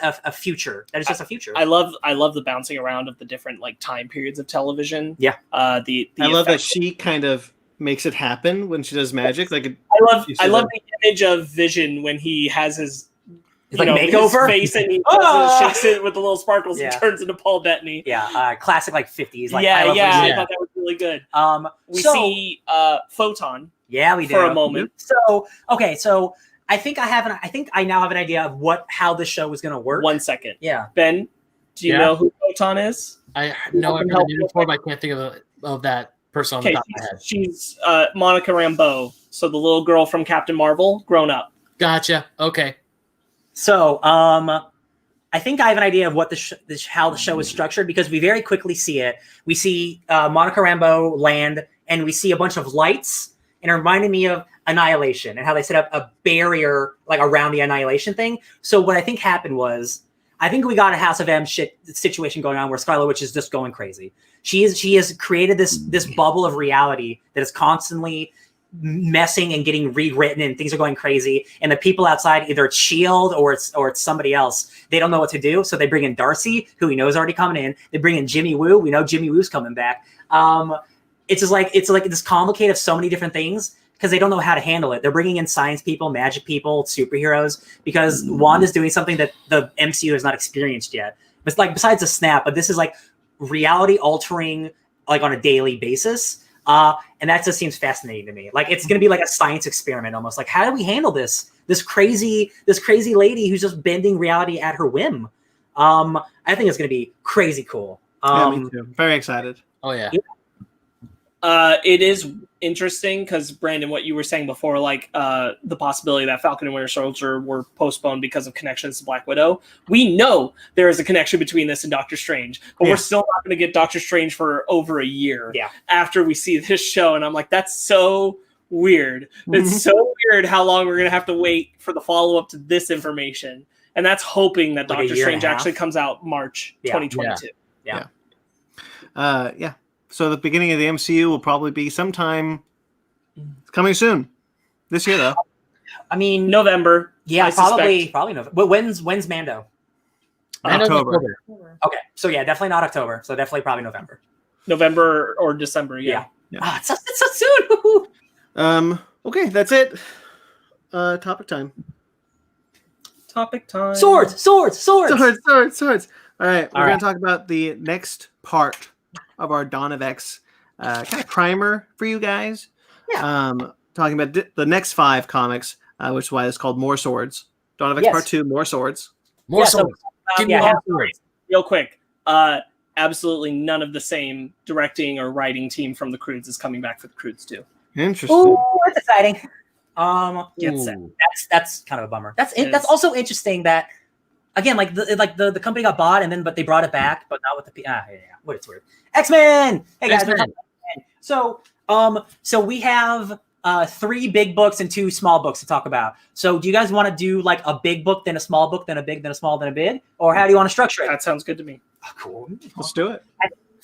a future. That is just a future. I love the bouncing around of the different like time periods of television. Yeah. I love that she kind of makes it happen when she does magic. Like I love the image of Vision when he has his makeover his face and he shakes it with the little sparkles and turns into Paul Bettany. Yeah, classic like 50s. Like, I Vision. thought that was really good. We so- see Photon. Yeah, we do for a moment. So I think I now have an idea of how the show is going to work. 1 second. Yeah. Ben, do you know who Photon is? I know I've heard the name before, but I can't think of that person on the top of my head. She's Monica Rambeau, so the little girl from Captain Marvel, grown up. Gotcha. Okay. So, I think I have an idea of what how the show is structured because we very quickly see it. We see Monica Rambeau land, and we see a bunch of lights, and it reminded me of Annihilation and how they set up a barrier like around the Annihilation thing. So what I think happened was, I think we got a House of M situation going on where Scarlet Witch is just going crazy. She has created this bubble of reality that is constantly messing and getting rewritten, and things are going crazy. And the people outside, either it's Shield or it's somebody else, they don't know what to do. So they bring in Darcy, who we know is already coming in. They bring in Jimmy Woo. We know Jimmy Woo's coming back. It's like this complicated of so many different things because they don't know how to handle it. They're bringing in science people, magic people, superheroes, because Wanda's doing something that the MCU has not experienced yet. But like besides a snap, but this is like reality altering, like on a daily basis. And that just seems fascinating to me. Like it's going to be like a science experiment almost. Like how do we handle this crazy lady who's just bending reality at her whim? I think it's going to be crazy cool. Me too. Very excited. Oh yeah. It is interesting because Brandon, what you were saying before, like the possibility that Falcon and Winter Soldier were postponed because of connections to Black Widow. We know there is a connection between this and Doctor Strange, but we're still not going to get Doctor Strange for over a year after we see this show. And I'm like, that's so weird. It's so weird how long we're going to have to wait for the follow-up to this information. And that's hoping that like Doctor Strange actually comes out March 2022. Yeah. So the beginning of the MCU will probably be sometime coming soon. This year, though. I mean, November. Yeah, probably November. But when's Mando? October. Okay, so yeah, definitely not October. So definitely probably November. November or December. Yeah. It's so soon. Okay, that's it. Topic time. Topic time. Swords. All right, we're going to talk about the next part of our Dawn of X kind of primer for you guys. Yeah. Talking about the next 5 comics, which is why it's called More Swords. Dawn of X Part 2, More Swords. More swords. Give me more swords. Real quick. Absolutely none of the same directing or writing team from the Croods is coming back for the Croods too. Interesting. Ooh, that's exciting. That's kind of a bummer. That's also interesting that again, like the company got bought but they brought it back, but not with the what it's weird. X-Men. Hey guys, X-Men. So we have 3 big books and 2 small books to talk about. So do you guys want to do like a big book, then a small book, then a big, then a small, then a big, or how do you want to structure it? That sounds good to me. Oh, cool. Let's do it.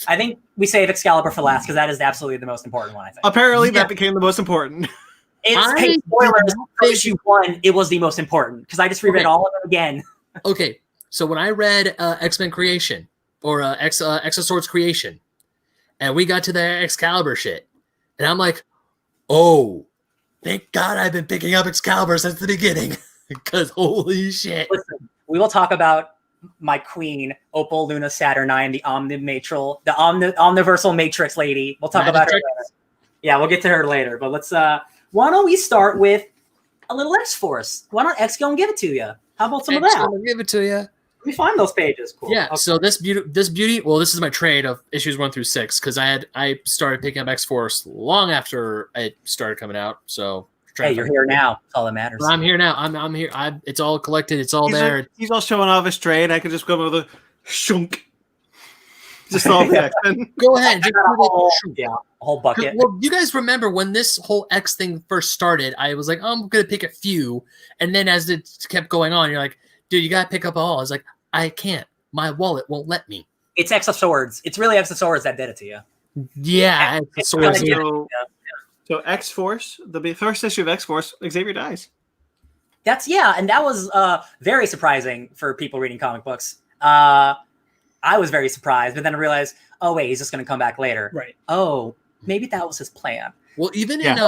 I think we save Excalibur for last because that is absolutely the most important one. I think. Apparently, that became the most important. Spoilers. Issue 1, it was the most important because I just reread all of them again. Okay, so when I read X-Men Creation or X of Swords Creation, and we got to the Excalibur shit, and I'm like, oh, thank God I've been picking up Excalibur since the beginning because holy shit. Listen, we will talk about my queen, Opal Luna Saturnine, the omniversal Matrix lady. We'll talk about her later. Yeah, we'll get to her later. But let's why don't we start with a little X-Force? Why don't X go and give it to you? How about some of that? I'll give it to you. Let me find those pages. Cool. Yeah. Okay. So this beauty. Well, this is my trade of issues 1 through 6 because I started picking up X-Force long after it started coming out. So hey, you're here now. That's all that matters. I'm here now. I'm here. It's all collected. It's all there. He's all showing off his trade. I could just go with a shunk. Just all the X-Men. Go ahead. Just a whole bucket. Well, you guys remember when this whole X thing first started? I was like, oh, I'm gonna pick a few, and then as it kept going on, you're like, dude, you gotta pick up all. I was like, I can't. My wallet won't let me. It's X of Swords. It's really X of Swords that did it to you. Yeah. So X-Force, the first issue of X-Force, Xavier dies. And that was very surprising for people reading comic books. I was very surprised, but then I realized, oh wait, he's just going to come back later. Right. Oh, maybe that was his plan. Well, even in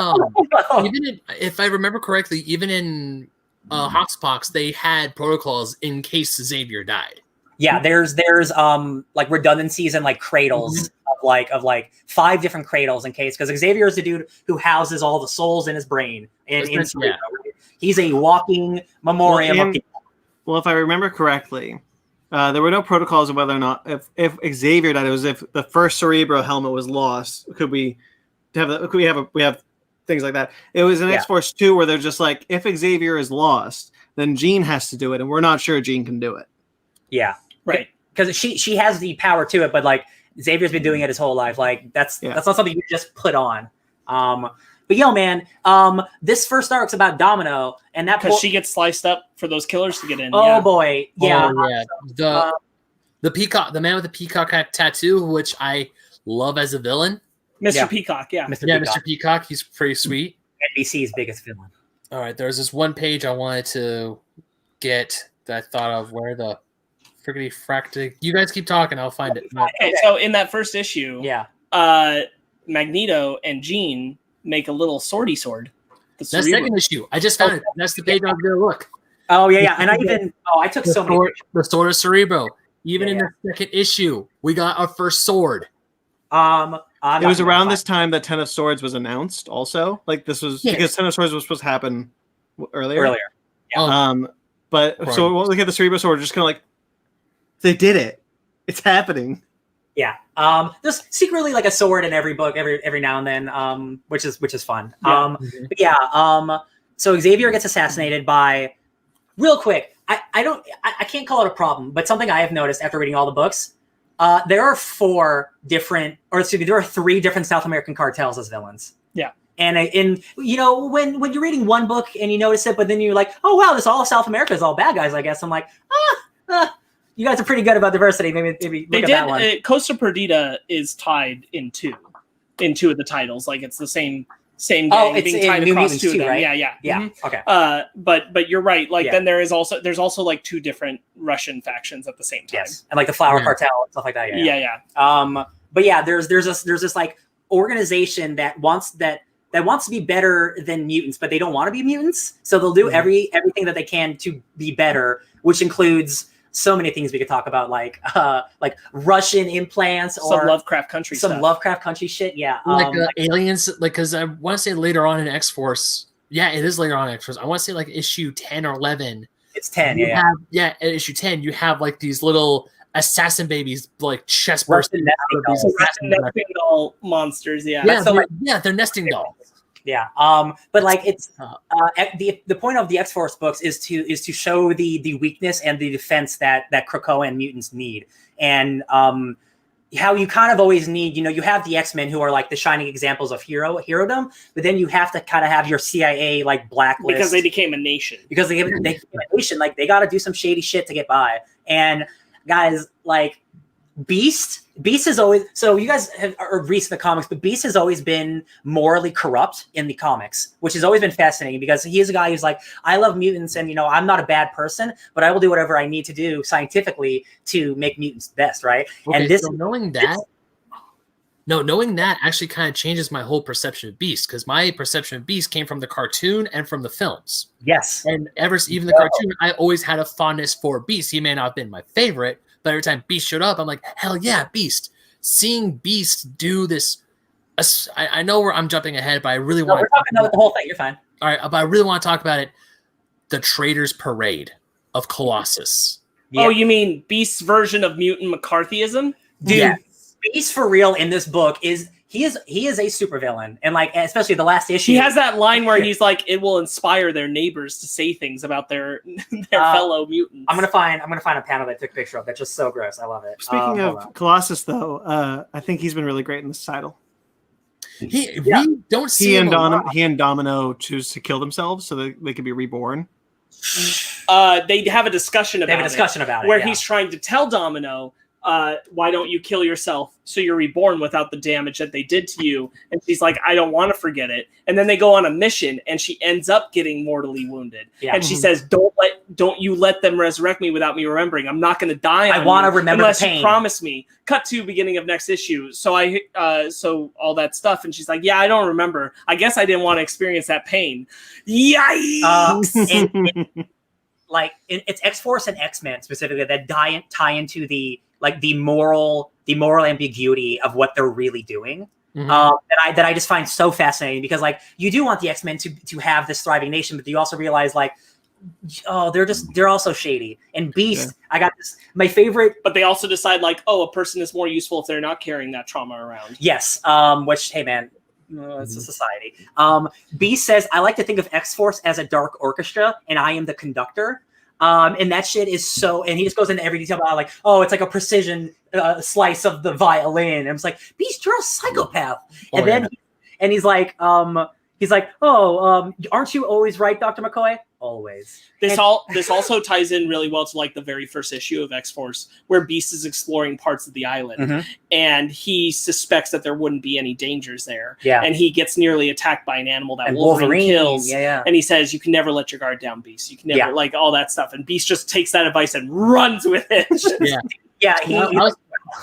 if I remember correctly, even in Hoxpox, they had protocols in case Xavier died. Yeah, there's like redundancies and like cradles of 5 different cradles in case, because Xavier is the dude who houses all the souls in his brain. He's a walking memoriam of people. Well, if I remember correctly, there were no protocols of whether or not if Xavier died. It was if the first Cerebro helmet was lost. We have things like that. It was in X-Force 2 where they're just like, if Xavier is lost, then Jean has to do it, and we're not sure Jean can do it. Yeah, right. Because she has the power to it, but like Xavier's been doing it his whole life. Like that's not something you just put on. But yo, man, this first arc's about Domino, and that because she gets sliced up for those killers to get in. Oh boy, yeah. The peacock, the man with the peacock tattoo, which I love as a villain. Mr. Peacock, yeah. Mr. Peacock, he's pretty sweet. NBC's biggest villain. All right, there's this one page I wanted to get that I thought of where the friggity fractic. You guys keep talking, I'll find it. Okay, so in that first issue, Yeah. Magneto and Jean make a little swordy sword. That's the second issue. I just found it. That's the page I was gonna look. Oh yeah. And I took so many. The sword of Cerebro. Even in the second issue, we got our first sword. It was around this time that Ten of Swords was announced. Also, like this was because Ten of Swords was supposed to happen earlier. Yeah. But so we'll look at the Cerebro sword. Just kind of like they did it. It's happening. Yeah. There's secretly like a sword in every book every now and then, which is fun. So Xavier gets assassinated by real quick. I can't call it a problem, but something I have noticed after reading all the books, there are there are 3 different South American cartels as villains. Yeah. And when you're reading one book and you notice it, but then you're like, oh wow, this all South America is all bad guys, I guess. I'm like, you guys are pretty good about diversity. Maybe look at that one. Costa Perdita is tied in two of the titles. Like it's the same gang being tied across 2 of them. Right? Yeah. Mm-hmm. Okay. But you're right. Like then there's also like 2 different Russian factions at the same time. Yes, and like the Flower Cartel and stuff like that. Yeah. But yeah, there's this like organization that wants to be better than mutants, but they don't want to be mutants. So they'll do everything that they can to be better, which includes so many things we could talk about, like Russian implants or some Lovecraft Country Lovecraft Country shit. Yeah, aliens. Like, because I want to say later on in X-Force. Yeah, it is later on in X-Force. I want to say like issue 10 or 11. It's 10. At issue 10, you have like these little assassin babies, like chest bursting. Nesting doll monsters. Yeah. They're nesting dolls. Yeah. But like it's the point of the X-Force books is to show the weakness and the defense that Krakoan mutants need. And how you kind of always need, you have the X-Men who are like the shining examples of herodom, but then you have to kind of have your CIA like blacklist because they became a nation. Because they became a nation, like they got to do some shady shit to get by. And guys, like Beast is always, so you guys are recent the comics, but Beast has always been morally corrupt in the comics, which has always been fascinating because he is a guy who's like, I love mutants and I'm not a bad person, but I will do whatever I need to do scientifically to make mutants best, right? Okay, and so knowing that actually kind of changes my whole perception of Beast, because my perception of Beast came from the cartoon and from the films. Yes. And even the cartoon, I always had a fondness for Beast. He may not have been my favorite, but every time Beast showed up, I'm like, hell yeah, Beast. Seeing Beast do this, I know where I'm jumping ahead, but I really want to. We're talking about the whole thing. You're fine. All right, but I really want to talk about it. The Traitors Parade of Colossus. Yeah. Oh, you mean Beast's version of mutant McCarthyism? Dude, yeah. Beast for real in this book is he is a supervillain, and like especially the last issue, he has that line where he's like, "It will inspire their neighbors to say things about their fellow mutants." I'm gonna find a panel that I took a picture of. That's just so gross. I love it. Speaking of Colossus, though, I think he's been really great in this title. We don't see he and Domino choose to kill themselves so that they can be reborn. They have a discussion about it, where he's trying to tell Domino, why don't you kill yourself so you're reborn without the damage that they did to you? And she's like, I don't want to forget it. And then they go on a mission and she ends up getting mortally wounded. Yeah. And she says, don't you let them resurrect me without me remembering. I'm not going to die. I want to remember unless the pain. You promise me. Cut to beginning of next issue. So so all that stuff. And she's like, yeah, I don't remember. I guess I didn't want to experience that pain. Yikes! Like it's X-Force and X-Men specifically that tie into the moral ambiguity of what they're really doing. Mm-hmm. That I just find so fascinating, because like you do want the X-Men to have this thriving nation, but you also realize like, oh, they're also shady. And Beast, I got this, my favorite, but they also decide like, oh, a person is more useful if they're not carrying that trauma around. Yes. Which, hey man, it's a society. Beast says, I like to think of X-Force as a dark orchestra and I am the conductor. And that shit is so, and he just goes into every detail about like, oh, it's like a precision slice of the violin. And it's like, Beast, you're a psychopath. And then he's like, oh, aren't you always right, Dr. McCoy? always. This also ties in really well to like the very first issue of X-Force, where Beast is exploring parts of the island, and he suspects that there wouldn't be any dangers there. Yeah. And he gets nearly attacked by an animal that And Wolverine kills. Yeah. And he says, "You can never let your guard down, Beast. You can never like all that stuff." And Beast just takes that advice and runs with it.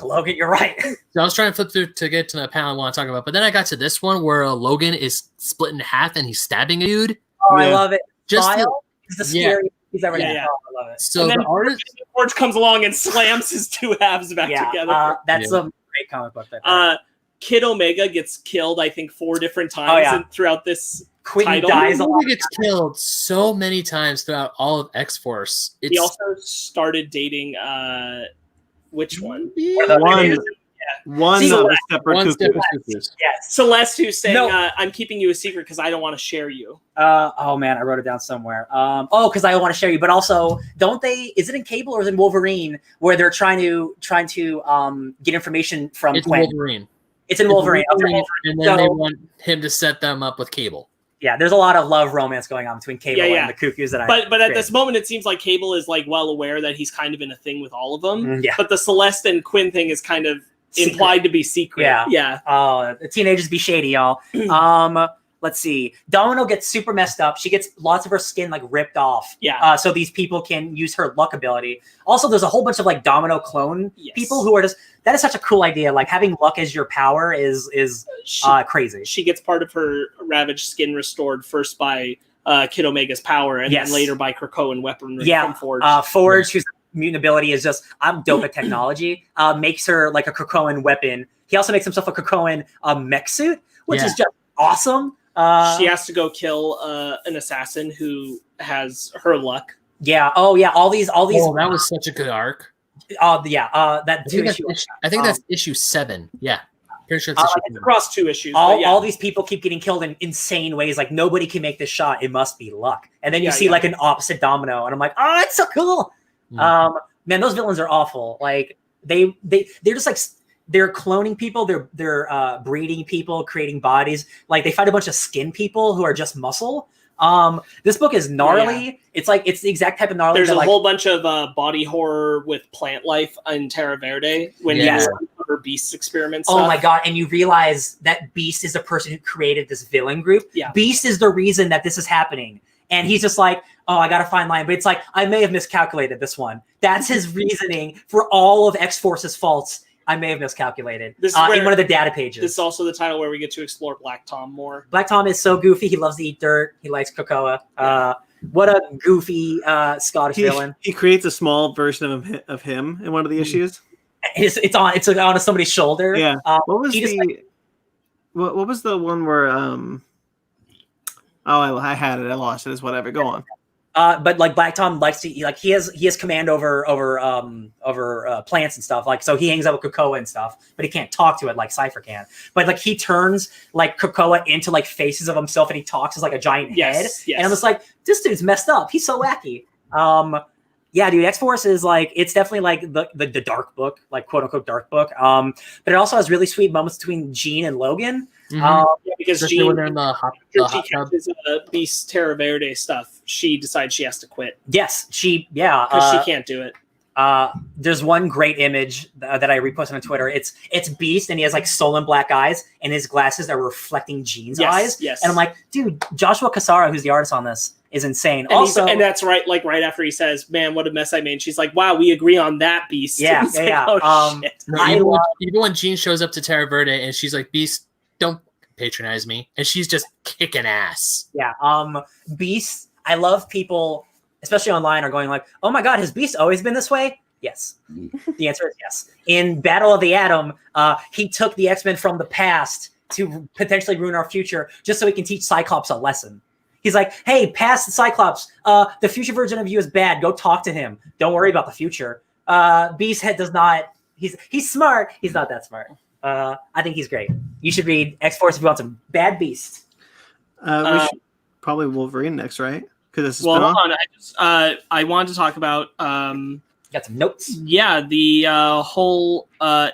Logan, you're right. So I was trying to flip through to get to the panel I want to talk about, but then I got to this one where Logan is split in half and he's stabbing a dude. Oh, I love it. Just Smile is the scariest he's ever done. Yeah. Oh, I love it. So and then the artist, Forge comes along and slams his two halves back together. That's a great comic book. That Kid Omega gets killed, I think, 4 different times throughout this Quinn title. dies a lot. Logan gets killed so many times throughout all of X-Force. He also started dating which one? One of the separate cuckoos. Yes. Celeste, who's saying, "I'm keeping you a secret because I don't want to share you." Oh man, I wrote it down somewhere. Because I want to share you, but also, don't they? Is it in Cable or is it in Wolverine where they're trying to get information from It's Gwen? Wolverine. It's in Wolverine. And then they want him to set them up with Cable. Yeah, there's a lot of love romance going on between Cable and the Cuckoos that But at this moment, it seems like Cable is like well aware that he's kind of in a thing with all of them. Yeah. But the Celeste and Quinn thing is kind of implied to be secret. Yeah. Oh, the teenagers be shady, y'all. Let's see. Domino gets super messed up. She gets lots of her skin like ripped off. Yeah. So these people can use her luck ability. Also, there's a whole bunch of like Domino clone people who are just. That is such a cool idea. Like having luck as your power is crazy. She gets part of her ravaged skin restored first by Kid Omega's power, and then later by Krakoan weaponry from Forge. Forge, whose mutant ability is just I'm dope at technology. Makes her like a Krakoan weapon. He also makes himself a Krakoan mech suit, which is just awesome. She has to go kill an assassin who has her luck. Yeah. Oh yeah. All these. Oh, that was such a good arc. That two issue. I think that's issue 7. Yeah. Pretty sure it's it's across 2 issues. All these people keep getting killed in insane ways. Like nobody can make this shot. It must be luck. And then you see like an opposite Domino, and I'm like, oh, it's so cool. Man, those villains are awful. Like they're just like they're cloning people. They're breeding people, creating bodies. Like they fight a bunch of skin people who are just muscle. This book is gnarly. Yeah. It's the exact type of gnarly. There's a whole bunch of body horror with plant life in Terra Verde when you uncover Beast's experiments. Oh my god! And you realize that Beast is the person who created this villain group. Yeah. Beast is the reason that this is happening, and he's just like, oh, I gotta find line. But it's like I may have miscalculated this one. That's his reasoning for all of X-Force's faults. I may have miscalculated in one of the data pages. This is also the title where we get to explore Black Tom more. Black Tom is so goofy. He loves to eat dirt. He likes cocoa. What a goofy Scottish villain. He creates a small version of him in one of the issues. It's on somebody's shoulder. Yeah. What was the one where I had it. I lost it. It's whatever. Go on. But like Black Tom likes to like he has command over plants and stuff, like so he hangs out with cocoa and stuff, but he can't talk to it like Cypher can. But like he turns like cocoa into like faces of himself, and he talks as like a giant head. And I'm just like, this dude's messed up. He's so wacky. Yeah, dude, X-Force is like, it's definitely like the dark book, like quote unquote dark book. But it also has really sweet moments between Jean and Logan. Because Jean, when they're in the hot tub. Beast Terra Verde stuff, she decides she has to quit. Yes, because she can't do it. There's one great image that I reposted on Twitter. It's Beast, and he has like sullen black eyes, and his glasses are reflecting Jean's eyes. Yes. And I'm like, dude, Joshua Cassara, who's the artist on this, is insane. And and that's right. Like right after he says, "Man, what a mess I made." She's like, "Wow, we agree on that, Beast." Yeah, like, oh, shit. Even when Jean shows up to Terra Verde and she's like, "Beast, don't patronize me," and she's just kicking ass. Yeah. Beast. I love people, especially online, are going like, "Oh my God, has Beast always been this way?" Yes. The answer is yes. In Battle of the Atom, he took the X-Men from the past to potentially ruin our future, just so he can teach Cyclops a lesson. He's like, "Hey, past Cyclops, the future version of you is bad. Go talk to him. Don't worry about the future." Beast head does not. He's smart. He's not that smart. I think he's great. You should read X-Force if you want some bad Beast. We should probably Wolverine next, right? Because this is hold on. I wanted to talk about. Got some notes. Yeah, the whole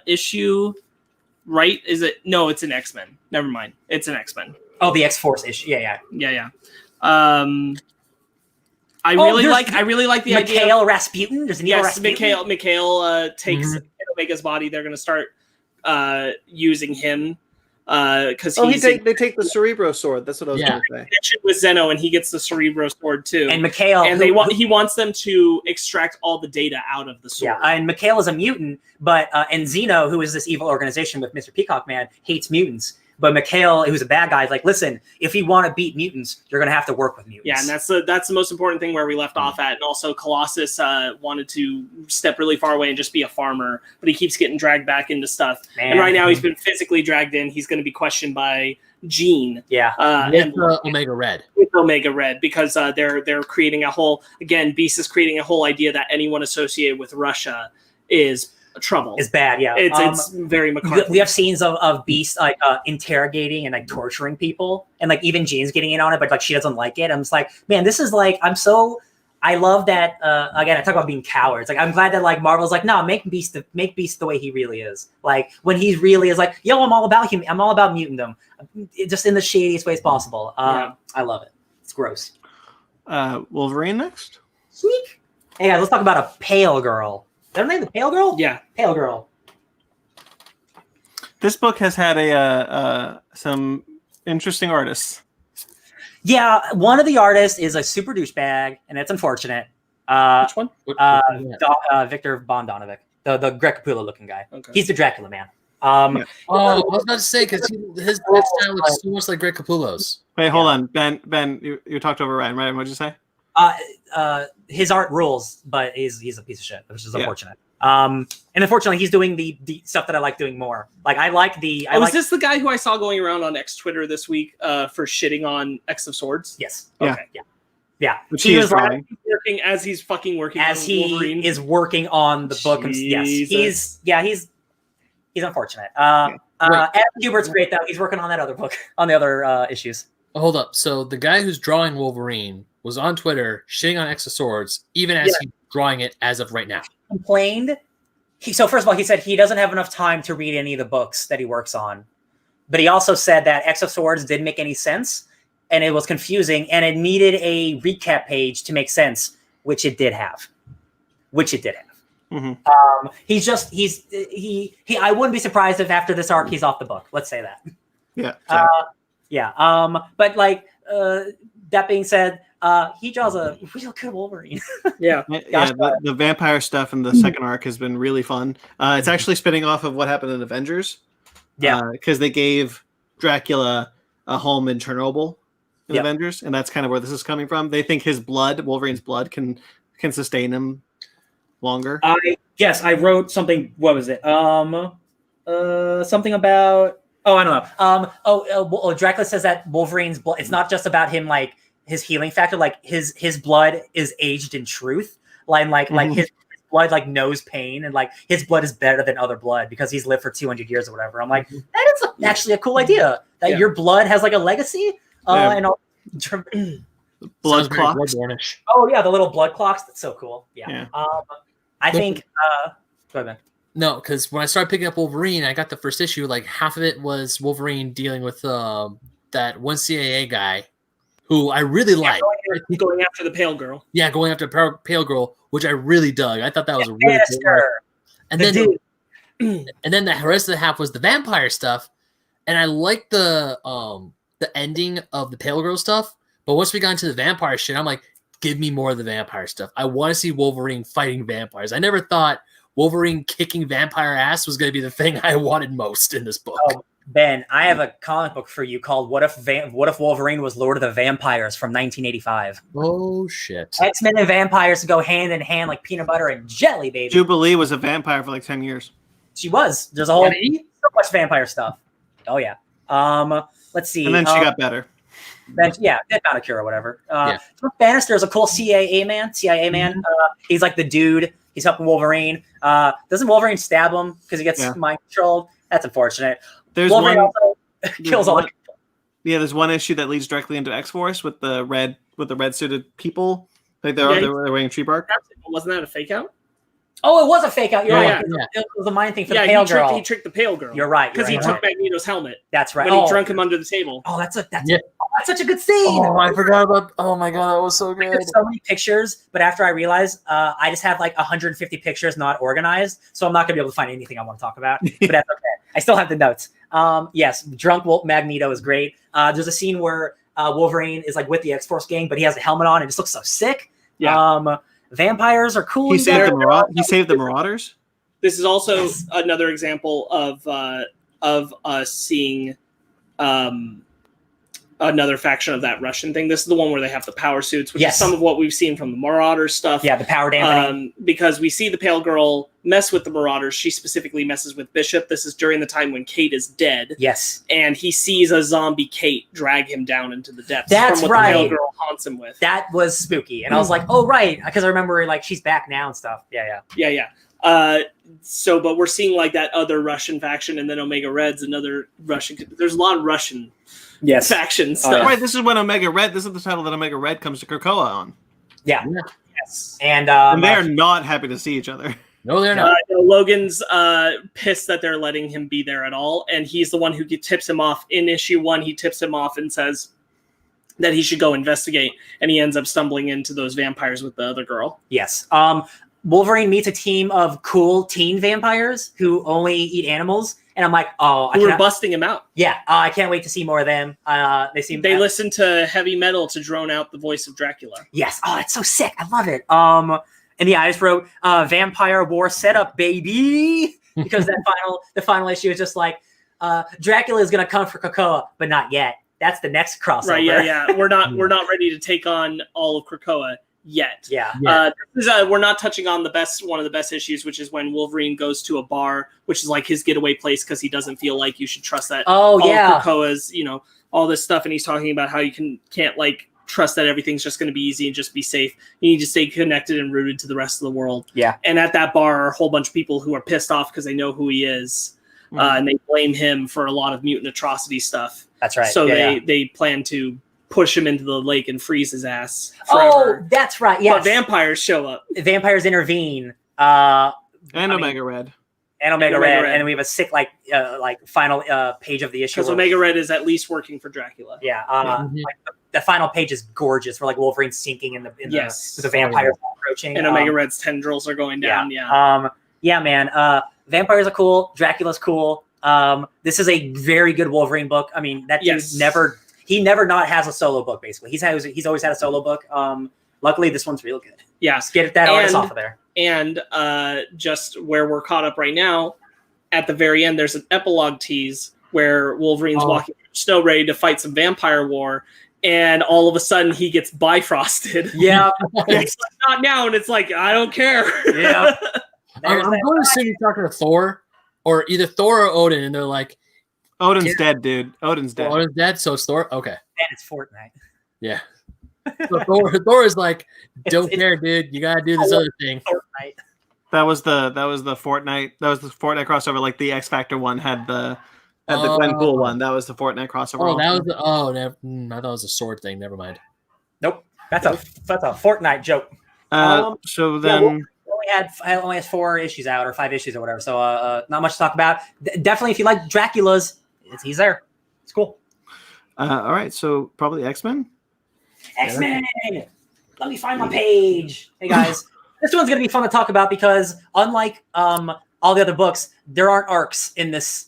issue. Right? Is it? No, it's an X-Men. Never mind. It's an X-Men. Oh, the X-Force issue. Yeah. I really like the idea. Mikhail Rasputin. There's an evil Rasputin. Mikhail takes Omega's body. They're going to start using him because they take the Cerebro sword. That's what I was going to say. With Zeno, and he gets the Cerebro sword too. And Mikhail, and he wants them to extract all the data out of the sword. Yeah, and Mikhail is a mutant, but and Zeno, who is this evil organization with Mr. Peacock Man, hates mutants. But Mikhail, who's a bad guy, is like, listen, if you want to beat mutants, you're going to have to work with mutants. Yeah, and that's the most important thing where we left off at. And also, Colossus wanted to step really far away and just be a farmer, but he keeps getting dragged back into stuff. Man. And right now, he's been physically dragged in. He's going to be questioned by Jean. Yeah, and Omega Red. With Omega Red, because they're creating a whole, again, Beast is creating a whole idea that anyone associated with Russia is trouble. Is bad, yeah. It's very McCarthy. We have scenes of Beast like interrogating and like torturing people, and like even Jean's getting in on it, but like she doesn't like it. I'm just like, man, this is like I love that. Again, I talk about being cowards. Like I'm glad that like Marvel's like, no, make Beast the way he really is. Like when he really is like, yo, I'm all about him. I'm all about mutantdom, just in the shadiest ways possible. I love it. It's gross. Wolverine next. Sweet. Hey guys, let's talk about a pale girl. Is that her name? The Pale Girl? Yeah. Pale Girl. This book has had some interesting artists. Yeah, one of the artists is a super douchebag, and it's unfortunate. Which one? Victor Bogdanovic, the Greg Capullo looking guy. Okay. He's the Dracula man. I was about to say, because his style looks so much like Greg Capullo's. Wait, hold on. Ben, you talked over Ryan, right? What'd you say? His art rules, but he's a piece of shit, which is unfortunate. And unfortunately, he's doing the stuff that I like doing more. Like I like the. Was this the guy who I saw going around on X Twitter this week for shitting on X of Swords? Yes. Okay. Yeah. Which he was working as he's fucking working as on Wolverine. He is working on the book. Jesus. Yes. He's unfortunate. Adam Hubert's great though. He's working on that other book, on the other issues. Hold up. So the guy who's drawing Wolverine was on Twitter shitting on X of Swords, even as he's drawing it as of right now. Complained. So first of all, he said he doesn't have enough time to read any of the books that he works on. But he also said that X of Swords didn't make any sense, and it was confusing, and it needed a recap page to make sense, which it did have. Mm-hmm. I wouldn't be surprised if after this arc he's off the book. Let's say that. Yeah. But like that being said, he draws a real good Wolverine. The vampire stuff in the second arc has been really fun. It's actually spinning off of what happened in Avengers. Yeah, because they gave Dracula a home in Chernobyl in Avengers, and that's kind of where this is coming from. They think his blood, Wolverine's blood, can sustain him longer. I wrote something. What was it? Something about. Oh, I don't know. Dracula says that Wolverine's blood. It's not just about him, like his healing factor. Like his blood is aged in truth. Like his blood like knows pain, and like his blood is better than other blood because he's lived for 200 years or whatever. I'm like, that is actually a cool idea that your blood has like a legacy. And all. Blood clocks. Oh yeah, the little blood clocks. That's so cool. Yeah. I think. Go ahead. No, because when I started picking up Wolverine, I got the first issue. Like half of it was Wolverine dealing with that one CIA guy, who I really liked. Going after the pale girl. Yeah, going after the pale girl, which I really dug. I thought that was a really cool part. And then the rest of the half was the vampire stuff, and I liked the ending of the pale girl stuff. But once we got into the vampire shit, I'm like, give me more of the vampire stuff. I want to see Wolverine fighting vampires. I never thought Wolverine kicking vampire ass was going to be the thing I wanted most in this book. Oh, Ben, I have a comic book for you called "What If Wolverine Was Lord of the Vampires" from 1985. Oh shit! X-Men and vampires go hand in hand like peanut butter and jelly, baby. Jubilee was a vampire for like 10 years. She was. There's a whole so much vampire stuff. Oh yeah. Let's see. And then she got better. Then they found a cure or whatever. Bannister is a cool CIA man. He's like the dude. He's helping Wolverine. Doesn't Wolverine stab him because he gets mind controlled? That's unfortunate. There's Wolverine also kills all the people. Yeah, there's one issue that leads directly into X-Force with the red suited people. Like they're wearing tree bark. Wasn't that a fake out? Oh, it was a fake out. You're Yeah, right. yeah. It was a mind thing for Yeah, the pale he girl. tricked the pale girl. You're right. Because You're he right. took Magneto's helmet That's right. when he drunk him under the table. Oh, that's Yeah. such a good scene. Oh, I forgot about. Oh my god, that was so good. There's so many pictures, but after I realized I just have like 150 pictures not organized, so I'm not gonna be able to find anything I want to talk about. But that's okay. I still have the notes. Yes, drunk Magneto is great. There's a scene where Wolverine is like with the X-Force gang, but he has a helmet on and just looks so sick. Yeah. Vampires are cool. He saved the Marauders. This is also another example of us seeing another faction of that Russian thing. This is the one where they have the power suits, which is some of what we've seen from the Marauders stuff. Yeah, the power dampening. Because we see the pale girl mess with the Marauders. She specifically messes with Bishop. This is during the time when Kate is dead. Yes. And he sees a zombie Kate drag him down into the depths. That's from what right. the pale girl haunts him with. That was spooky. And I was like, oh, right. Because I remember like she's back now and stuff. Yeah. But we're seeing like that other Russian faction, and then Omega Red's another Russian. There's a lot of Russian factions. Oh, yeah. Right, this is when Omega Red. This is the title that Omega Red comes to Krakoa on. Yeah. Yes. And they're not happy to see each other. No, they're not. Logan's pissed that they're letting him be there at all, and he's the one who tips him off in issue 1. He tips him off and says that he should go investigate, and he ends up stumbling into those vampires with the other girl. Yes. Wolverine meets a team of cool teen vampires who only eat animals, and I'm like, oh, we're busting him out. Yeah, I can't wait to see more of them. They listen to heavy metal to drone out the voice of Dracula. Yes. Oh, that's so sick. I love it. And yeah, I just wrote Vampire War setup, baby, because the final issue is just like Dracula is gonna come for Krakoa, but not yet. That's the next crossover. Right? Yeah. We're not ready to take on all of Krakoa yet. Yeah. We're not touching on one of the best issues, which is when Wolverine goes to a bar, which is like his getaway place because he doesn't feel like you should trust that. Oh, yeah. Of Krakoa's, all this stuff, and he's talking about how you can't like trust that everything's just going to be easy and just be safe. You need to stay connected and rooted to the rest of the world. Yeah. And at that bar are a whole bunch of people who are pissed off because they know who he is, and they blame him for a lot of mutant atrocity stuff. That's right. So they plan to push him into the lake and freeze his ass forever. Oh, that's right. Yes. But vampires show up. Vampires intervene. And Omega Red. And Omega Red. And we have a sick final page of the issue. Because Omega Red is at least working for Dracula. Yeah. Like the final page is gorgeous. Where like Wolverine's sinking in the vampires approaching. And Omega Red's tendrils are going down. Yeah, man. Vampires are cool. Dracula's cool. This is a very good Wolverine book. I mean, that dude never not has a solo book. Basically, he's always had a solo book. Luckily, this one's real good. Yeah, just get that artist off of there. And just where we're caught up right now, at the very end, there's an epilogue tease where Wolverine's walking through snow ready to fight some vampire war, and all of a sudden he gets bifrosted. Yeah, it's like, not now, and it's like I don't care. Yeah, I'm going to assume you're talking to Thor, or either Thor or Odin, and they're like, Odin's dead, dude. Odin's dead. Odin's dead, so it's Thor. Okay, and it's Fortnite. Yeah. So Thor is like, don't care, dude. You gotta do this other thing. Fortnite. That was the Fortnite. That was the Fortnite crossover. Like the X Factor one had the Gwenpool one. That was the Fortnite crossover. Oh, that was I thought it was a sword thing. Never mind. Nope, that's a Fortnite joke. So then. I only had 4 issues out or 5 issues or whatever, so not much to talk about. Definitely, if you like Dracula's, he's there. It's cool. All right, so probably X-Men. X-Men. Let me find my page. Hey guys, this one's gonna be fun to talk about because unlike all the other books, there aren't arcs in this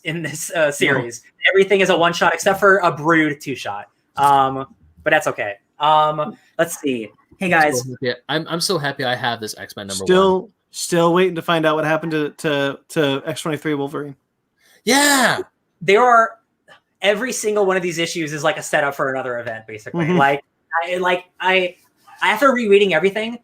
series. No. Everything is a one-shot except for a Brood 2-shot. But that's okay. Let's see. Hey guys, I'm so happy I have this X-Men #1. Still waiting to find out what happened to X-23 Wolverine. Yeah, there are every single one of these issues is like a setup for another event, basically. Mm-hmm. I after rereading everything,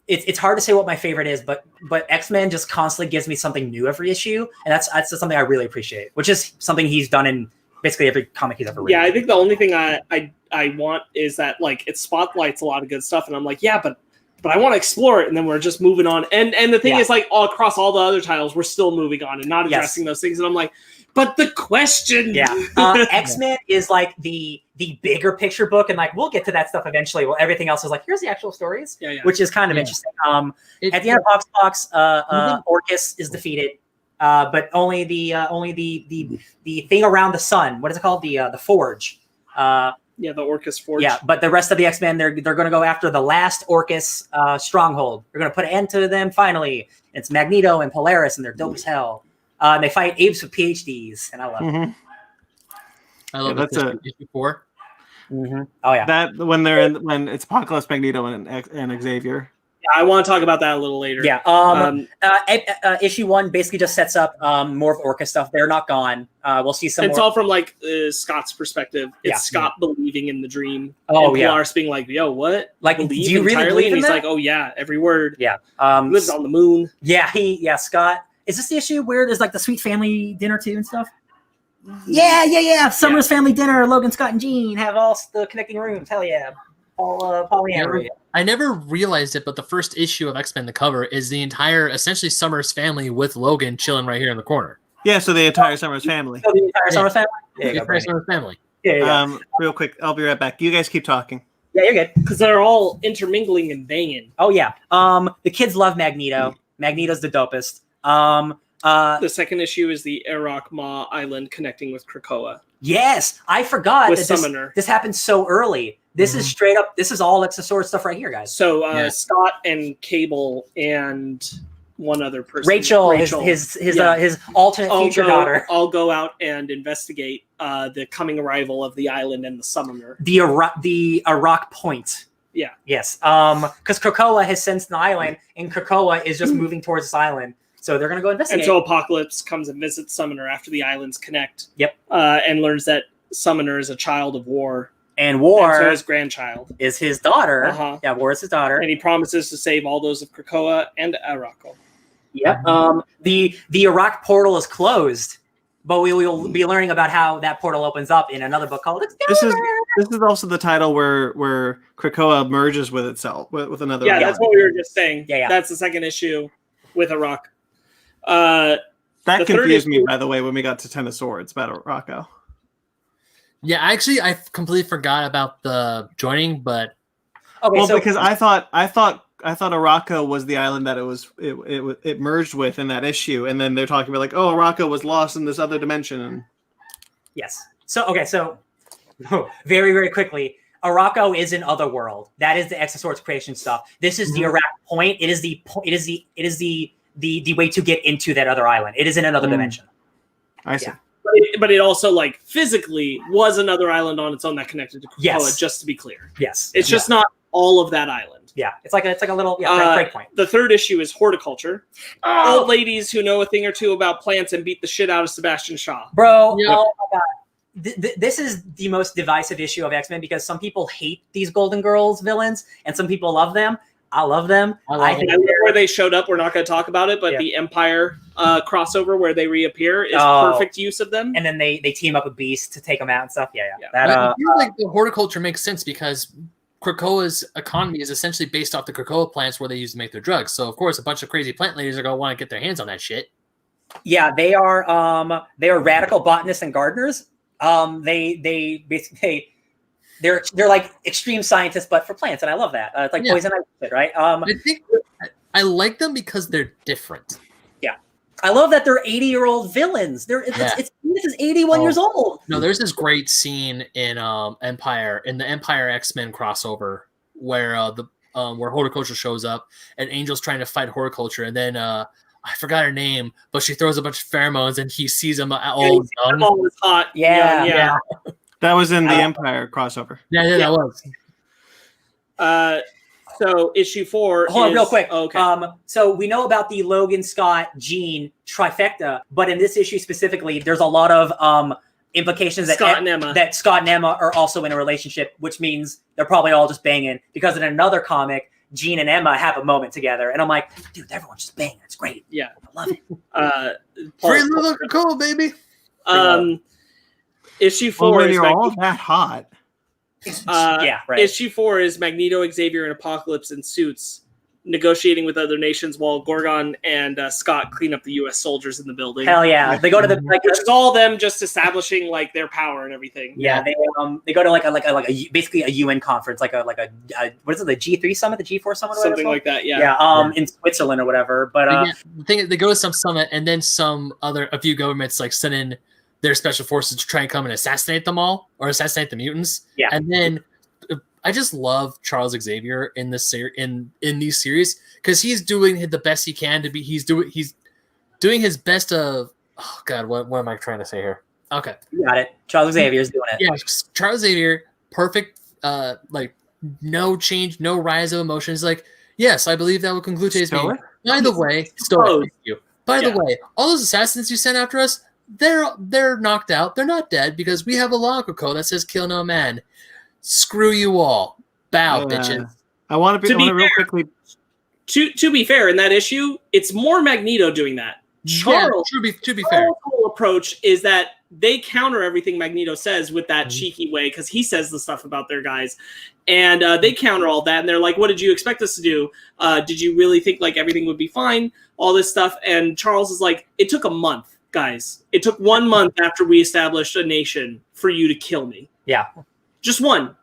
it's hard to say what my favorite is, but X-Men just constantly gives me something new every issue, and that's just something I really appreciate, which is something he's done in basically every comic he's ever written. Yeah, I think the only thing I want is that like it spotlights a lot of good stuff, and I'm like, yeah, but but I want to explore it, and then we're just moving on. And the thing Yeah. is, like, all across all the other titles, we're still moving on and not addressing those things. And I'm like, but the question, Yeah, X-Men is like the bigger picture book, and like we'll get to that stuff eventually. Well, everything else is like here's the actual stories, which is kind of interesting. At the end of Hoxpox, Orcus is defeated, but only the thing around the sun. What is it called? The Forge. the Orcus Forge. Yeah, but the rest of the X-Men, they're going to go after the last Orcus stronghold. They're going to put an end to them finally. It's Magneto and Polaris, and they're dope as hell. And they fight apes with PhDs, and I love it. I love that's issue 4. Oh yeah, that when it's Apocalypse, Magneto, and Xavier. Yeah, I want to talk about that a little later. Yeah. Issue 1 basically just sets up more of Orca stuff. They're not gone. We'll see some. It's more. all from like Scott's perspective. It's Scott believing in the dream. Oh, and yeah. Polaris being like, "Yo, what? Like, do believe you really entirely?" believe in And he's that? like, "Oh yeah, every word." Yeah. He lives on the moon. Yeah. Scott. Is this the issue where there's like the sweet family dinner too and stuff? Yeah. Summer's family dinner. Logan, Scott, and Jean have all the connecting rooms. Hell yeah. All polyamory. I never realized it, but the first issue of X-Men, the cover, is the entire, essentially, Summers family with Logan chilling right here in the corner. Yeah, so the entire Summers family. So the entire Summers family? The entire Summers family. Yeah. Real quick, I'll be right back. You guys keep talking. Yeah, you're good. Because they're all intermingling and banging. Oh, yeah. The kids love Magneto. Magneto's the dopest. The second issue is the Arok Ma Island connecting with Krakoa. Yes, I forgot With that Summoner. this happened so early. This is straight up. This is all Exosword stuff right here, guys. So Scott and Cable and one other person, Rachel. His alternate future daughter. I'll go out and investigate the coming arrival of the island and the Summoner. The Iraq Point. Yeah. Yes. Because Krakoa has sensed the island, and Krakoa is just moving towards this island. So they're going to go investigate. And so Apocalypse comes and visits Summoner after the islands connect. Yep. And learns that Summoner is a child of War. And War so his grandchild is his daughter. Uh-huh. Yeah, War is his daughter. And he promises to save all those of Krakoa and Arako. Yep. The Iraq portal is closed, but we will be learning about how that portal opens up in another book called Excalibur. This is also the title where Krakoa merges with itself with another. Yeah, that's what we were just saying. Yeah. That's the second issue with Iraq. That the confused third me, by the way, when we got to Ten of Swords about Rocco. Yeah, actually, I completely forgot about the joining, but because I thought Arako was the island that it merged with in that issue, and then they're talking about like, oh, Arako was lost in this other dimension. And Yes. So very, very quickly, Arako is in Otherworld. That is the Exosword's creation stuff. This is the Iraq Point. It is the way to get into that other island. It is in another dimension. I see. Yeah. But it also like physically was another island on its own that connected to Krakoa. Yes. Just to be clear, Yes. it's just not all of that island. Yeah. It's like a little break point. The third issue is horticulture. Old ladies who know a thing or two about plants and beat the shit out of Sebastian Shaw. Bro, Yep. oh my god. This is the most divisive issue of X-Men because some people hate these Golden Girls villains and some people love them. I love them. I think And where they showed up, we're not going to talk about it, but the Empire crossover where they reappear is perfect use of them. and then they team up with Beast to take them out and stuff. Yeah. Yeah. That, I feel like the horticulture makes sense because Krakoa's economy is essentially based off the Krakoa plants where they use to make their drugs. So of course, a bunch of crazy plant ladies are going to want to get their hands on that shit. yeah, they are radical botanists and gardeners. They basically they're like extreme scientists, but for plants, and I love that. It's like poison ivy, right? I think I like them because they're different. I love that they're 80-year-old villains. This is 81 years old. No, there's this great scene in the Empire X-Men crossover where where horticulture shows up and Angel's trying to fight horticulture, and then I forgot her name, but she throws a bunch of pheromones and he sees them all young. Was hot. Yeah. That was in the Empire crossover. Yeah, that was. So issue 4. Hold on, real quick. Oh, okay. So we know about the Logan, Scott, Jean trifecta, but in this issue specifically, there's a lot of implications that Scott and Emma. that Scott and Emma are also in a relationship, which means they're probably all just banging. Because in another comic, Jean and Emma have a moment together, and I'm like, dude, everyone's just banging. It's great. Yeah, I love it. Free little Krakoa, baby. Issue 4 Well, when is you're all that hot. Yeah, right. Issue 4 is Magneto, Xavier, and Apocalypse in suits negotiating with other nations while Gorgon and Scott clean up the U.S. soldiers in the building. Hell yeah, they go to the which is all them just establishing like their power and everything. Yeah, they go to like a basically a UN conference, like a what is it, the G3 summit, the G4 summit, Something like that. Yeah. In Switzerland or whatever. But the thing is, they go to some summit, and then a few governments like send in their special forces to try and come and assassinate them all, or assassinate the mutants. Yeah, and then I just love Charles Xavier in this in these series because he's doing the best he can to be. He's doing his best of. Oh God, what am I trying to say here? Okay, you got it. Charles Xavier's doing it. Yeah, Charles Xavier, perfect. Like no change, no rise of emotions. Like yes, I believe that will conclude today's meeting. By the way, thank you. By the way, all those assassins you sent after us, they're knocked out. They're not dead because we have a law code that says kill no man. Screw you all. Bow, bitches. I want to be real quickly. To be fair, in that issue, it's more Magneto doing that. Charles, to be fair, whole approach is that they counter everything Magneto says with that cheeky way because he says the stuff about their guys, and they counter all that. And they're like, "What did you expect us to do? Did you really think like everything would be fine? All this stuff." And Charles is like, "It took a month, guys. It took 1 month after we established a nation for you to kill me. Yeah." Just one.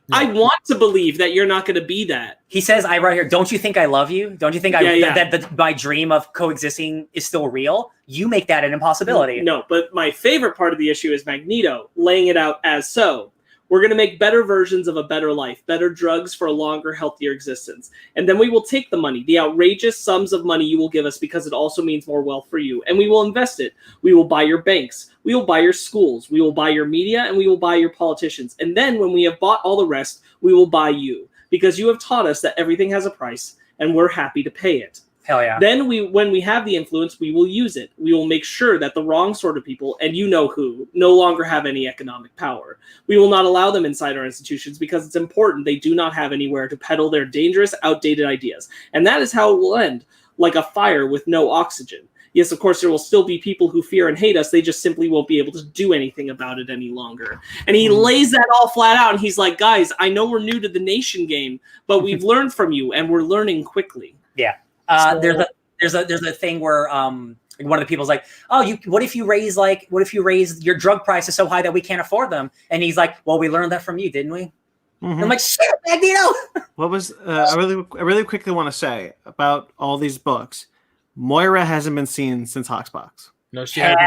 Yeah. I want to believe that you're not going to be that. He says, "I right here. Don't you think I love you? Don't you think that my dream of coexisting is still real? You make that an impossibility." No, but my favorite part of the issue is Magneto laying it out as so. We're going to make better versions of a better life, better drugs for a longer, healthier existence. And then we will take the money, the outrageous sums of money you will give us because it also means more wealth for you. And we will invest it. We will buy your banks. We will buy your schools. We will buy your media, and we will buy your politicians. And then when we have bought all the rest, we will buy you because you have taught us that everything has a price and we're happy to pay it. Hell yeah. Then when we have the influence, we will use it. We will make sure that the wrong sort of people, and you know who, no longer have any economic power. We will not allow them inside our institutions because it's important they do not have anywhere to peddle their dangerous, outdated ideas. And that is how it will end, like a fire with no oxygen. Yes, of course, there will still be people who fear and hate us. They just simply won't be able to do anything about it any longer. And he lays that all flat out, and he's like, guys, I know we're new to the nation game, but we've learned from you, and we're learning quickly. Yeah. There's a thing where one of the people's like, "Oh, what if you raise your drug prices so high that we can't afford them?" And he's like, "Well, we learned that from you, didn't we?" Mm-hmm. I'm like, "Shit, Magneto." What was I really quickly want to say about all these books? Moira hasn't been seen since Hoxbox. No, she hasn't.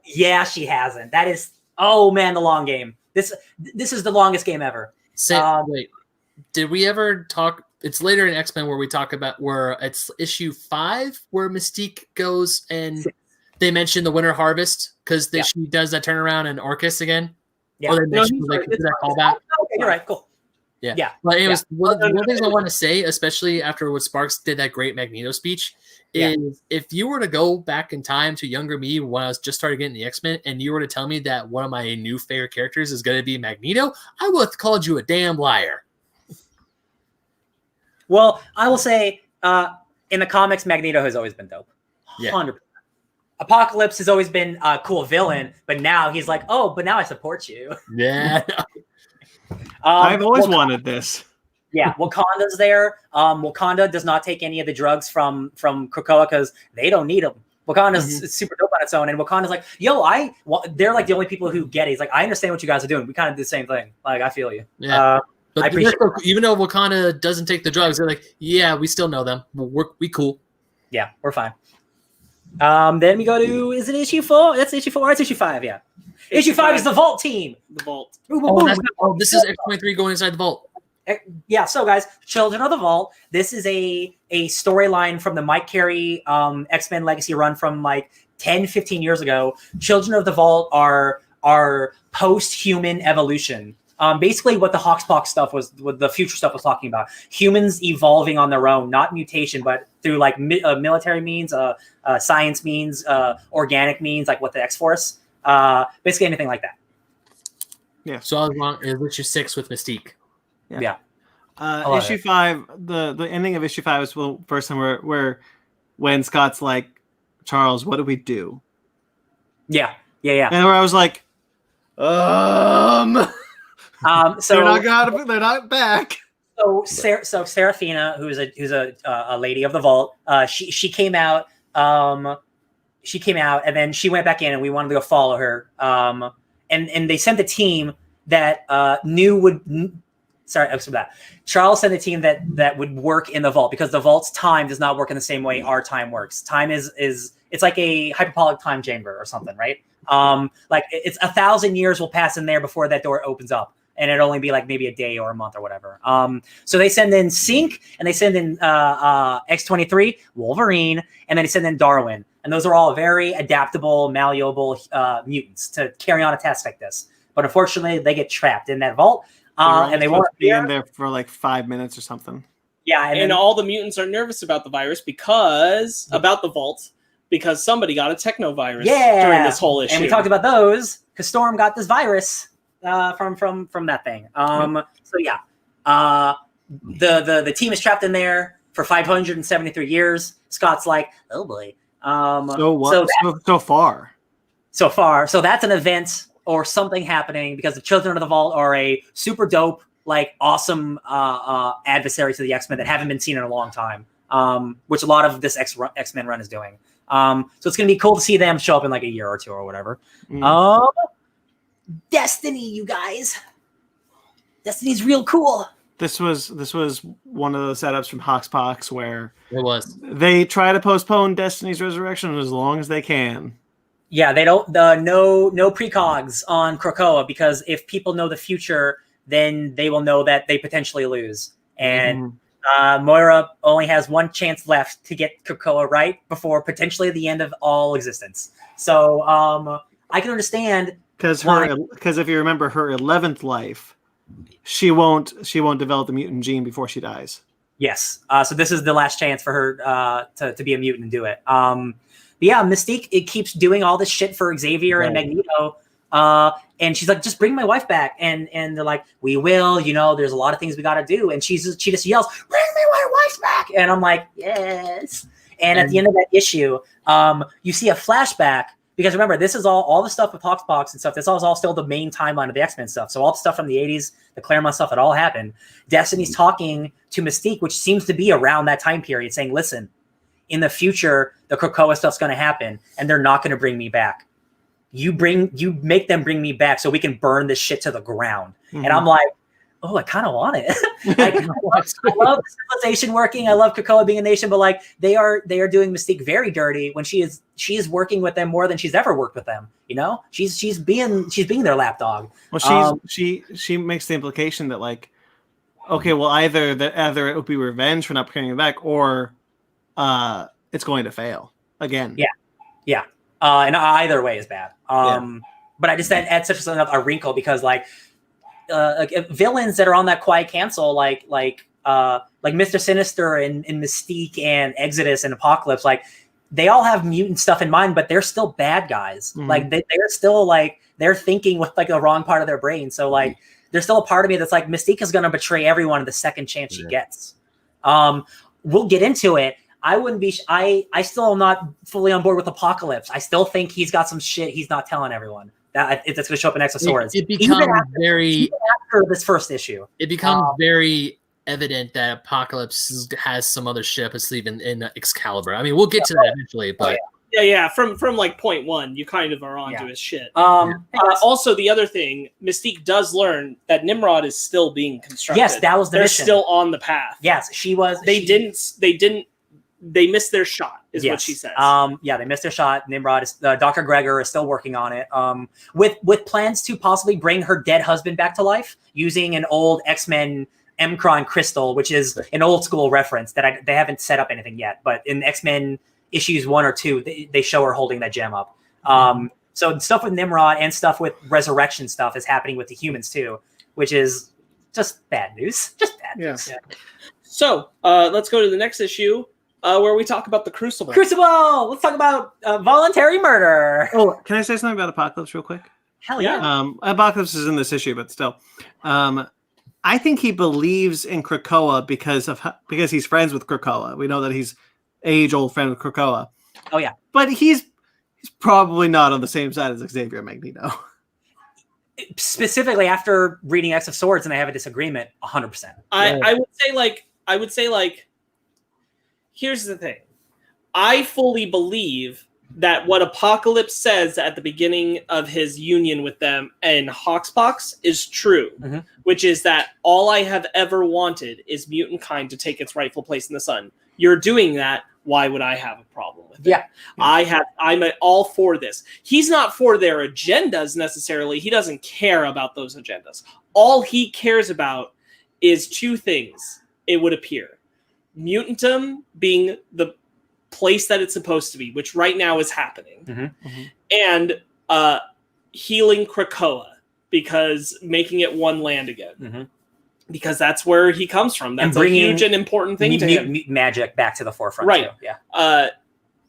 Yeah, she hasn't. That is, oh man, the long game. This is the longest game ever. Wait, did we ever talk? It's later in X-Men where we talk about where it's issue 5 where Mystique goes and they mention the Winter Harvest because she does that turnaround in Orcus again. Yeah, or they mention that callback. Okay, you're right. Cool. Yeah. But anyways, one of the things I want to say, especially after what Sparks did that great Magneto speech, is if you were to go back in time to younger me when I was just started getting the X-Men and you were to tell me that one of my new favorite characters is going to be Magneto, I would have called you a damn liar. Well, I will say, in the comics, Magneto has always been dope. 100%. Apocalypse has always been a cool villain, but now he's like, oh, but now I support you. Yeah. I've always wanted this. Yeah, Wakanda's there. Wakanda does not take any of the drugs from Krakoa because they don't need them. Wakanda's super dope on its own, and Wakanda's like, yo, they're like the only people who get it. He's like, I understand what you guys are doing. We kind of do the same thing. Like, I feel you. Yeah. But even though Wakanda doesn't take the drugs, they're like, yeah, we still know them. We cool. Yeah, we're fine. Then we go to, is it issue 4? That's issue 4. Or it's issue 5, yeah. Issue 5 is the Vault team. The Vault. This is X-23 going inside the Vault. Yeah, so guys, Children of the Vault. This is a storyline from the Mike Carey X-Men Legacy run from like 10, 15 years ago. Children of the Vault are post-human evolution. Basically what the Hoxpox stuff was, what the future stuff was talking about. Humans evolving on their own, not mutation, but through like military means, science means, organic means, like what the X-Force, basically anything like that. Yeah. So I was wrong. It was issue 6 with Mystique. Yeah. Issue 5, the ending of issue 5 is the first time where when Scott's like, Charles, what do we do? Yeah. And where I was like, so they're not back. So Seraphina, who's a lady of the vault, she came out. She came out, and then she went back in, and we wanted to go follow her. And they sent the team that Charles sent a team that would work in the vault, because the vault's time does not work in the same way our time works. Time is it's like a hyperbolic time chamber or something, right? Like it's 1,000 years will pass in there before that door opens up, and it'll only be like maybe a day or a month or whatever. So they send in Sync, and they send in X-23, Wolverine, and then they send in Darwin. And those are all very adaptable, malleable mutants to carry on a task like this. But unfortunately, they get trapped in that vault, and they won't be in there for like 5 minutes or something. Yeah, and all the mutants are nervous about the virus about the vault, because somebody got a technovirus during this whole issue. And we talked about those because Storm got this virus from that thing. So yeah, the team is trapped in there for 573 years. Scott's like, oh boy. So what? So far. So that's an event or something happening, because the Children of the Vault are a super dope, like awesome adversary to the X-Men that haven't been seen in a long time, which a lot of this X-Men run is doing. So it's going to be cool to see them show up in like a year or two or whatever. Destiny, you guys. Destiny's real cool. This was one of the setups from Hoxpox where it was. They try to postpone Destiny's resurrection as long as they can. Yeah, they don't. No precogs on Krakoa, because if people know the future, then they will know that they potentially lose. And Moira only has one chance left to get Krakoa right before potentially the end of all existence. So I can understand, because if you remember her 11th life, she won't develop the mutant gene before she dies. Yes. So this is the last chance for her to be a mutant and do it. But yeah, Mystique, it keeps doing all this shit for Xavier and Magneto. And she's like, just bring my wife back. And they're like, we will, there's a lot of things we got to do. And she just yells, bring me my wife back. And I'm like, yes. And at the end of that issue, you see a flashback, because remember, this is all the stuff with Hoxpox and stuff. This is all still the main timeline of the X-Men stuff. So all the stuff from the 80s, the Claremont stuff, it all happened. Destiny's talking to Mystique, which seems to be around that time period, saying, listen, in the future, the Krakoa stuff's going to happen, and they're not going to bring me back. You make them bring me back so we can burn this shit to the ground. And I'm like, oh, I kind of want it. I love the civilization working. I love Krakoa being a nation, but like they are doing Mystique very dirty when she is working with them more than she's ever worked with them. She's being their lapdog. Well, she makes the implication that like, okay, well either it would be revenge for not bringing it back, or it's going to fail again. Yeah. And either way is bad. But I just add such a wrinkle, because like villains that are on that quiet council, like Mr. Sinister and Mystique and Exodus and Apocalypse, like they all have mutant stuff in mind, but they're still bad guys. Like they're still like they're thinking with like the wrong part of their brain. So like there's still a part of me that's like Mystique is going to betray everyone the second chance she gets. We'll get into it. I wouldn't be. I still am not fully on board with Apocalypse. I still think he's got some shit he's not telling everyone. That's going to show up in X of Swords. It becomes even after this first issue. It becomes very evident that Apocalypse has some other shit up his sleeve in Excalibur. I mean, we'll get to that eventually, but yeah. From like point one, you kind of are onto his shit. Also, the other thing, Mystique does learn that Nimrod is still being constructed. Yes, that was the mission. They're still on the path. Yes, she was. They missed their shot, is what she says. They missed their shot. Nimrod is Dr. Gregor is still working on it. With plans to possibly bring her dead husband back to life using an old X-Men Mcron crystal, which is an old school reference that they haven't set up anything yet. But in X-Men issues 1 or 2, they show her holding that gem up. So stuff with Nimrod and stuff with resurrection stuff is happening with the humans too, which is just bad news. Just bad news. Yeah. So let's go to the next issue. Where we talk about the Crucible. Let's talk about voluntary murder. Oh, can I say something about Apocalypse real quick? Hell yeah. Apocalypse is in this issue, but still. I think he believes in Krakoa because he's friends with Krakoa. We know that he's age-old friend with Krakoa. Oh, yeah. But he's probably not on the same side as Xavier and Magneto. specifically after reading X of Swords and I have a disagreement, 100%. I would say like, here's the thing. I fully believe that what Apocalypse says at the beginning of his union with them and Hoxpox is true, which is that all I have ever wanted is mutant kind to take its rightful place in the sun. You're doing that. Why would I have a problem with it? Yeah. I'm all for this. He's not for their agendas necessarily. He doesn't care about those agendas. All he cares about is two things, it would appear. Mutantum being the place that it's supposed to be, which right now is happening, and healing Krakoa, because making it one land again, because that's where he comes from. That's a huge and important thing to him. Magic back to the forefront, right? Too. Yeah.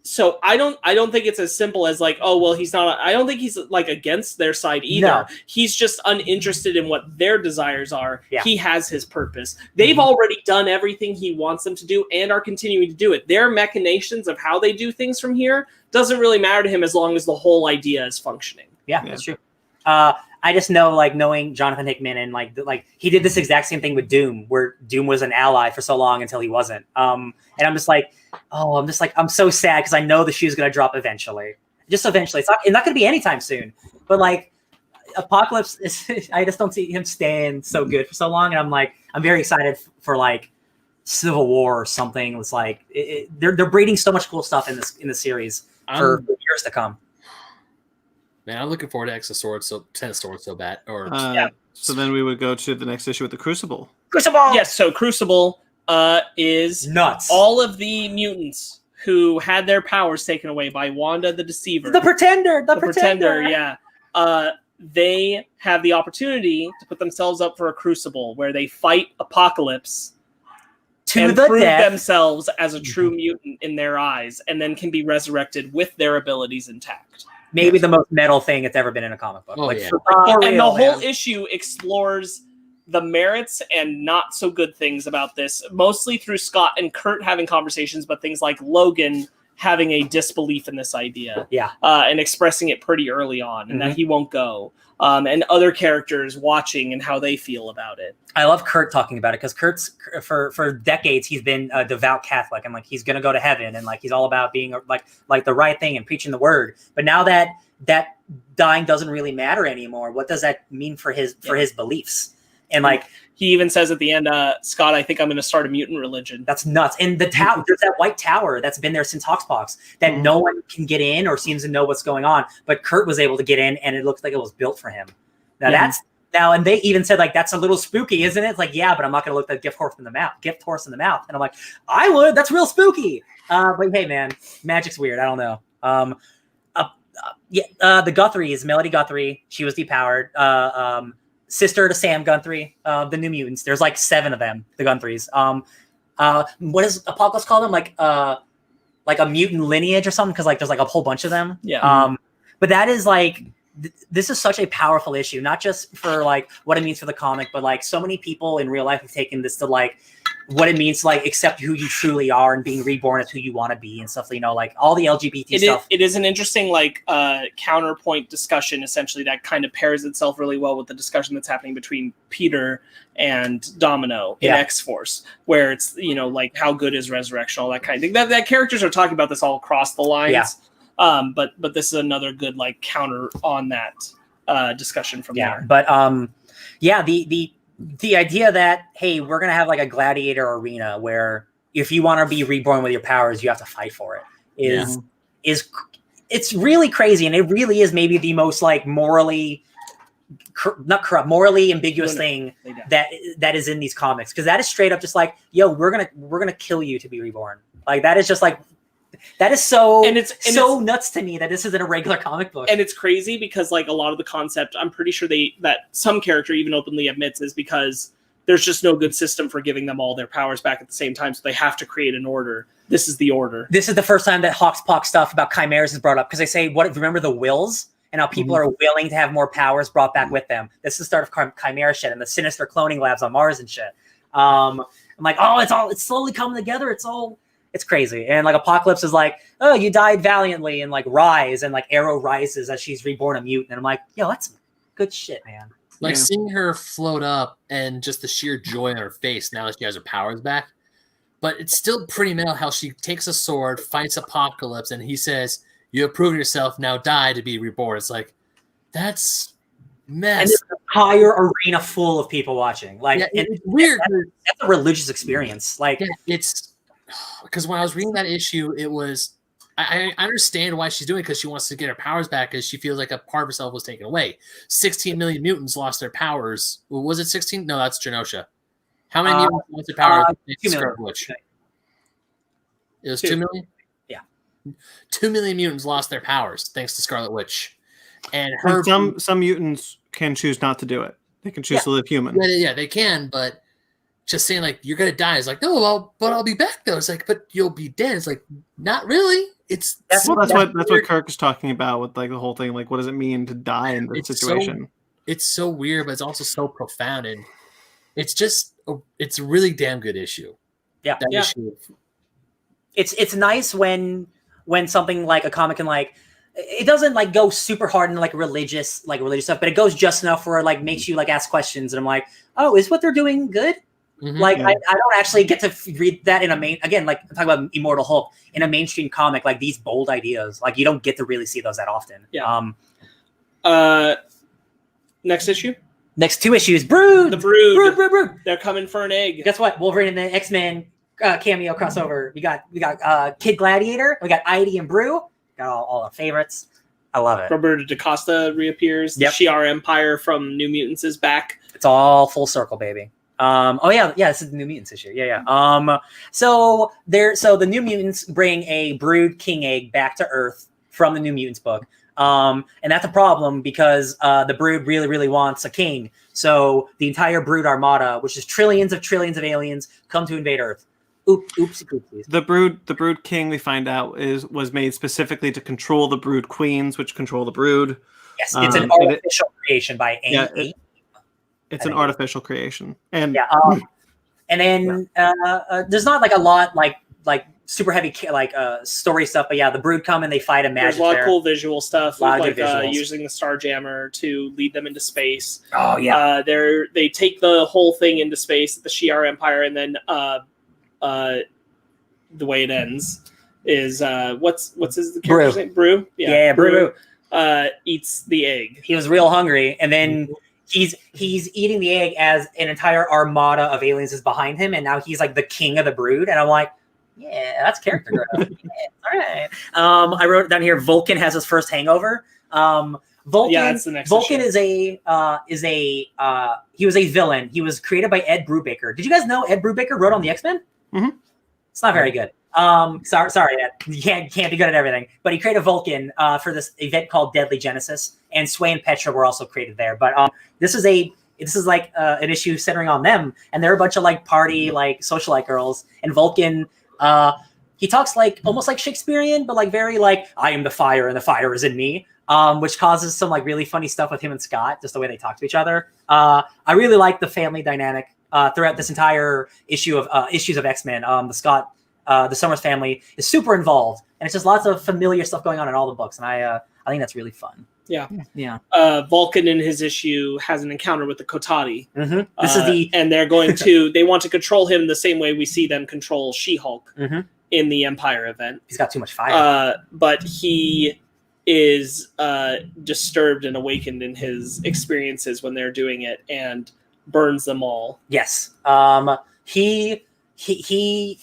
So I don't think it's as simple as like, oh well, he's not. I don't think he's like against their side either. No. He's just uninterested in what their desires are. Yeah. He has his purpose. They've already done everything he wants them to do and are continuing to do it. Their machinations of how they do things from here doesn't really matter to him as long as the whole idea is functioning. Yeah, that's true. I just know, like, knowing Jonathan Hickman and like he did this exact same thing with Doom, where Doom was an ally for so long until he wasn't. And I'm just like, I'm so sad because I know the shoe's gonna drop eventually. Just eventually. It's not gonna be anytime soon. But like, Apocalypse is, I just don't see him staying so good for so long, and I'm very excited for like Civil War or something. It's like they're breeding so much cool stuff in the series for years to come. Man, I'm looking forward to X of Swords, Ten of Swords, so bad. So then we would go to the next issue with the Crucible. Crucible. Yes. So Crucible is nuts. All of the mutants who had their powers taken away by Wanda the Deceiver, the Pretender, the Pretender. Yeah. They have the opportunity to put themselves up for a Crucible where they fight Apocalypse to and the prove death themselves as a true mutant in their eyes, and then can be resurrected with their abilities intact. Maybe the most metal thing that's ever been in a comic book. Oh, yeah. And the real, whole man. issue explores the merits and not so good things about this, mostly through Scott and Kurt having conversations, but things like Logan having a disbelief in this idea, and expressing it pretty early on, and that he won't go, and other characters watching and how they feel about it. I love Kurt talking about it because Kurt's for decades he's been a devout Catholic, and like he's gonna go to heaven, and like he's all about being like the right thing and preaching the word. But now that dying doesn't really matter anymore, what does that mean for his beliefs? And like he even says at the end, Scott, I think I'm going to start a mutant religion. That's nuts. And the tower, there's that white tower that's been there since Hoxpox that no one can get in or seems to know what's going on. But Kurt was able to get in, and it looks like it was built for him. Now, and they even said like that's a little spooky, isn't it? It's like, yeah, but I'm not going to look that gift horse in the mouth. And I'm like, I would. That's real spooky. But hey, man, magic's weird. I don't know. The Guthries, Melody Guthrie, she was depowered. Sister to Sam Guthrie, the New Mutants. There's like 7 of them, the Guthries. What does Apocalypse call them? Like a mutant lineage or something? Because like there's like a whole bunch of them. Yeah. But that is like this is such a powerful issue, not just for like what it means for the comic, but like so many people in real life have taken this to like what it means to like accept who you truly are and being reborn as who you want to be and stuff. You know, like all the LGBT stuff. It is an interesting like counterpoint discussion essentially that kind of pairs itself really well with the discussion that's happening between Peter and Domino in X-Force, where it's, you know, like how good is resurrection, all that kind of thing. That characters are talking about this all across the lines. Yeah. But this is another good like counter on that discussion from there. But the idea that, hey, we're going to have like a gladiator arena where if you want to be reborn with your powers, you have to fight for it is it's really crazy. And it really is maybe the most like morally ambiguous thing that is in these comics. Cause that is straight up just like, yo, we're going to kill you to be reborn. Like that is just like, that is so nuts to me that this isn't a regular comic book. And it's crazy because like a lot of the concept, I'm pretty sure that some character even openly admits is because there's just no good system for giving them all their powers back at the same time. So they have to create an order. This is the order. This is the first time that Hoxpox stuff about chimeras is brought up because they say, remember the wills and how people are willing to have more powers brought back with them. This is the start of chimera shit and the sinister cloning labs on Mars and shit. I'm like, oh, it's slowly coming together. It's crazy. And like Apocalypse is like, oh, you died valiantly and like rise, and like Arrow rises as she's reborn a mutant. And I'm like, yo, Good shit, man. Like Yeah. seeing her float up and just the sheer joy on her face now that she has her powers back. But it's still pretty meta how she takes a sword, fights Apocalypse, and he says, "You have proven yourself, now die to be reborn." It's like, that's mess. And there's an entire arena full of people watching. Like, Yeah, and it's weird. that's a religious experience. Like, Yeah, it's because when I was reading that issue, it was I understand why she's doing it because she wants to get her powers back because she feels like a part of herself was taken away. 16 million mutants lost their powers. Well, was it 16? No, that's Genosha. How many mutants lost their powers? 2 million. Scarlet Witch. It was 2 2. million? Yeah. 2 million mutants lost their powers thanks to Scarlet Witch. And her Some mutants can choose not to do it. They can choose to live human. yeah, they can, but just saying like you're gonna die is like, no, but I'll be back though. It's like, but you'll be dead. It's like, not really. It's That's Well, that's what Kirk is talking about with like the whole thing. Like, what does it mean to die in this It's situation? it's so weird, but it's also so profound, and it's just it's a really damn good issue. Yeah. That Yeah. issue. it's nice when something like a comic can like it doesn't like go super hard into like religious stuff, but it goes just enough where it like makes you like ask questions, and I'm like, oh, is what they're doing good? Mhm. Like Yeah. I don't actually get to read that in a main again, like I'm talking about Immortal Hulk in a mainstream comic, like these bold ideas, like you don't get to really see those that often. Yeah. Next issue, Next 2 issues, Brood. the Brood. Brood. They're coming for an egg. Guess what? Wolverine and the X-Men cameo crossover. We got Kid Gladiator. We got Idy and Brew. Got all our favorites. I love it. Roberto DaCosta reappears. Yep. The Shi'ar Empire from New Mutants is back. It's all full circle, baby. Oh yeah, this is the New Mutants issue. Yeah. So the New Mutants bring a Brood King egg back to Earth from the New Mutants book. And that's a problem because the Brood really, really wants a king. So the entire Brood armada, which is trillions of aliens, come to invade Earth. Oopsie. The Brood King, we find out, was made specifically to control the Brood Queens, which control the Brood. Yes, it's an artificial creation by A. It's an artificial creation, and yeah. And then there's not like a lot like super heavy story stuff, but yeah, the Brood come and they fight a magic. There's a lot of cool visual stuff, Lot of like good visuals. using the Starjammer to lead them into space. Oh yeah. They take the whole thing into space, the Shi'ar Empire, and then the way it ends is what's his character's name? Brew. Yeah, Brew. Eats the egg. He was real hungry, and then he's eating the egg as an entire armada of aliens is behind him, and now he's like the king of the Brood. And I'm like, yeah, that's character growth. All right. I wrote it down here. Vulcan has his first hangover. Vulcan, Yeah, that's the next Vulcan issue. he was a villain. He was created by Ed Brubaker. Did you guys know Ed Brubaker wrote on the X-Men? Mhm. It's not very good. Sorry, Ed. You can't be good at everything. But he created Vulcan for this event called Deadly Genesis, and Sway and Petra were also created there. But this is like an issue centering on them, and they're a bunch of like party like socialite girls, and Vulcan. He talks like almost like Shakespearean, but like very like I am the fire and the fire is in me, which causes some like really funny stuff with him and Scott, just the way they talk to each other. I really like the family dynamic throughout this entire issue of issues of X-Men. The Summers family is super involved, and it's just lots of familiar stuff going on in all the books, and I think that's really fun. Yeah. Yeah. Vulcan in his issue has an encounter with the Kotati. Mm-hmm. This is and they want to control him the same way we see them control She-Hulk in the Empire event. He's got too much fire. But he is disturbed and awakened in his experiences when they're doing it and burns them all. Yes. He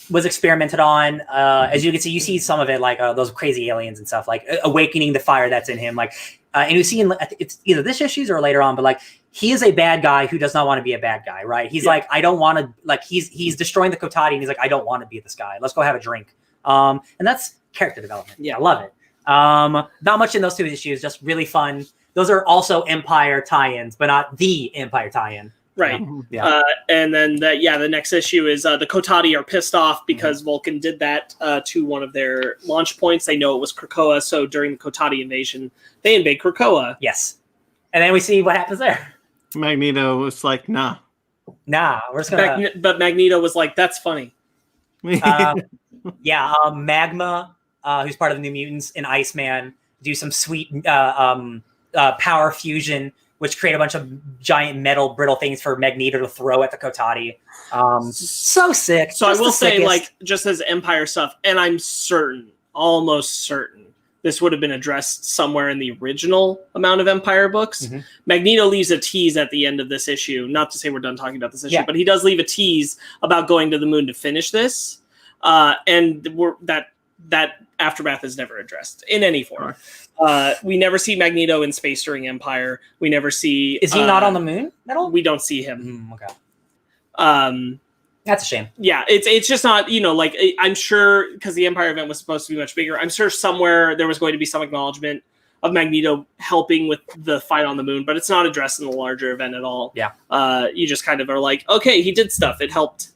was experimented on. As you can see, you see some of it, like those crazy aliens and stuff, like awakening the fire that's in him. Like, and you see, it's either this issues or later on, but like he is a bad guy who does not want to be a bad guy, right? He's like, I don't want to. Like, he's destroying the Kotati, and he's like, I don't want to be this guy. Let's go have a drink. And that's character development. Yeah. I love it. Not much in those 2 issues, just really fun. Those are also Empire tie-ins, but not the Empire tie-in. Right. Yeah. And then the next issue is the Kotati are pissed off because Vulcan did that to one of their launch points. They know it was Krakoa, so during the Kotati invasion, they invade Krakoa. Yes. And then we see what happens there. Magneto was like, nah. Nah, we're just gonna. But Magneto was like, "That's funny." Magma, who's part of the New Mutants, and Iceman do some sweet power fusion which create a bunch of giant metal brittle things for Magneto to throw at the Kotati. So sick. So Just I will the say, sickest. like, just as Empire stuff, and I'm certain, almost certain, this would have been addressed somewhere in the original amount of Empire books. Mhm. Magneto leaves a tease at the end of this issue. Not to say we're done talking about this issue, Yeah. but he does leave a tease about going to the moon to finish this. And that aftermath is never addressed in any form. We never see Magneto in space during Empire. We never see. Is he not on the moon at all? We don't see him. Okay. That's a shame. Yeah, it's just not, like, I'm sure, because the Empire event was supposed to be much bigger, I'm sure somewhere there was going to be some acknowledgement of Magneto helping with the fight on the moon, but it's not addressed in the larger event at all. Yeah. You just kind of are like, okay, he did stuff. It helped,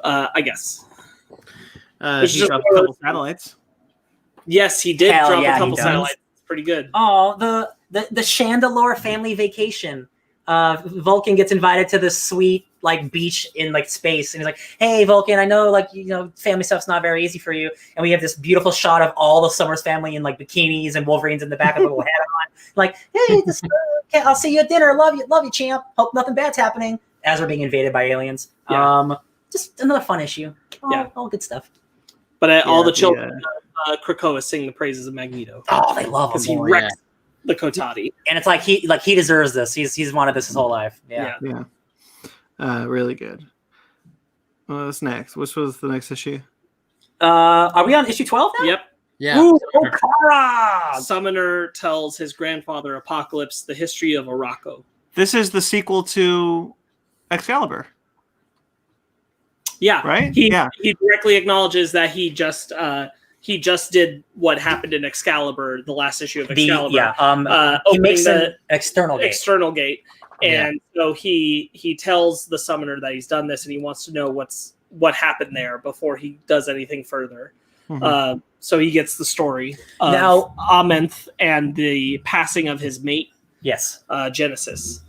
I guess. It's He just dropped one a of couple satellites. Yes, he did Hell drop yeah, a he couple does. satellites. It's pretty good. Oh, the Chandelure family vacation. Vulcan gets invited to this sweet like beach in like space, and he's like, "Hey, Vulcan, I know like family stuff's not very easy for you." And we have this beautiful shot of all the Summers family in like bikinis and Wolverines in the back of a little hat on. Like, "Hey, okay, I'll see you at dinner. Love you, champ. Hope nothing bad's happening." As we're being invaded by aliens. Yeah. Just another fun issue. All good stuff. But all the children of Krakoa sing the praises of Magneto. Oh, they love Because him. he more, wrecks the Kotati. And it's like he deserves this. He's wanted this his whole life. Yeah. Really good. What's next? Which was the next issue? Are we on issue 12 now? Yep. Yeah. Ooh, Okara! Summoner tells his grandfather Apocalypse the history of Araco. This is the sequel to Excalibur, Yeah. right? He directly acknowledges that he just did what happened in Excalibur, the last issue of Excalibur. He makes an external gate. External gate. And so he tells the summoner that he's done this, and he wants to know what happened there before he does anything further. Mhm. So he gets the story of Now- Amenth and the passing of his mate, Yes. Genesis.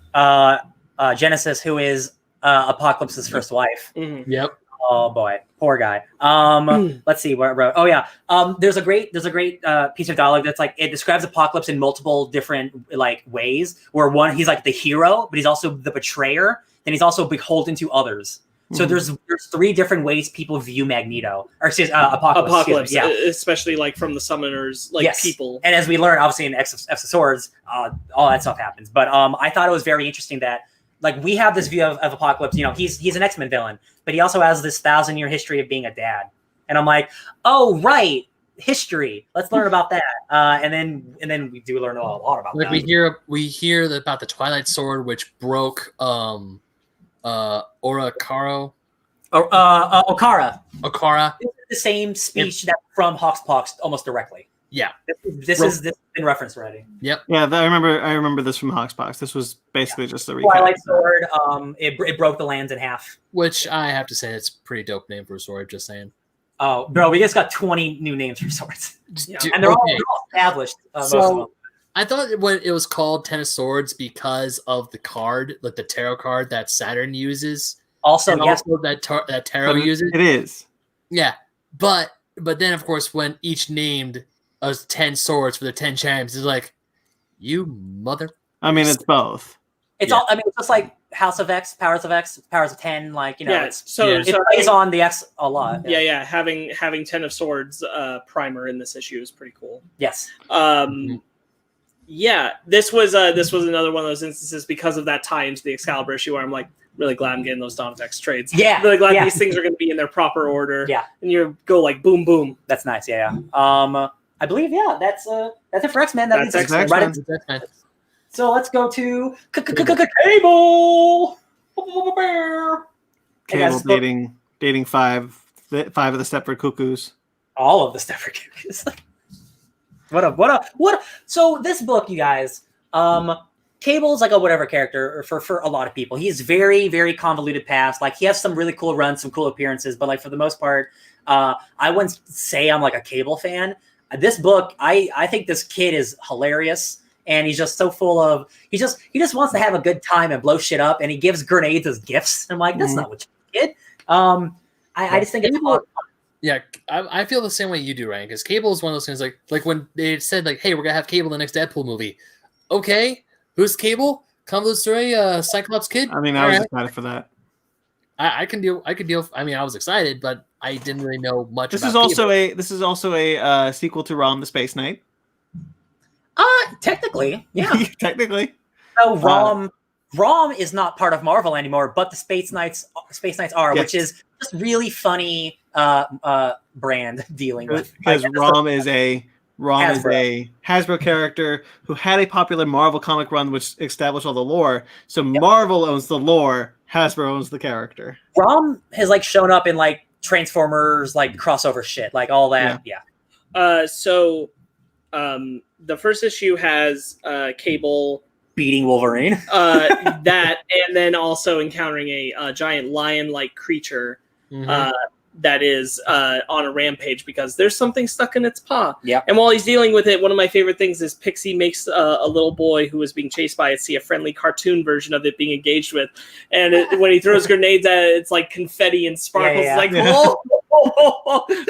Genesis, who is Apocalypse's first wife. Mm-hmm. Yep. Oh boy, poor guy. Let's see where it wrote. Oh yeah. There's a great piece of dialogue that's like it describes Apocalypse in multiple different like ways. Where one, he's like the hero, but he's also the betrayer. Then he's also beholden to others. So there's 3 different ways people view Magneto, or excuse Apocalypse. Yeah, especially like from the summoners, like people. And as we learn, obviously in X of Swords, all that stuff happens. But I thought it was very interesting that like we have this view of Apocalypse. He's an X-Men villain, but he also has this 1,000-year history of being a dad. And I'm like, oh right, history. Let's learn about that. And then we do learn a lot about Like that. we hear about the Twilight Sword, which broke Okara. Okara. This is the same speech that from Hoxpox almost directly. Yeah. This has been referenced already. Yep. Yeah, I remember this from Hoxpox. This was basically just a recap. Twilight Sword. It broke the lands in half. Which I have to say, it's a pretty dope name for a sword. Just saying. Oh, bro, we just got 20 new names for swords, Dude, and they're all okay. established. Most of So them. I thought it was called Ten of Swords because of the card, like the tarot card that Saturn uses. Also, And yes, also that tarot uses. It is. Yeah, but then of course when each named us 10 swords for the 10 champs, it's like, you mother. I mean, it's both. it's all. I mean, it's just like House of X, Powers of X, Powers of 10. Like it plays on the X a lot. Yeah. Having 10 of Swords primer in this issue is pretty cool. Yes. Yeah, this was another one of those instances because of that tie into the Excalibur issue where I'm like really glad I'm getting those Dawn of X trades. Yeah, really glad yeah. these things are going to be in their proper order. Yeah, and you go like boom boom. that's nice. Yeah. I believe that's it for X-Men. That leads us X-Men. right into- X-Men. So let's go to Cable. Hey, Cable guys, dating five of the Stepford Cuckoos. all of the Stepford Cuckoos. What a so this book, you guys, Cable's like a whatever character for a lot of people. He's very, very convoluted past. Like he has some really cool runs, some cool appearances, but like for the most part, I wouldn't say I'm like a Cable fan. This book, I think this kid is hilarious, and he's just so full of he just wants to have a good time and blow shit up, and he gives grenades as gifts. I'm like, that's not what you did. I just think it's fun. Yeah, I feel the same way you do, Ryan, because Cable is one of those things like when they said like, hey, we're gonna have Cable in the next Deadpool movie. Okay, Who's Cable? Convoluted story, Cyclops kid. I mean, I was excited for that. I can deal. I mean, I was excited, but I didn't really know much. This about is also a sequel to Rom the Space Knight. Technically, yeah. Technically. So Rom is not part of Marvel anymore, but the Space Knights are, Yes. which is just really funny brand dealing with. Because Rom is a Hasbro character who had a popular Marvel comic run which established all the lore. So Marvel owns the lore, Hasbro owns the character. Rom has like shown up in like Transformers, like crossover shit, like all that. Yeah. So the first issue has Cable Beating Wolverine. that, and then also encountering a giant lion-like creature that is on a rampage because there's something stuck in its paw. Yeah. And while he's dealing with it, one of my favorite things is Pixie makes a little boy who is being chased by it see a friendly cartoon version of it being engaged with, and when he throws grenades at it, it's like confetti and sparkles. Like, whoa!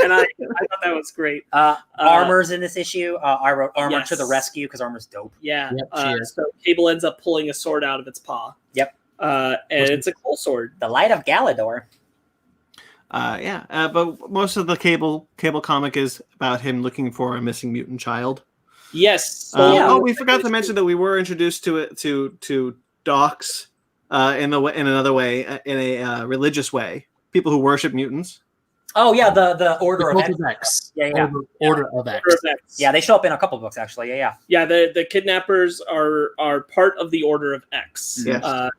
And I thought that was great. Armor's in this issue. I wrote Armor to the rescue because Armor's dope. Yeah. Yep, So Cable ends up pulling a sword out of its paw. Yep. And it's a cool sword. The Light of Galador. But most of the Cable comic is about him looking for a missing mutant child. Yes. We forgot to mention that we were introduced to it to docs in another way, in a religious way. People who worship mutants. Oh yeah, the Order of X. Yeah. Order of X. Yeah, they show up in a couple books actually. Yeah. Yeah, the kidnappers are part of the Order of X. Yes.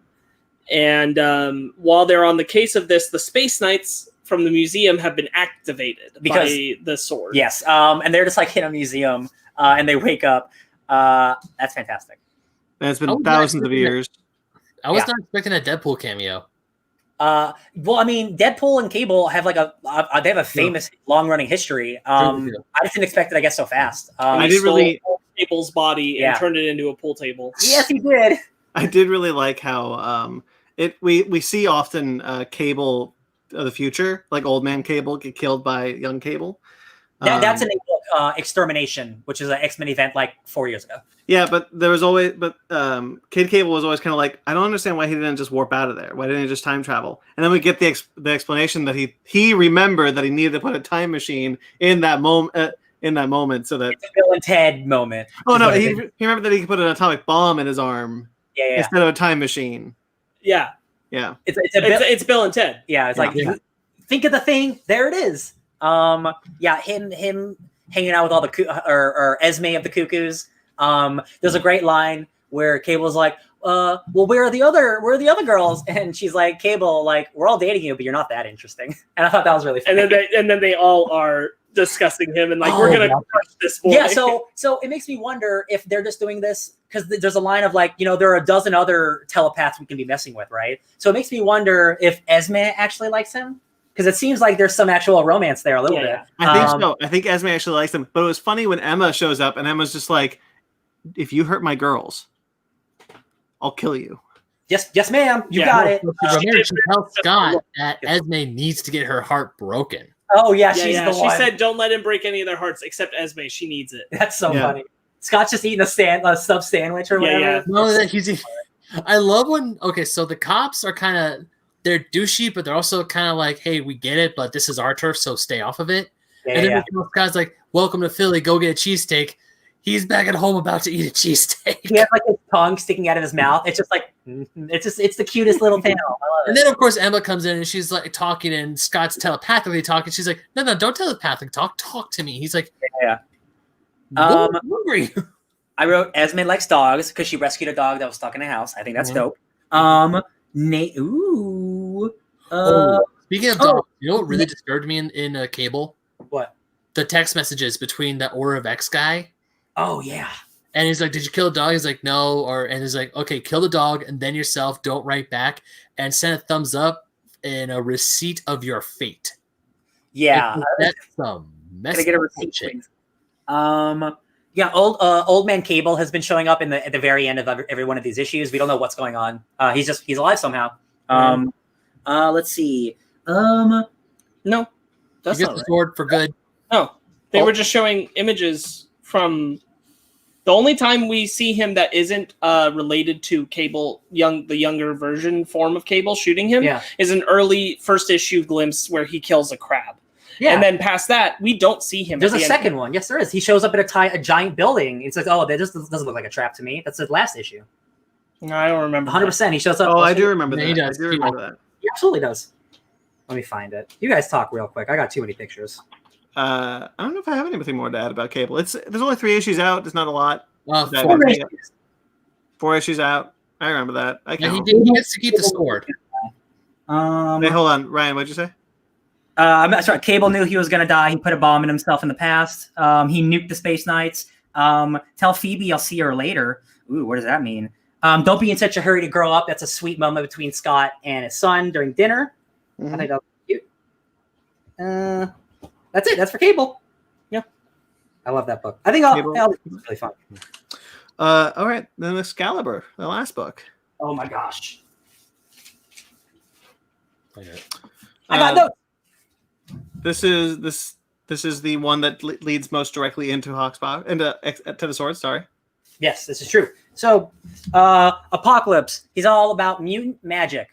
And while they're on the case of this, the Space Knights from the museum have been activated by the sword. Yes. And they're just like in a museum, and they wake up. That's fantastic. It's been thousands of years. I was not expecting a Deadpool cameo. Well, I mean, Deadpool and Cable have like they have a famous long-running history. I just didn't expect it, I guess, so fast. I did really Cable's body and turned it into a pool table. Yes, he did. I did really like how we see often Cable of the future, like old man Cable, get killed by young Cable. That's in a book, Extermination, which is an X-Men event like 4 years ago. Yeah, but Kid Cable was always kind of like, I don't understand why he didn't just warp out of there. Why didn't he just time travel? And then we get the explanation that he remembered that he needed to put a time machine in that moment. So that it's a Bill and Ted moment. Oh no, he remembered that he could put an atomic bomb in his arm instead of a time machine. Yeah. It's Bill and Ted. Yeah, it's like think of the thing. There it is. Him hanging out with all the or Esme of the Cuckoos. There's a great line where Cable's like, well, where are the other girls? And she's like, Cable, like, we're all dating you, but you're not that interesting. And I thought that was really funny. And then they all are discussing him and like, we're gonna crush this boy. Yeah, so it makes me wonder if they're just doing this because there's a line of like, there are a dozen other telepaths we can be messing with, right? So it makes me wonder if Esme actually likes him. Because it seems like there's some actual romance there a little bit. I think so. I think Esme actually likes him. But it was funny when Emma shows up and Emma's just like, if you hurt my girls, I'll kill you. Yes, ma'am. You got it. She tells Scott that Esme needs to get her heart broken. Oh, yeah, she's the one. She said, don't let him break any of their hearts except Esme. She needs it. That's so funny. Scott's just eating a sub sandwich or whatever. Yeah. No, that he's. I love when. Okay, so the cops are kind of. They're douchey, but they're also kind of like, hey, we get it, but this is our turf, so stay off of it. And then the guy's like, welcome to Philly, go get a cheesesteak. He's back at home about to eat a cheesesteak. He has like his tongue sticking out of his mouth. It's just like, it's the cutest little panel. I love it. And then, of course, Emma comes in and she's like talking, and Scott's telepathically talking. She's like, no, don't telepathically talk to me. He's like, hungry. I wrote Esme likes dogs because she rescued a dog that was stuck in a house. I think that's dope. Speaking of dogs, you know what really disturbed me in Cable? What? The text messages between that Order of X guy. Oh yeah. And he's like, "Did you kill a dog?" He's like, "No." And he's like, "Okay, kill the dog and then yourself. Don't write back and send a thumbs up and a receipt of your fate." Yeah, that's some messy get a receipt. Yeah, old man Cable has been showing up at the very end of every one of these issues. We don't know what's going on. He's alive somehow. Let's see. No, that's not the sword for good. No, they were just showing images from The only time we see him that isn't related to Cable, the younger version form of Cable shooting him, is an early first issue glimpse where he kills a crab. Yeah. And then past that, we don't see him. There's a second one. Yes, there is. He shows up at a giant building. It's like, oh, that just doesn't look like a trap to me. That's the last issue. No, I don't remember. 100%. He shows up. Oh, I do remember that. He does. I do remember that. He absolutely does. Let me find it. You guys talk real quick. I got too many pictures. I don't know if I have anything more to add about Cable. There's only 3 issues out. There's not a lot. 4 issues out. I remember that. He gets to keep the sword. Hey, hold on, Ryan. What'd you say? I'm not sure. Cable knew he was going to die. He put a bomb in himself in the past. He nuked the Space Knights. Tell Phoebe I'll see her later. Ooh, what does that mean? Don't be in such a hurry to grow up. That's a sweet moment between Scott and his son during dinner. I think that's cute. That's it. That's for Cable. Yeah. I love that book. I think it's really fun. All right. Then Excalibur, the last book. Oh my gosh. I got notes. This is the one that leads most directly into Hawkspaw to the sword. Sorry. Yes, this is true. So, Apocalypse. He's all about mutant magic.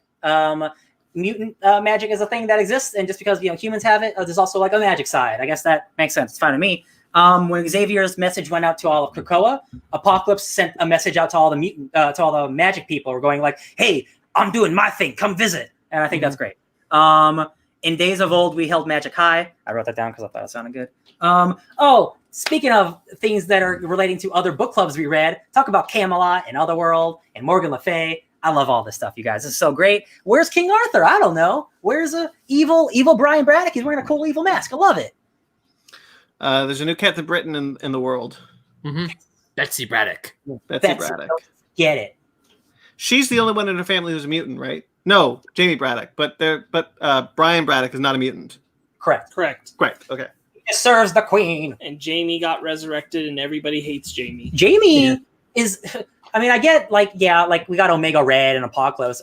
Mutant magic is a thing that exists, and just because humans have it, there's also like a magic side. I guess that makes sense. It's fine to me. When Xavier's message went out to all of Krakoa, Apocalypse sent a message out to all the magic people. We're going like, "Hey, I'm doing my thing. Come visit." And I think that's great. In days of old, we held magic high. I wrote that down because I thought it sounded good. Speaking of things that are relating to other book clubs we read, talk about Camelot and Otherworld and Morgan Le Fay. I love all this stuff, you guys. This is so great. Where's King Arthur? I don't know. Where's evil Brian Braddock? He's wearing a cool evil mask. I love it. There's a new Captain Britain in the world. Mm-hmm. Betsy Braddock. Betsy Braddock. Get it. She's the only one in her family who's a mutant, right? No, Jamie Braddock. But Brian Braddock is not a mutant. Correct. Okay. It serves the queen. And Jamie got resurrected, and everybody hates Jamie. Jamie is. I mean, I get we got Omega Red and Apocalypse.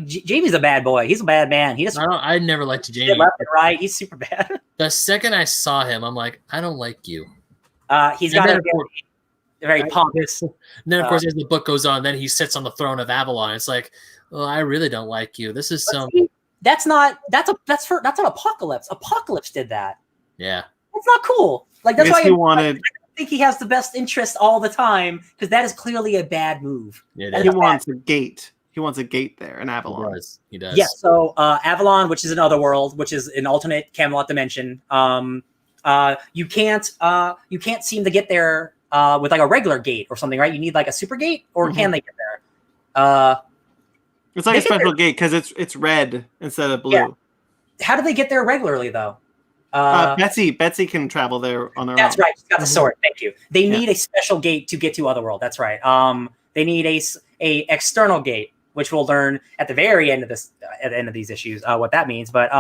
Jamie's a bad boy. He's a bad man. I never liked Jamie. Left and right. He's super bad. The second I saw him, I'm like, I don't like you. He's got a very pompous. And then, of course, as the book goes on, then he sits on the throne of Avalon. It's like, well, I really don't like you. This is some. That's an Apocalypse. Apocalypse did that. Yeah. That's not cool. That's why he wanted. I think he has the best interest all the time because that is clearly a bad move. He wants a gate. He wants a gate there in Avalon. He does. Yeah. So Avalon, which is another world, which is an alternate Camelot dimension. You can't seem to get there with a regular gate or something, right? You need a super gate, or can they get there? It's like a special gate because it's red instead of blue. Yeah. How do they get there regularly though? Betsy can travel there on her own. That's right. She's got the sword. Thank you. They need a special gate to get to Otherworld. That's right. They need a external gate, which we'll learn at the very end of these issues what that means. But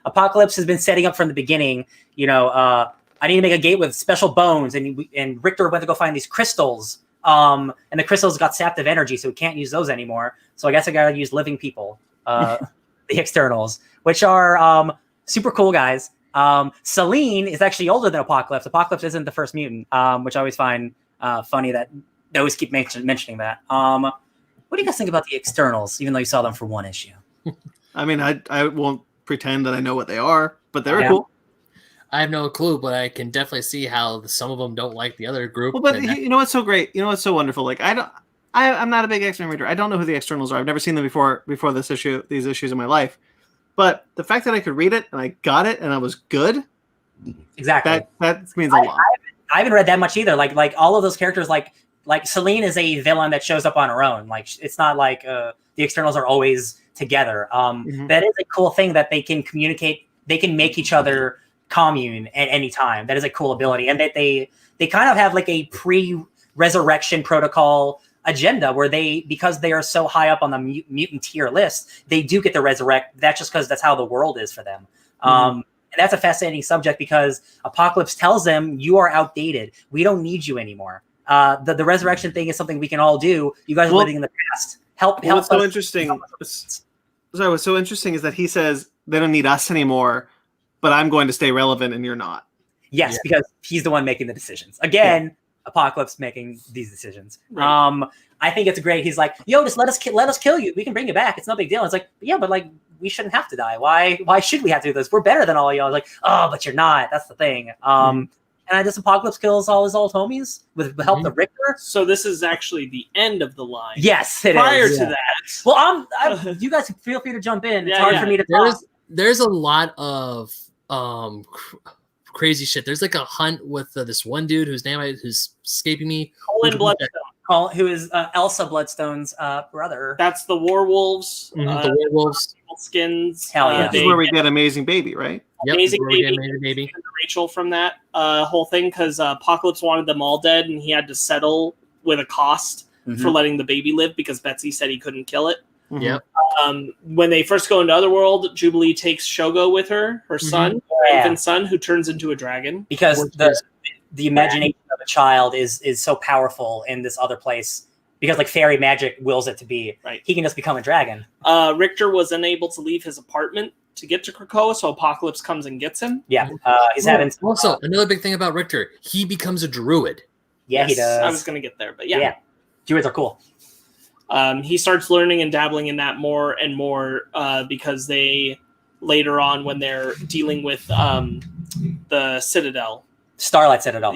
Apocalypse has been setting up from the beginning. I need to make a gate with special bones, and Richter went to go find these crystals. And the crystals got sapped of energy, so we can't use those anymore. So I guess I gotta use living people, the externals, which are super cool guys. Selene is actually older than Apocalypse. Apocalypse isn't the first mutant, which I always find funny that they always keep mentioning that. What do you guys think about the externals, even though you saw them for one issue? I mean, I won't pretend that I know what they are, but they're cool. I have no clue, but I can definitely see how some of them don't like the other group. Well, but you know what's so great? You know what's so wonderful? I'm not a big X-Men reader. I don't know who the externals are. I've never seen them before these issues in my life. But the fact that I could read it and I got it and I was good, exactly, that means a lot. I haven't read that much either. Like all of those characters, like Selene is a villain that shows up on her own. It's not like the externals are always together. That is a cool thing that they can communicate. They can make each other commune at any time. That is a cool ability, and that they kind of have a pre-resurrection protocol agenda where because they are so high up on the mutant tier list, they do get to resurrect. That's just because that's how the world is for them. And that's a fascinating subject because Apocalypse tells them, you are outdated. We don't need you anymore. The resurrection thing is something we can all do. You guys are living in the past. Help. What's so interesting? What's so interesting is that he says they don't need us anymore, but I'm going to stay relevant and you're not. Yes, because he's the one making the decisions. Again, Apocalypse making these decisions. Right. I think it's great. He's like, yo, just let us kill you. We can bring you back. It's no big deal. It's like, yeah, but like we shouldn't have to die. Why should we have to do this? We're better than all of y'all. Like, oh, but you're not. That's the thing. And I just Apocalypse kills all his old homies with the help of Richter. So this is actually the end of the line. Yes, it Prior is. to that. Well, you guys feel free to jump in. It's hard for me to talk. There's a lot of crazy shit. There's like a hunt with this one dude who's escaping me. Colin Bloodstone. Who is Elsa Bloodstone's brother. That's the werewolves. The werewolves. Skins. Hell yeah. This is where we get Amazing Baby, right? Yep, Amazing Baby. Rachel from that whole thing, because Apocalypse wanted them all dead, and he had to settle with a cost for letting the baby live because Betsy said he couldn't kill it. Yep. When they first go into Otherworld, Jubilee takes Shogo with her son, her infant son, who turns into a dragon. Because the imagination of a child is so powerful in this other place. Because like fairy magic wills it to be. Right. He can just become a dragon. Richter was unable to leave his apartment to get to Krakoa, so Apocalypse comes and gets him. Yeah. He's having also another big thing about Richter, he becomes a druid. Yeah, he does. I was gonna get there, but yeah. Druids are cool. He starts learning and dabbling in that more and more because they later on, when they're dealing with the Citadel, Starlight Citadel.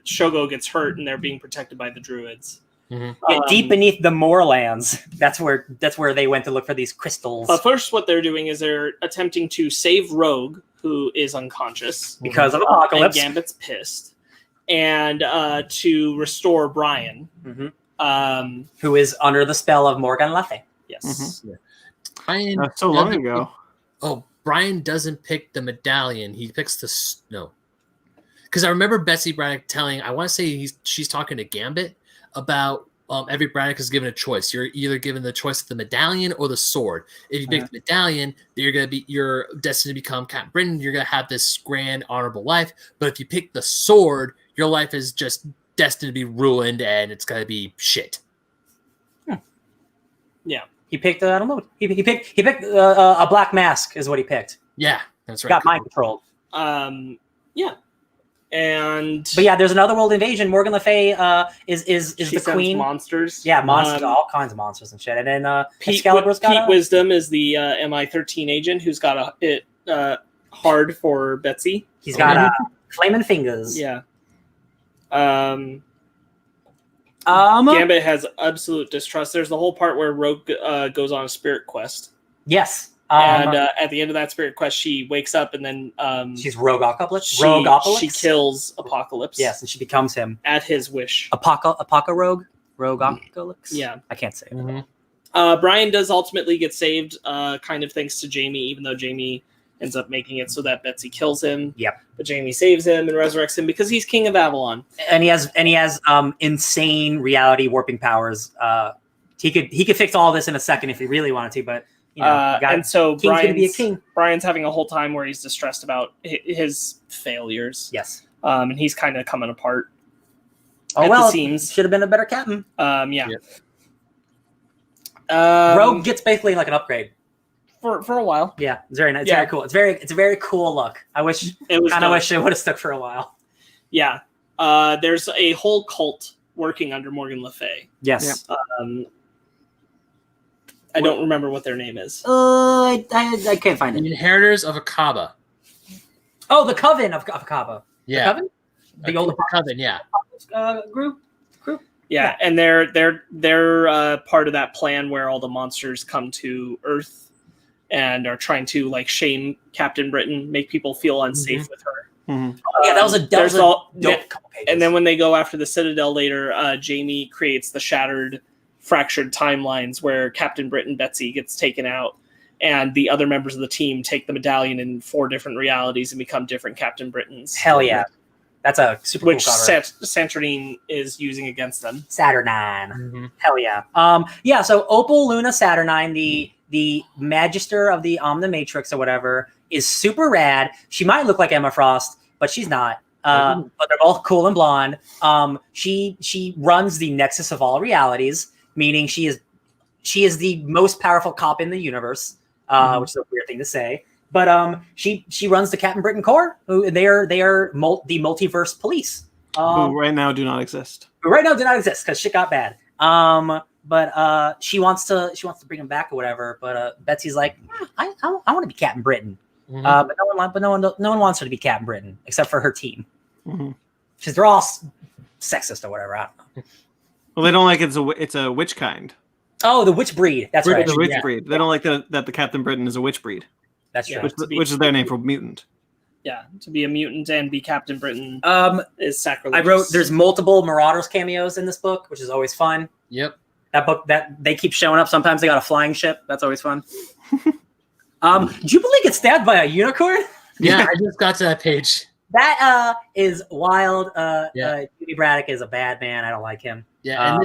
Shogo gets hurt and they're being protected by the druids. Deep beneath the moorlands. That's where they went to look for these crystals. But first, what they're doing is they're attempting to save Rogue, who is unconscious because of Apocalypse. And Gambit's pissed, and to restore Brian. Who is under the spell of Morgan Le Fay. Yes. Brian, that's so long ago. Brian doesn't pick the medallion. He picks because I remember Betsy Braddock telling, I want to say she's talking to Gambit about every Braddock is given a choice. You're either given the choice of the medallion or the sword. If you pick the medallion, you're destined to become Captain Britain. You're gonna have this grand, honorable life. But if you pick the sword, your life is just destined to be ruined and it's gonna be shit. Yeah. He picked I don't know. He picked a black mask is what he picked. Yeah, that's right. Got mind controlled. Yeah. But yeah, there's another world invasion. Morgan Le Fay is the queen. Monsters. Yeah, monsters, all kinds of monsters and shit. And then Excalibur's got Pete Wisdom is the MI13 agent who's got it hard for Betsy. He's got flaming fingers. Yeah. Gambit has absolute distrust. There's the whole part where Rogue goes on a spirit quest. Yes. And at the end of that spirit quest, she wakes up and then she's Rogueopolis. She kills Apocalypse. Yes, and she becomes him at his wish. Rogue. Rogueopolis. Yeah, I can't say. Brian does ultimately get saved, kind of thanks to Jamie, even though Jamie ends up making it so that Betsy kills him. Yep. But Jamie saves him and resurrects him because he's king of Avalon. And he has insane reality warping powers. He could fix all this in a second if he really wanted to, but and so King's gonna be a king. Brian's having a whole time where he's distressed about his failures. Yes. And he's kind of coming apart. The seams. Should have been a better captain. Yeah. Rogue gets basically like an upgrade. For a while. Yeah, it's very nice. It's very cool. It's a very cool look. I wish it would have stuck for a while. Yeah. There's a whole cult working under Morgan Le Fay. Yes. I don't remember what their name is. I can't find it. The Inheritors of Akaba. Oh, the Coven of Akaba. Yeah. The Coven? The old Coven, yeah. Group? Yeah, and they're part of that plan where all the monsters come to Earth and are trying to like shame Captain Britain, make people feel unsafe with her. Yeah, that was a dope couple pages. And then when they go after the Citadel later, Jamie creates the fractured timelines where Captain Britain Betsy gets taken out, and the other members of the team take the medallion in 4 different realities and become different Captain Britons. Hell yeah. That's a super cool cover. Saturnine is using against them. Saturnine. Hell yeah. So Opal Luna Saturnine, the Magister of the Omnimatrix or whatever, is super rad. She might look like Emma Frost, but she's not. But they're both cool and blonde. She runs the Nexus of all realities, meaning she is the most powerful cop in the universe, which is a weird thing to say. But she runs the Captain Britain Corps, who they are the multiverse police. Who right now do not exist. Who right now do not exist because shit got bad. But she wants to bring him back or whatever. But Betsy's like, I want to be Captain Britain. Mhm. But no one wants her to be Captain Britain except for her team. Mm-hmm. Because they're all sexist or whatever. I don't know. Well, they don't like it's a witch kind. Oh, the witch breed. That's right. The witch Yeah. breed. They don't like that the Captain Britain is a witch breed, That's true. which is their name for mutant. Yeah, to be a mutant and be Captain Britain is I sacrilegious. wrote. There's multiple Marauders cameos in this book, which is always fun. Yep. That book that they keep showing up. Sometimes they got a flying ship. That's always fun. Jubilee gets stabbed by a unicorn. Yeah, I just got to that page. That is wild. Yeah. Judy Braddock is a bad man. I don't like him. Yeah,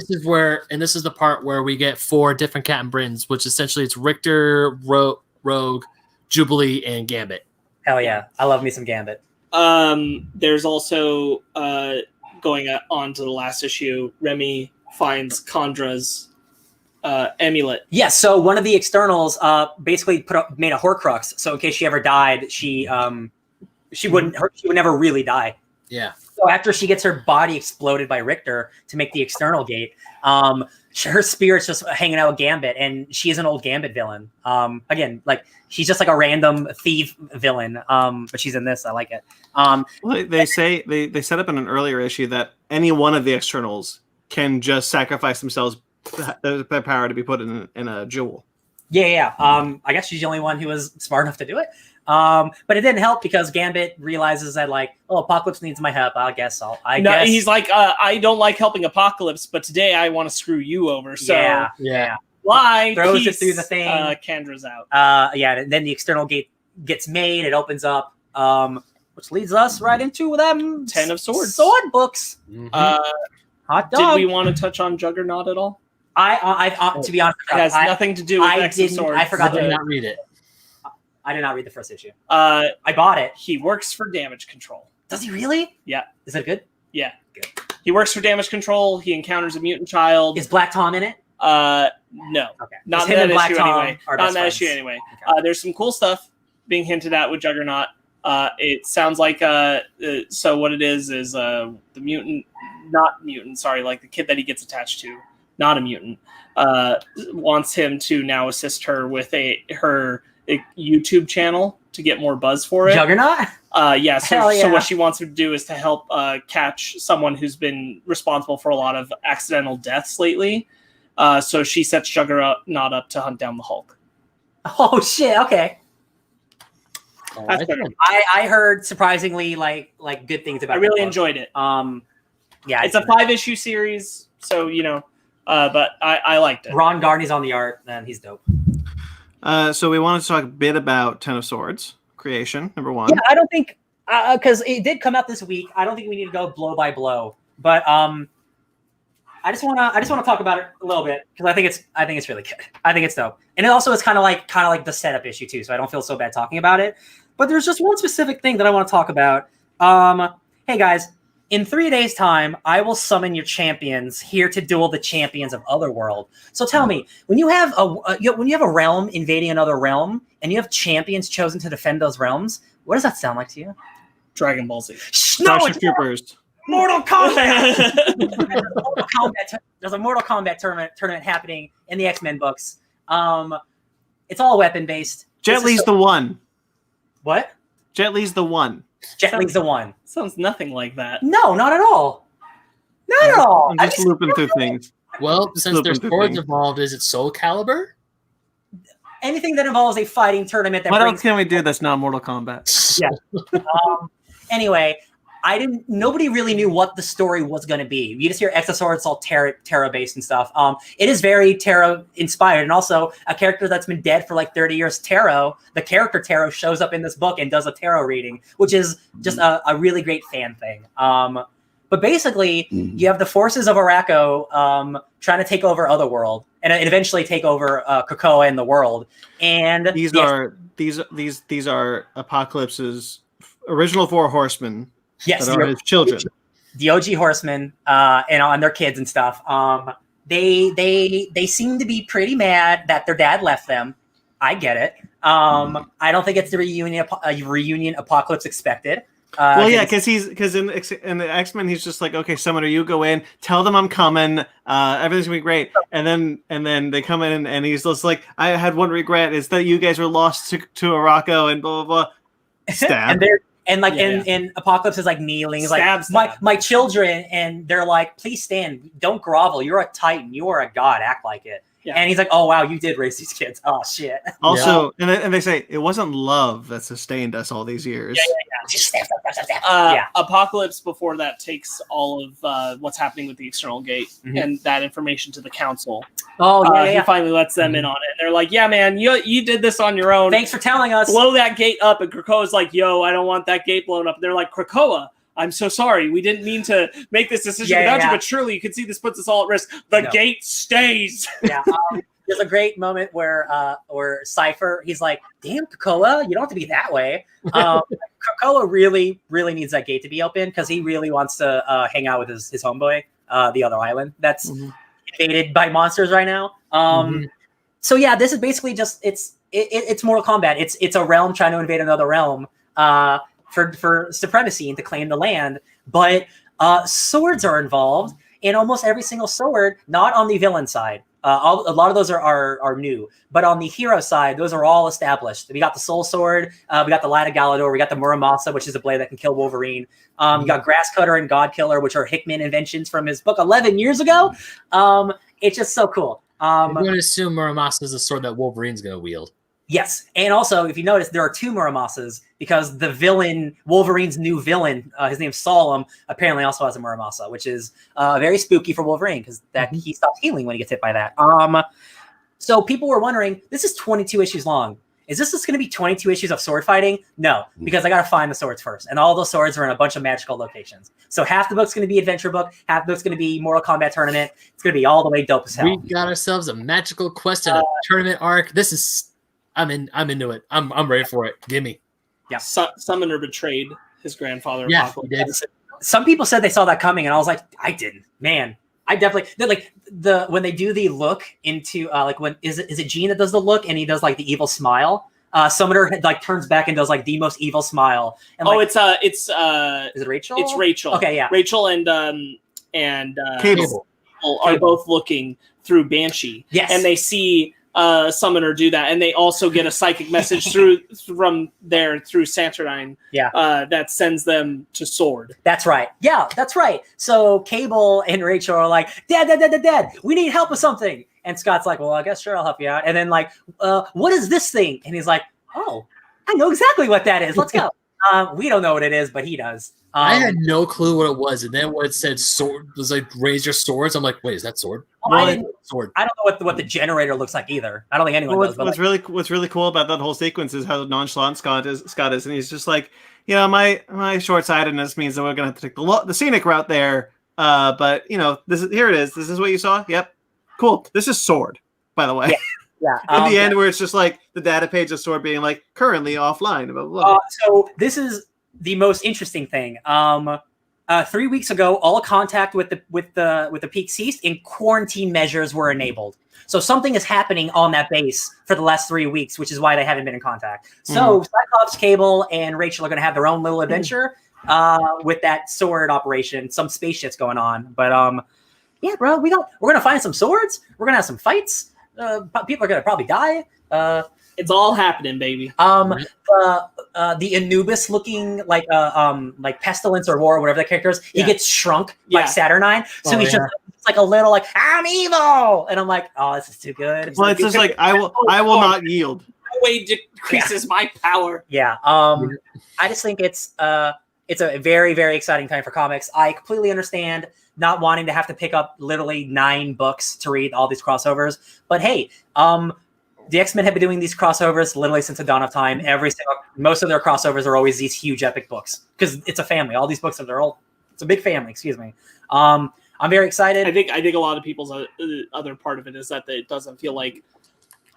and this is the part where we get 4 different Captain Britons, which essentially it's Richter, Rogue, Jubilee, and Gambit. Hell yeah, I love me some Gambit. There's also going on to the last issue. Remy finds Chandra's amulet. Yes. So one of the externals basically made a Horcrux. So in case she ever died, she would never really die. Yeah. So after she gets her body exploded by Richter to make the external gate, her spirit's just hanging out with Gambit, and she is an old Gambit villain. Again, like she's just like a random thief villain. But she's in this. I like it. Well, they say they set up in an earlier issue that any one of the externals can just sacrifice themselves their power to be put in a jewel. Yeah. I guess she's the only one who was smart enough to do it. But it didn't help because Gambit realizes that Apocalypse needs my help. I guess. He's like, I don't like helping Apocalypse, but today I want to screw you over. So yeah. Why throws it through the thing. Chandra's out. And then the external gate gets made. It opens up, which leads us right into them 10 of Swords sword books. Mhm. Hot Did dog. we want to touch on Juggernaut at all? I to be honest, It has nothing to do with X of Swords. I forgot I did not read it. I did not read the first issue. I bought it. He works for Damage Control. Does he really? Yeah. Is it good? Yeah. Good. He works for Damage Control. He encounters a mutant child. Is Black Tom in it? No. Okay. Not Is in him that and Black issue Tom anyway. are Not in best that friends? issue anyway. Okay. There's some cool stuff being hinted at with Juggernaut. It sounds like so what it is the mutant, not mutant, sorry, like the kid that he gets attached to, not a mutant, wants him to now assist her with her YouTube channel to get more buzz for it. Juggernaut? Yeah. Hell yeah. So what she wants him to do is to help catch someone who's been responsible for a lot of accidental deaths lately. So she sets Juggernaut up to hunt down the Hulk. Oh shit! Okay. That's Alright. good. I heard surprisingly like good things about. I really the book. enjoyed it. Yeah, It's a 5-issue series, so but I liked it. Ron Garney's on the art, and he's dope. So we wanted to talk a bit about Ten of Swords creation, number 1. Yeah, I don't think because it did come out this week. I don't think we need to go blow by blow, but I just want to talk about it a little bit because I think it's really good. I think it's dope, and it also is kind of like the setup issue too. So I don't feel so bad talking about it. But there's just one specific thing that I want to talk about. Hey guys, in 3 days' time, I will summon your champions here to duel the champions of Otherworld. So tell me, when you have a realm invading another realm, and you have champions chosen to defend those realms, what does that sound like to you? Dragon Ball Z. No, Starship it's Troopers. Mortal Kombat. There's a Mortal Kombat tournament happening in the X-Men books. It's all weapon based. Jet Li's the one. What? Jet Li's the one. Jet Li's the one. Sounds nothing like that. No, not at all. Not at all. I'm just looping through things. Well, since there's Flipping swords things. involved, is it Soul Calibur? Anything that involves a fighting tournament that What brings else can we do that's not Mortal Kombat? Yeah. Anyway, nobody really knew what the story was going to be. You just hear Exosword, it's all Terra based and stuff. It is very Terra inspired, and also a character that's been dead for like 30 years. The character Taro shows up in this book and does a tarot reading, which is just a really great fan thing. But basically, you have the forces of Araco trying to take over Otherworld and eventually take over Krakoa and the world. And These are Apocalypse's original 4 horsemen. yes, that are his children. the OG horsemen and their kids and stuff. They seem to be pretty mad that their dad left them. I get it. I don't think it's the reunion Apocalypse expected. Well, yeah, because in the X-Men, he's just like, okay, Summoner, you go in, tell them I'm coming, everything's gonna be great, and then they come in and he's just like, I had one regret, is that you guys were lost to Araco and blah blah blah. Stab. and Apocalypse is like kneeling, he's like, my children, and they're like, please stand, don't grovel, you're a Titan, you are a god, act like it. Yeah. And he's like, oh, wow, you did raise these kids. Oh, shit. Also, and they say, it wasn't love that sustained us all these years. Apocalypse before that takes all of what's happening with the external gate and that information to the council. He finally lets them in on it. And they're like, yeah, man, you did this on your own. Thanks for telling us. Blow that gate up. And Krakoa's like, yo, I don't want that gate blown up. And they're like, Krakoa, I'm so sorry. We didn't mean to make this decision without you, but surely you can see this puts us all at risk. The gate stays. Yeah. There's a great moment where Cypher, he's like, damn, Krakoa, you don't have to be that way. Krakoa really, really needs that gate to be open because he really wants to hang out with his homeboy, the other island that's invaded by monsters right now. So yeah, this is basically just it's Mortal Kombat. It's a realm trying to invade another realm. For supremacy and to claim the land, but swords are involved in almost every single sword, not on the villain side. A lot of those are new, but on the hero side, those are all established. We got the Soul Sword, we got the Light of Galador, we got the Muramasa, which is a blade that can kill Wolverine. You got Grass Cutter and God Killer, which are Hickman inventions from his book 11 years ago. It's just so cool. I'm going to assume Muramasa is the sword that Wolverine's going to wield. Yes, and also, if you notice, there are two Muramasas because the villain, Wolverine's new villain, his name's Solemn, apparently also has a Muramasa, which is very spooky for Wolverine because he stops healing when he gets hit by that. So people were wondering, this is 22 issues long. Is this just going to be 22 issues of sword fighting? No, because I got to find the swords first, and all those swords are in a bunch of magical locations. So half the book's going to be adventure book, half the book's going to be Mortal Kombat tournament. It's going to be all the way dope as hell. We got ourselves a magical quest and a tournament arc. This is. I'm into it. I'm ready for it. Gimme. Yeah. Summoner betrayed his grandfather. Yeah, he did. Some people said they saw that coming, and I was like, I didn't. Man, I definitely like when they do the look into like when is it Gene that does the look and he does like the evil smile. Summoner like turns back and does like the most evil smile. And, like, it's is it Rachel? It's Rachel. Okay, yeah. Rachel and Cable are both looking through Banshee. Yes, and they see. Summoner do that, and they also get a psychic message from Saturnine. Yeah, that sends them to Sword. That's right. Yeah, that's right. So Cable and Rachel are like, Dad, we need help with something. And Scott's like, well, I guess sure, I'll help you out. And then like, what is this thing? And he's like, oh, I know exactly what that is. Let's go. We don't know what it is, but he does. I had no clue what it was, and then when it said sword, it was like raise your swords. I'm like, wait, is that sword? Sword. I don't know what the generator looks like either. I don't think anyone knows. What's really cool about that whole sequence is how nonchalant Scott is, and he's just like, my short-sightedness means that we're gonna have to take the scenic route there. But here it is. This is what you saw. Yep, cool. This is Sword, by the way. Yeah. In the end, where it's just like the data page of Sword being like currently offline. Blah, blah, blah. So this is the most interesting thing. 3 weeks ago, all contact with the peak ceased, and quarantine measures were enabled. So something is happening on that base for the last 3 weeks, which is why they haven't been in contact. So Cyclops, Cable, and Rachel are going to have their own little adventure with that sword operation. Some spaceships going on, but yeah, bro, we're going to find some swords. We're going to have some fights. People are going to probably die. It's all happening, baby. The Anubis looking like Pestilence or War or whatever the character is, he gets shrunk like Saturnine. So he's just like a little like, I'm evil. And I'm like, oh, this is too good. Well, it's just like, I will not yield. No way decreases my power. Yeah. I just think it's a very, very exciting time for comics. I completely understand not wanting to have to pick up literally 9 books to read all these crossovers. But hey, the X-Men have been doing these crossovers literally since the dawn of time. Most of their crossovers are always these huge epic books because it's a family. All these books it's a big family. Excuse me. I'm very excited. I think a lot of people's other part of it is that it doesn't feel like.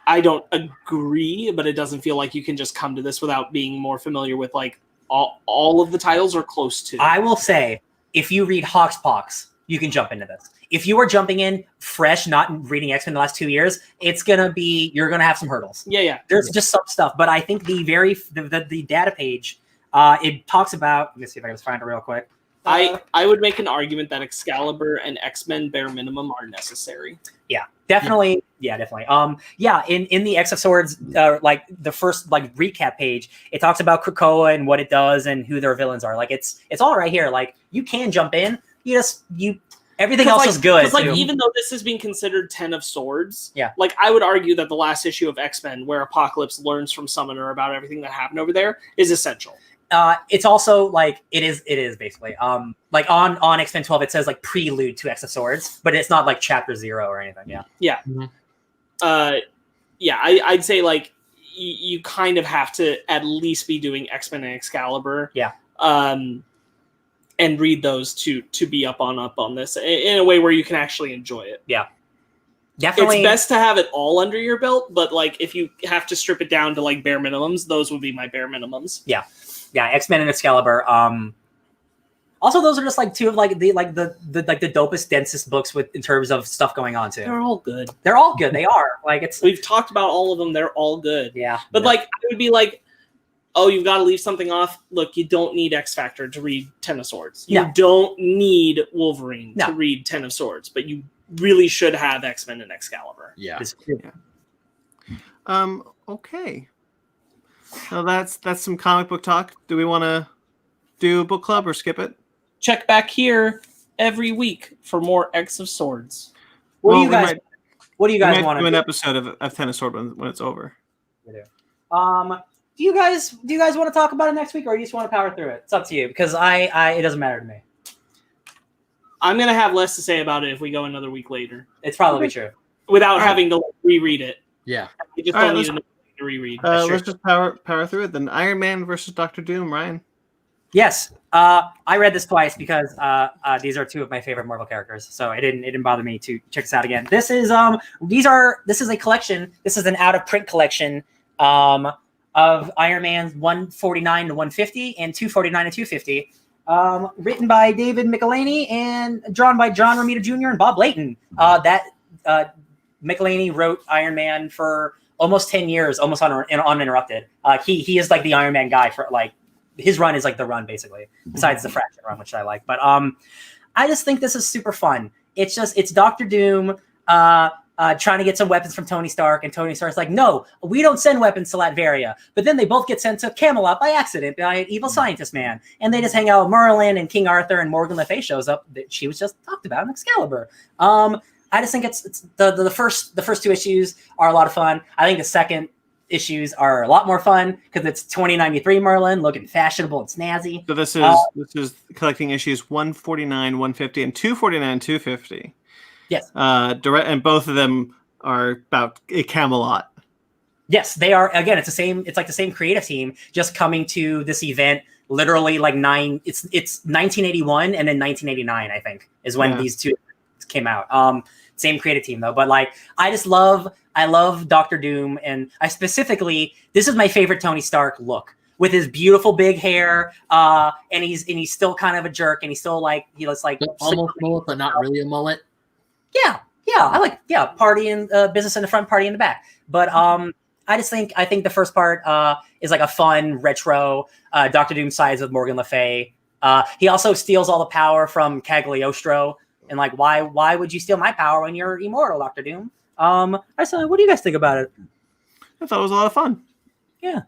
I don't agree, but it doesn't feel like you can just come to this without being more familiar with like all of the titles or close to. I will say, if you read Hoxpox, you can jump into this. If you are jumping in fresh, not reading X-Men the last 2 years, you're going to have some hurdles. Yeah. There's just some stuff, but I think the data page It talks about. Let me see if I can just find it real quick. I would make an argument that Excalibur and X-Men bare minimum are necessary. Yeah, definitely. Yeah, definitely. In the X of Swords, like the first like recap page, it talks about Krakoa and what it does and who their villains are. Like it's all right here. Like you can jump in. Everything else is good. Because like even though this is being considered 10 of Swords, yeah, like I would argue that the last issue of X-Men, where Apocalypse learns from Summoner about everything that happened over there, is essential. It's also like it is basically like on X-Men 12 it says like prelude to X of Swords, but it's not like chapter 0 or anything. Yeah. Mhm. I'd say like you kind of have to at least be doing X-Men and Excalibur. Yeah. And read those to be up on this in a way where you can actually enjoy it. Yeah. Definitely. It's best to have it all under your belt, but like if you have to strip it down to like bare minimums, those would be my bare minimums. Yeah. Yeah, X-Men and Excalibur. Also, those are just like two of like the dopest, densest books in terms of stuff going on too. They're all good. They're all good. They are like we've talked about all of them. They're all good. Yeah. But like I would be like, oh, you've got to leave something off. Look, you don't need X Factor to read 10 of Swords. You don't need Wolverine to read 10 of Swords, but you really should have X-Men and Excalibur. Yeah. Okay. Well, that's some comic book talk. Do we want to do book club or skip it? Check back here every week for more X of Swords. What do you guys want to do? An episode of 10 of Swords when it's over. We do. Do you guys want to talk about it next week, or you just want to power through it? It's up to you because it doesn't matter to me. I'm gonna have less to say about it if we go another week later. It's probably true. Without having to reread it. Yeah. You just don't need to reread. Let's just power through it. Then Iron Man versus Dr. Doom, Ryan. Yes. I read this twice because these are two of my favorite Marvel characters. So it didn't bother me to check this out again. This is a collection. This is an out of print collection of Iron Man's 149 to 150 and 249 to 250. Written by David Michelinie and drawn by John Romita Jr. and Bob Layton. Michelinie wrote Iron Man for almost 10 years, almost uninterrupted. He is like the Iron Man guy for like his run is like the run basically, besides the Fraction run, which I like. But I just think this is super fun. It's Dr. Doom trying to get some weapons from Tony Stark, and Tony Stark's like, no, we don't send weapons to Latveria. But then they both get sent to Camelot by accident by an evil scientist man, and they just hang out with Merlin and King Arthur, and Morgan Le Fay shows up that she was just talked about in Excalibur. I just think it's the first two issues are a lot of fun. I think the second issues are a lot more fun because it's 2093 Merlin looking fashionable and snazzy. So this is collecting issues 149, 150, and 249, 250. Yes. And both of them are about a Camelot. Yes, they are. Again, it's like the same creative team just coming to this event literally like it's 1981 and then 1989, I think, is when these two came out. Same creative team though, but like I love Dr. Doom, and this is my favorite Tony Stark look with his beautiful big hair, and he's still kind of a jerk, and he's still like he looks like almost mullet, but not really a mullet. Yeah, I like party in business in the front, party in the back. But I think the first part is like a fun retro Dr. Doom sides with Morgan Le Fay. He also steals all the power from Cagliostro. And like, why would you steal my power when you're immortal, Dr. Doom? What do you guys think about it? I thought it was a lot of fun. Yeah.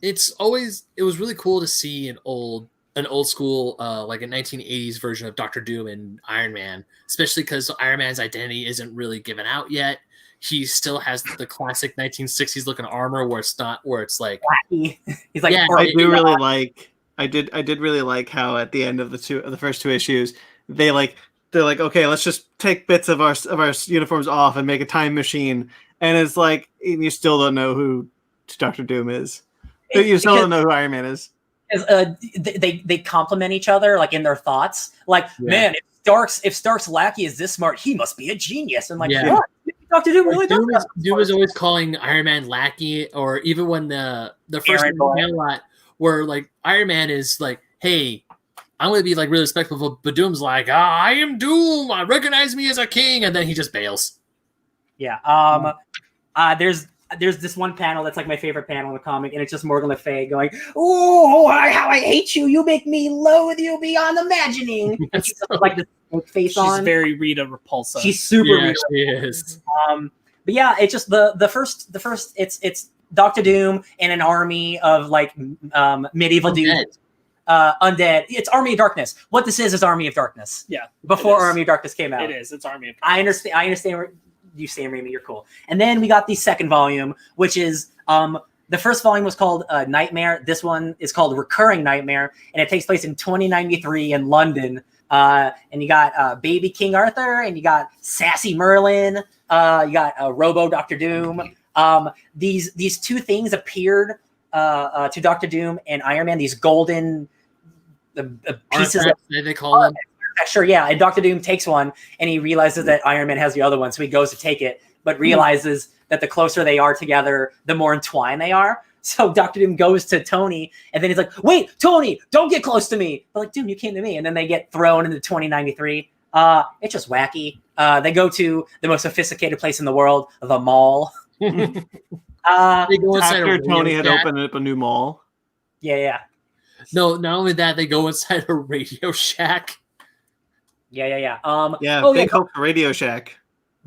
It was really cool to see an old school, like a 1980s version of Dr. Doom and Iron Man, especially because Iron Man's identity isn't really given out yet. He still has the classic 1960s looking armor where it's like wacky. He's like, I did really like how at the end of the first two issues, they're like, okay, let's just take bits of our uniforms off and make a time machine. And it's like, you still don't know who Dr. Doom is. You still don't know who Iron Man is. They complement each other like in their thoughts. Like, man, if Stark's lackey is this smart, he must be a genius. And like, what? Dr. Doom really does. Doom was always calling Iron Man lackey, or even when the first Camelot, where like Iron Man is like, hey, I'm going to be like really respectful, but Doom's like, I am Doom. Recognize me as a king. And then he just bails. Yeah. There's there's this one panel that's like my favorite panel in the comic, and it's just Morgan Le Fay going, "Oh, how I hate you! You make me loathe you beyond imagining." And she's like this face She's on. very Rita Repulsa. She's super. Yeah, Rita. she is. But yeah, it's just the first it's Doctor Doom and an army of like medieval dudes. Undead. It's Army of Darkness. What this is Army of Darkness. Yeah. Before Army of Darkness came out. It is. It's Army of Darkness. I understand where you Sam Raimi, you're cool. And then we got the second volume, which is the first volume was called Nightmare. This one is called Recurring Nightmare, and it takes place in 2093 in London. And you got baby King Arthur, and you got sassy Merlin, you got Robo Doctor Doom. These two things appeared to Doctor Doom and Iron Man, these golden pieces Artifacts, they call them. Sure, yeah. And Doctor Doom takes one, and he realizes that Iron Man has the other one, so he goes to take it, but realizes that the closer they are together, the more entwined they are. So Doctor Doom goes to Tony, and then he's like, "Wait, Tony, don't get close to me." But like, "Dude, you came to me." And then they get thrown into 2093. It's just wacky. They go to the most sophisticated place in the world, the mall. They go inside After a Tony had shack. opened up a new mall. Yeah. No, not only that, they go inside a Radio Shack. Yeah. Big hope for Radio Shack.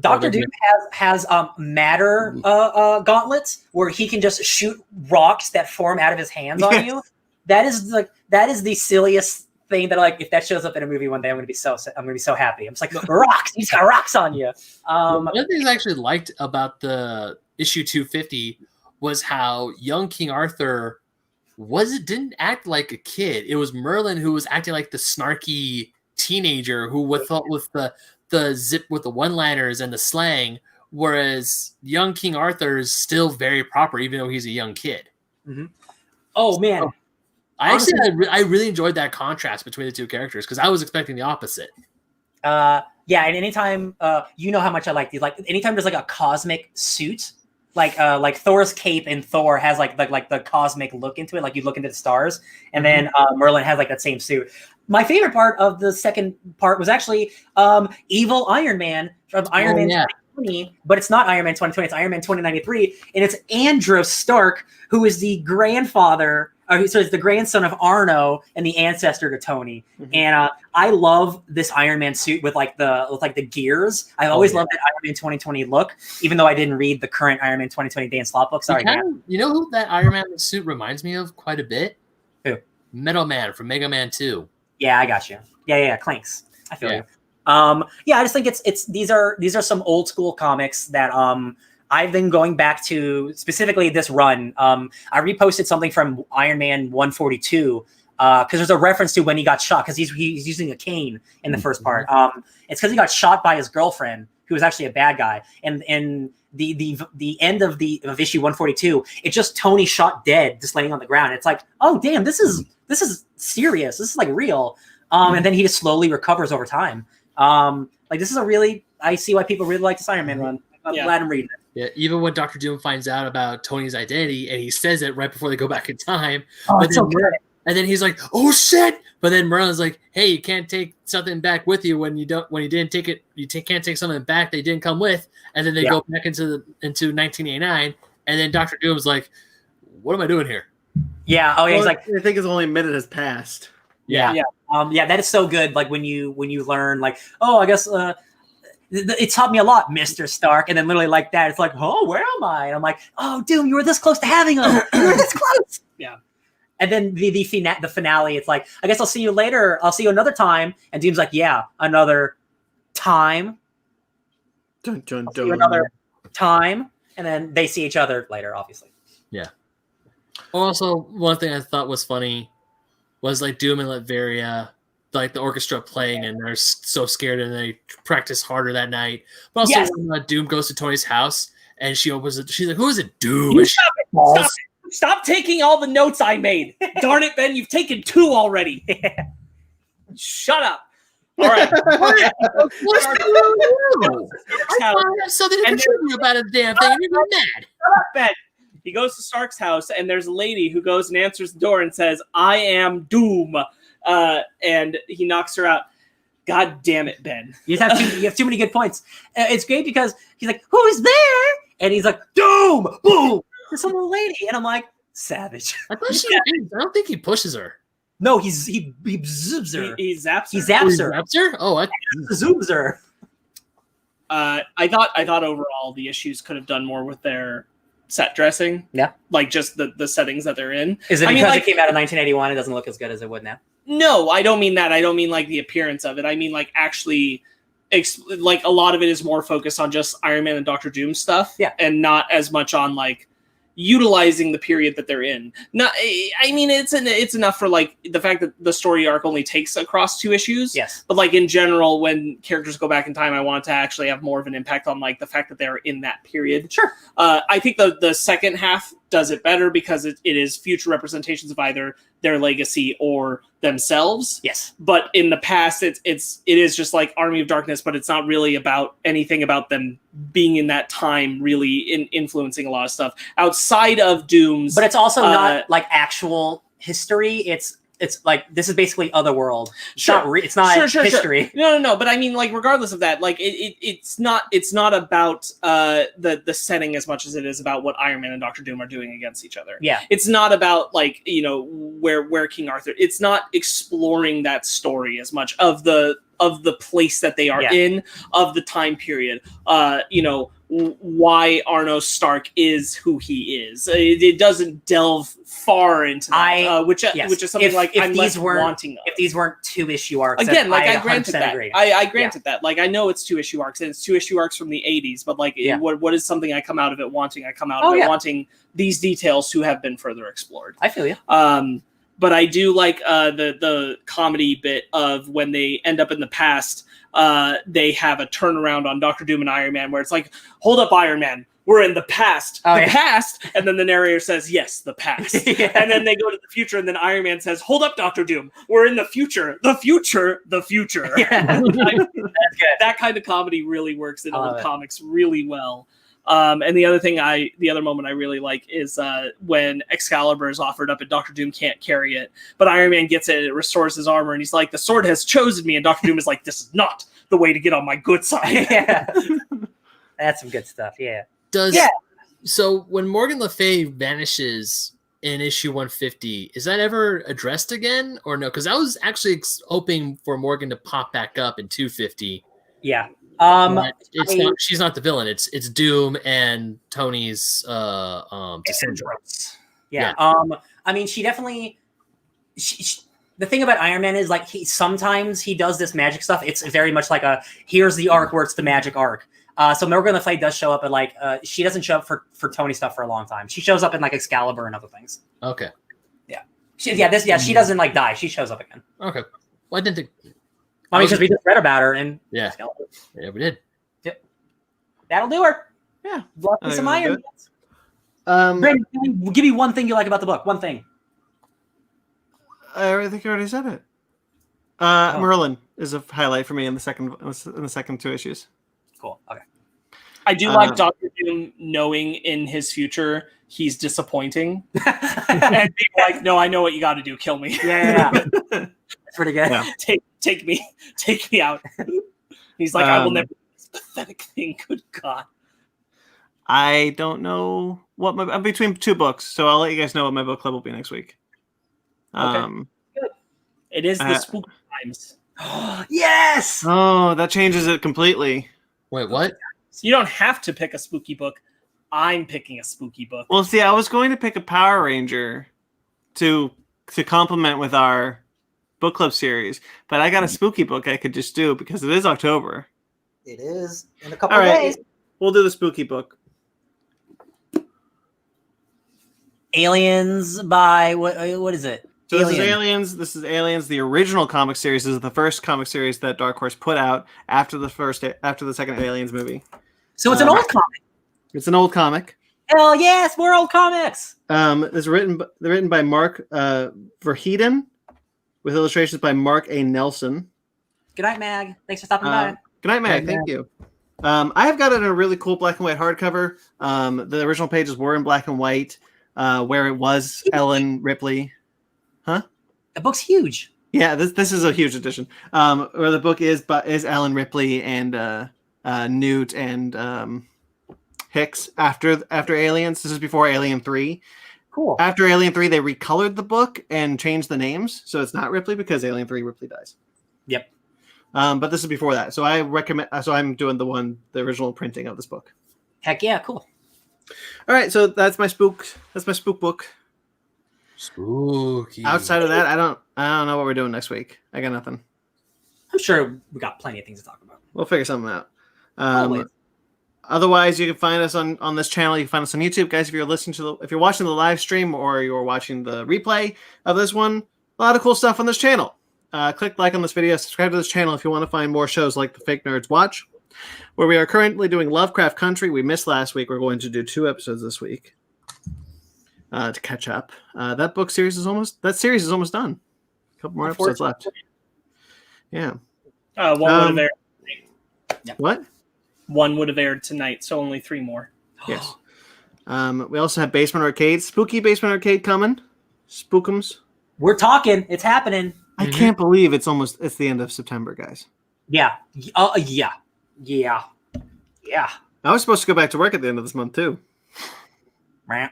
Doctor Doom has matter gauntlets where he can just shoot rocks that form out of his hands on you. That is the silliest thing that like if that shows up in a movie one day, I'm gonna be so happy. I'm just like rocks. He's got rocks on you. One of the things I actually liked about the issue 250 was how young King Arthur didn't act like a kid. It was Merlin who was acting like the snarky teenager who with the zip with the one-liners and the slang, whereas young King Arthur is still very proper, even though he's a young kid. Mm-hmm. Oh man, I really enjoyed that contrast between the two characters because I was expecting the opposite. Yeah, and anytime you know how much I like these. Like anytime there's like a cosmic suit, like Thor's cape in Thor has like the cosmic look into it, like you look into the stars, and then Merlin has like that same suit. My favorite part of the second part was actually Evil Iron Man from Iron Man 2020, but it's not Iron Man 2020, it's Iron Man 2093, and it's Andros Stark, who is the grandfather, it's the grandson of Arno and the ancestor to Tony. Mm-hmm. And I love this Iron Man suit with the gears. I always loved that Iron Man 2020 look, even though I didn't read the current Iron Man 2020 Dan Slott book. Sorry, Dan. You know who that Iron Man suit reminds me of quite a bit? Who? Metal Man from Mega Man 2. Yeah, I got you. Yeah, Clanks. I feel you. I just think it's these are some old school comics that I've been going back to, specifically this run. I reposted something from Iron Man 142 because there's a reference to when he got shot because he's using a cane in the first part. It's because he got shot by his girlfriend, who was actually a bad guy. And in the end of issue 142, it's just Tony shot dead, just laying on the ground. It's like, oh damn, this is serious. This is like real. And then he just slowly recovers over time. This is I see why people really like this Iron Man run. I'm glad I'm reading it. Yeah, even when Dr. Doom finds out about Tony's identity and he says it right before they go back in time. It's so good. And then he's like, "Oh shit!" But then Merlin's like, "Hey, you can't take something back with you when you didn't take it. Can't take something back they didn't come with." And then they go back into 1989, and then Dr. Doom's like, "What am I doing here?" Yeah. Oh yeah. He's like, I think it's only a minute has passed. Yeah. That is so good. Like when you learn, like, oh, I guess it taught me a lot, Mr. Stark. And then literally like that, it's like, oh, where am I? And I'm like, oh, Doom, you were this close to having him. You were this close. Yeah. And then the finale, it's like, I guess I'll see you later. I'll see you another time. And Doom's like, yeah, another time. Dun, dun, I'll see you another time. And then they see each other later, obviously. Yeah. Also, one thing I thought was funny was like Doom and Latveria, like the orchestra playing, and they're so scared, and they practice harder that night. But also, when Doom goes to Tony's house and she opens it, she's like, "Who is it, Doom?" You stop taking all the notes I made. Darn it, Ben, you've taken 2 already. Shut up. All right. What's wrong? I have something to contribute about a damn thing. You're mad. Shut up, Ben. He goes to Stark's house, and there's a lady who goes and answers the door and says, "I am Doom." And he knocks her out. God damn it, Ben. You have too many good points. It's great because he's like, "Who's there?" and he's like, Doom! Boom! For some little lady. And I'm like, savage. I thought I don't think he pushes her. No, he zooms her. He zaps her. He zaps her. Zaps her? Oh, Zooms her. I thought overall the issues could have done more with their set dressing. Yeah. Like just the settings that they're in. Is it I because mean, it came out in 1981? It doesn't look as good as it would now. No, I don't mean that. I don't mean like the appearance of it. I mean like actually, like a lot of it is more focused on just Iron Man and Doctor Doom stuff. Yeah. And not as much on like utilizing the period that they're in. Not, I mean, it's enough for like the fact that the story arc only takes across 2 issues. Yes. But like in general, when characters go back in time, I want it to actually have more of an impact on like the fact that they're in that period. Sure. I think the second half does it better because it is future representations of either their legacy or themselves. Yes. But in the past, it is just like Army of Darkness, but it's not really about anything about them being in that time really influencing a lot of stuff outside of Doom's. But it's also not like actual history. It's like this is basically Otherworld. It's not history. Sure. No. But I mean, like, regardless of that, like, it's not about the setting as much as it is about what Iron Man and Doctor Doom are doing against each other. Yeah. It's not about like where King Arthur. It's not exploring that story as much of the place that they are in, of the time period. Why Arno Stark is who he is. It doesn't delve far into that, which is something I'm less wanting of. If these weren't 2-issue arcs, again, like I 100% granted that. agree. I granted that. Like I know it's 2-issue arcs, and it's 2-issue arcs from the 80s, but like what is something I come out of it wanting? I come out of it wanting these details to have been further explored. I feel you. But I do like the comedy bit of when they end up in the past. They have a turnaround on Doctor Doom and Iron Man where it's like, hold up, Iron Man, we're in the past. Past. And then the narrator says, yes, the past. And then they go to the future, and then Iron Man says, hold up, Doctor Doom, we're in the future. The future. Yeah. That's good. That kind of comedy really works in old comics really well. And the other moment I really like is when Excalibur is offered up and Doctor Doom can't carry it, but Iron Man gets it and it restores his armor, and he's like, the sword has chosen me, and Doctor Doom is like, this is not the way to get on my good side. That's some good stuff. So when Morgan Le Fay vanishes in issue 150, is that ever addressed again or no? Because I was actually hoping for Morgan to pop back up in 250. Yeah. She's not the villain. It's Doom and Tony's descendants. Yeah. I mean, she definitely. The thing about Iron Man is like sometimes he does this magic stuff. It's very much like here's the arc where it's the magic arc. So Morgan Le Fay does show up, but she doesn't show up for Tony stuff for a long time. She shows up in like Excalibur and other things. Okay. Yeah. She doesn't like die. She shows up again. Okay. Well, I didn't think. I mean, because we just read about her and Excalibur. Yeah, we did. Yep. That'll do her. Yeah. Love me some Iron Man. Brandon, give me one thing you like about the book. One thing. I think I already said it. Merlin is a highlight for me in the second 2 issues. Cool. Okay. I do like Doctor Doom knowing in his future he's disappointing and being like, "No, I know what you got to do. Kill me." Yeah. That's pretty good. Yeah. Take me out. He's like, "I will never do this pathetic thing." Good God. I don't know I'm between 2 books, so I'll let you guys know what my book club will be next week. Okay. Good. It is the spooky times. Yes. Oh, that changes it completely. Wait, what? So you don't have to pick a spooky book. I'm picking a spooky book. Well, see, I was going to pick a Power Ranger to complement with our book club series, but I got a spooky book I could just do because it is October. It is in a couple of days. We'll do the spooky book. Aliens by what is it? So this is Aliens. This is Aliens, the original comic series. This is the first comic series that Dark Horse put out after the second Aliens movie. So it's an old comic. It's an old comic. Hell yes, more old comics. It's written by Mark Verheiden, with illustrations by Mark A. Nelson. Good night, Mag. Thanks for stopping by. Good night, Mag. Thank you. I have got it in a really cool black and white hardcover. The original pages were in black and white, where it was Ellen Ripley. Huh? The book's huge. Yeah, this is a huge edition. Where the book is Alan Ripley and Newt and Hicks after Aliens. This is before Alien 3. Cool. After Alien 3, they recolored the book and changed the names, so it's not Ripley because Alien 3 Ripley dies. Yep. But this is before that, so I recommend. So I'm doing the original printing of this book. Heck yeah, cool. All right, so that's my spook. That's my spook book. Spooky. Outside of that, I don't know what we're doing next week. I got nothing. I'm sure we got plenty of things to talk about. We'll figure something out. Always. Otherwise, you can find us on this channel. You can find us on YouTube, guys. If you're watching the live stream or you're watching the replay of this one, a lot of cool stuff on this channel. Click like on this video, subscribe to this channel if you want to find more shows like the Fake Nerds Watch, where we are currently doing Lovecraft Country. We missed last week. We're going to do 2 episodes this week to catch up. That series is almost done. A couple more episodes left. Yeah. One would have aired. Yeah. What? One would have aired tonight, so only 3 more. Yes. We also have Basement Arcade. Spooky Basement Arcade coming. Spookums. We're talking. It's happening. I can't believe it's the end of September, guys. Yeah. Yeah. I was supposed to go back to work at the end of this month too. Rant.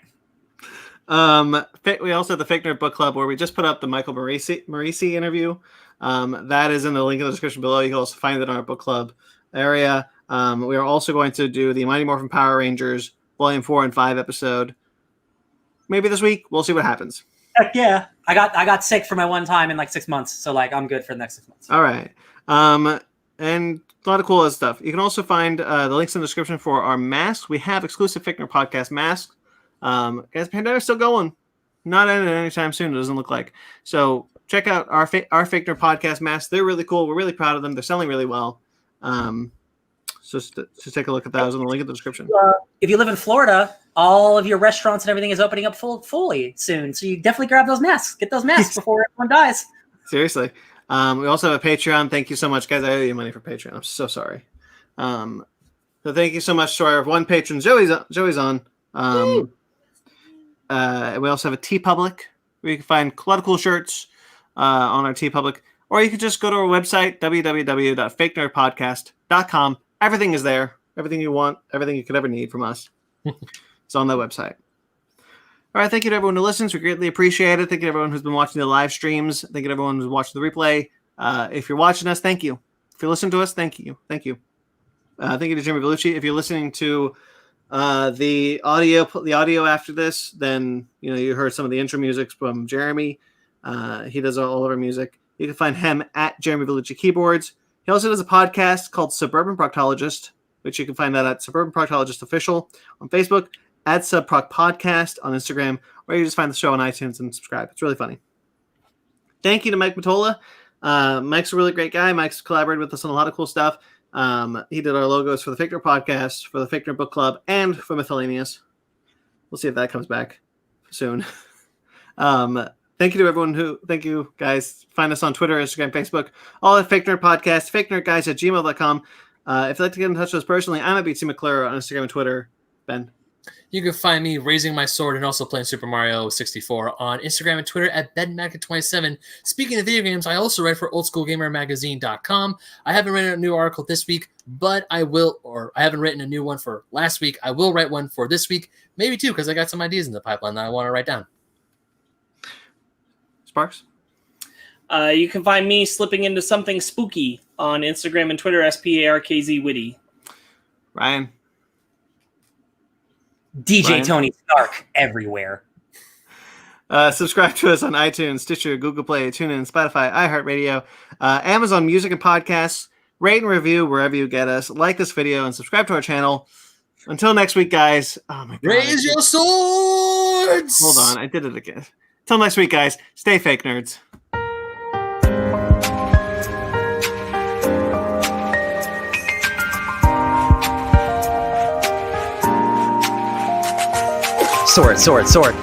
We also have the Fake Nerd Book Club, where we just put up the Michael Morisi interview. That is in the link in the description below. You can also find it on our book club area. We are also going to do the Mighty Morphin Power Rangers Volume 4 and 5 episode. Maybe this week. We'll see what happens. Heck yeah. I got sick for my one time in like 6 months, so like I'm good for the next 6 months. All right. And a lot of cool other stuff. You can also find the links in the description for our masks. We have exclusive Fake Nerd Podcast masks. Guys, the pandemic's still going. Not ending anytime soon, it doesn't look like. So check out our Fake Nerd Podcast masks. They're really cool. We're really proud of them. They're selling really well. So just take a look at those in the link in the description. If you live in Florida, all of your restaurants and everything is opening up fully soon. So you definitely grab those masks. Get those masks before everyone dies. Seriously. We also have a Patreon. Thank you so much, guys. I owe you money for Patreon. I'm so sorry. So thank you so much to our one patron, Joey's on. We also have a TeePublic where you can find a lot of cool shirts on our TeePublic. Or you could just go to our website, www.fakenerdpodcast.com. Everything is there. Everything you want, everything you could ever need from us. It's on that website. All right, thank you to everyone who listens. We greatly appreciate it. Thank you to everyone who's been watching the live streams. Thank you to everyone who's watching the replay. If you're watching us, thank you. If you're listening to us, thank you. Thank you. Thank you to Jimmy Vellucci. If you're listening to the audio after this, then you heard some of the intro music from Jeremy. He does all of our music. You can find him at Jeremy Vellucci Keyboards. He also does a podcast called Suburban Proctologist, which you can find that at Suburban Proctologist Official on Facebook, at Subproc Podcast on Instagram, or you just find the show on iTunes and subscribe. It's really funny. Thank you to Mike Matola. Mike's a really great guy. Mike's collaborated with us on a lot of cool stuff. He did our logos for the Fake Nerd Podcast, for the Fake Nerd Book Club, and for Miscellaneous. We'll see if that comes back soon. Thank you to everyone thank you guys. Find us on Twitter, Instagram, Facebook, all at Fake Nerd Podcast, fakenerdguys@gmail.com. If you'd like to get in touch with us personally, I'm at BT McClure on Instagram and Twitter. Ben. You can find me raising my sword and also playing Super Mario 64 on Instagram and Twitter at BenMagic27. Speaking of video games, I also write for OldSchoolGamerMagazine.com. I haven't written a new article this week, but I haven't written a new one for last week. I will write one for this week, maybe 2, because I got some ideas in the pipeline that I want to write down. Sparks? You can find me slipping into something spooky on Instagram and Twitter, SPARKZWitty. Ryan? DJ Ryan? Tony Stark everywhere. Subscribe to us on iTunes, Stitcher, Google Play, TuneIn, Spotify, iHeartRadio, Amazon Music and Podcasts. Rate and review wherever you get us. Like this video and subscribe to our channel. Until next week, guys. Oh my God. Raise your swords! Hold on, I did it again. Until next week, guys. Stay fake nerds. Sword, sword, sword.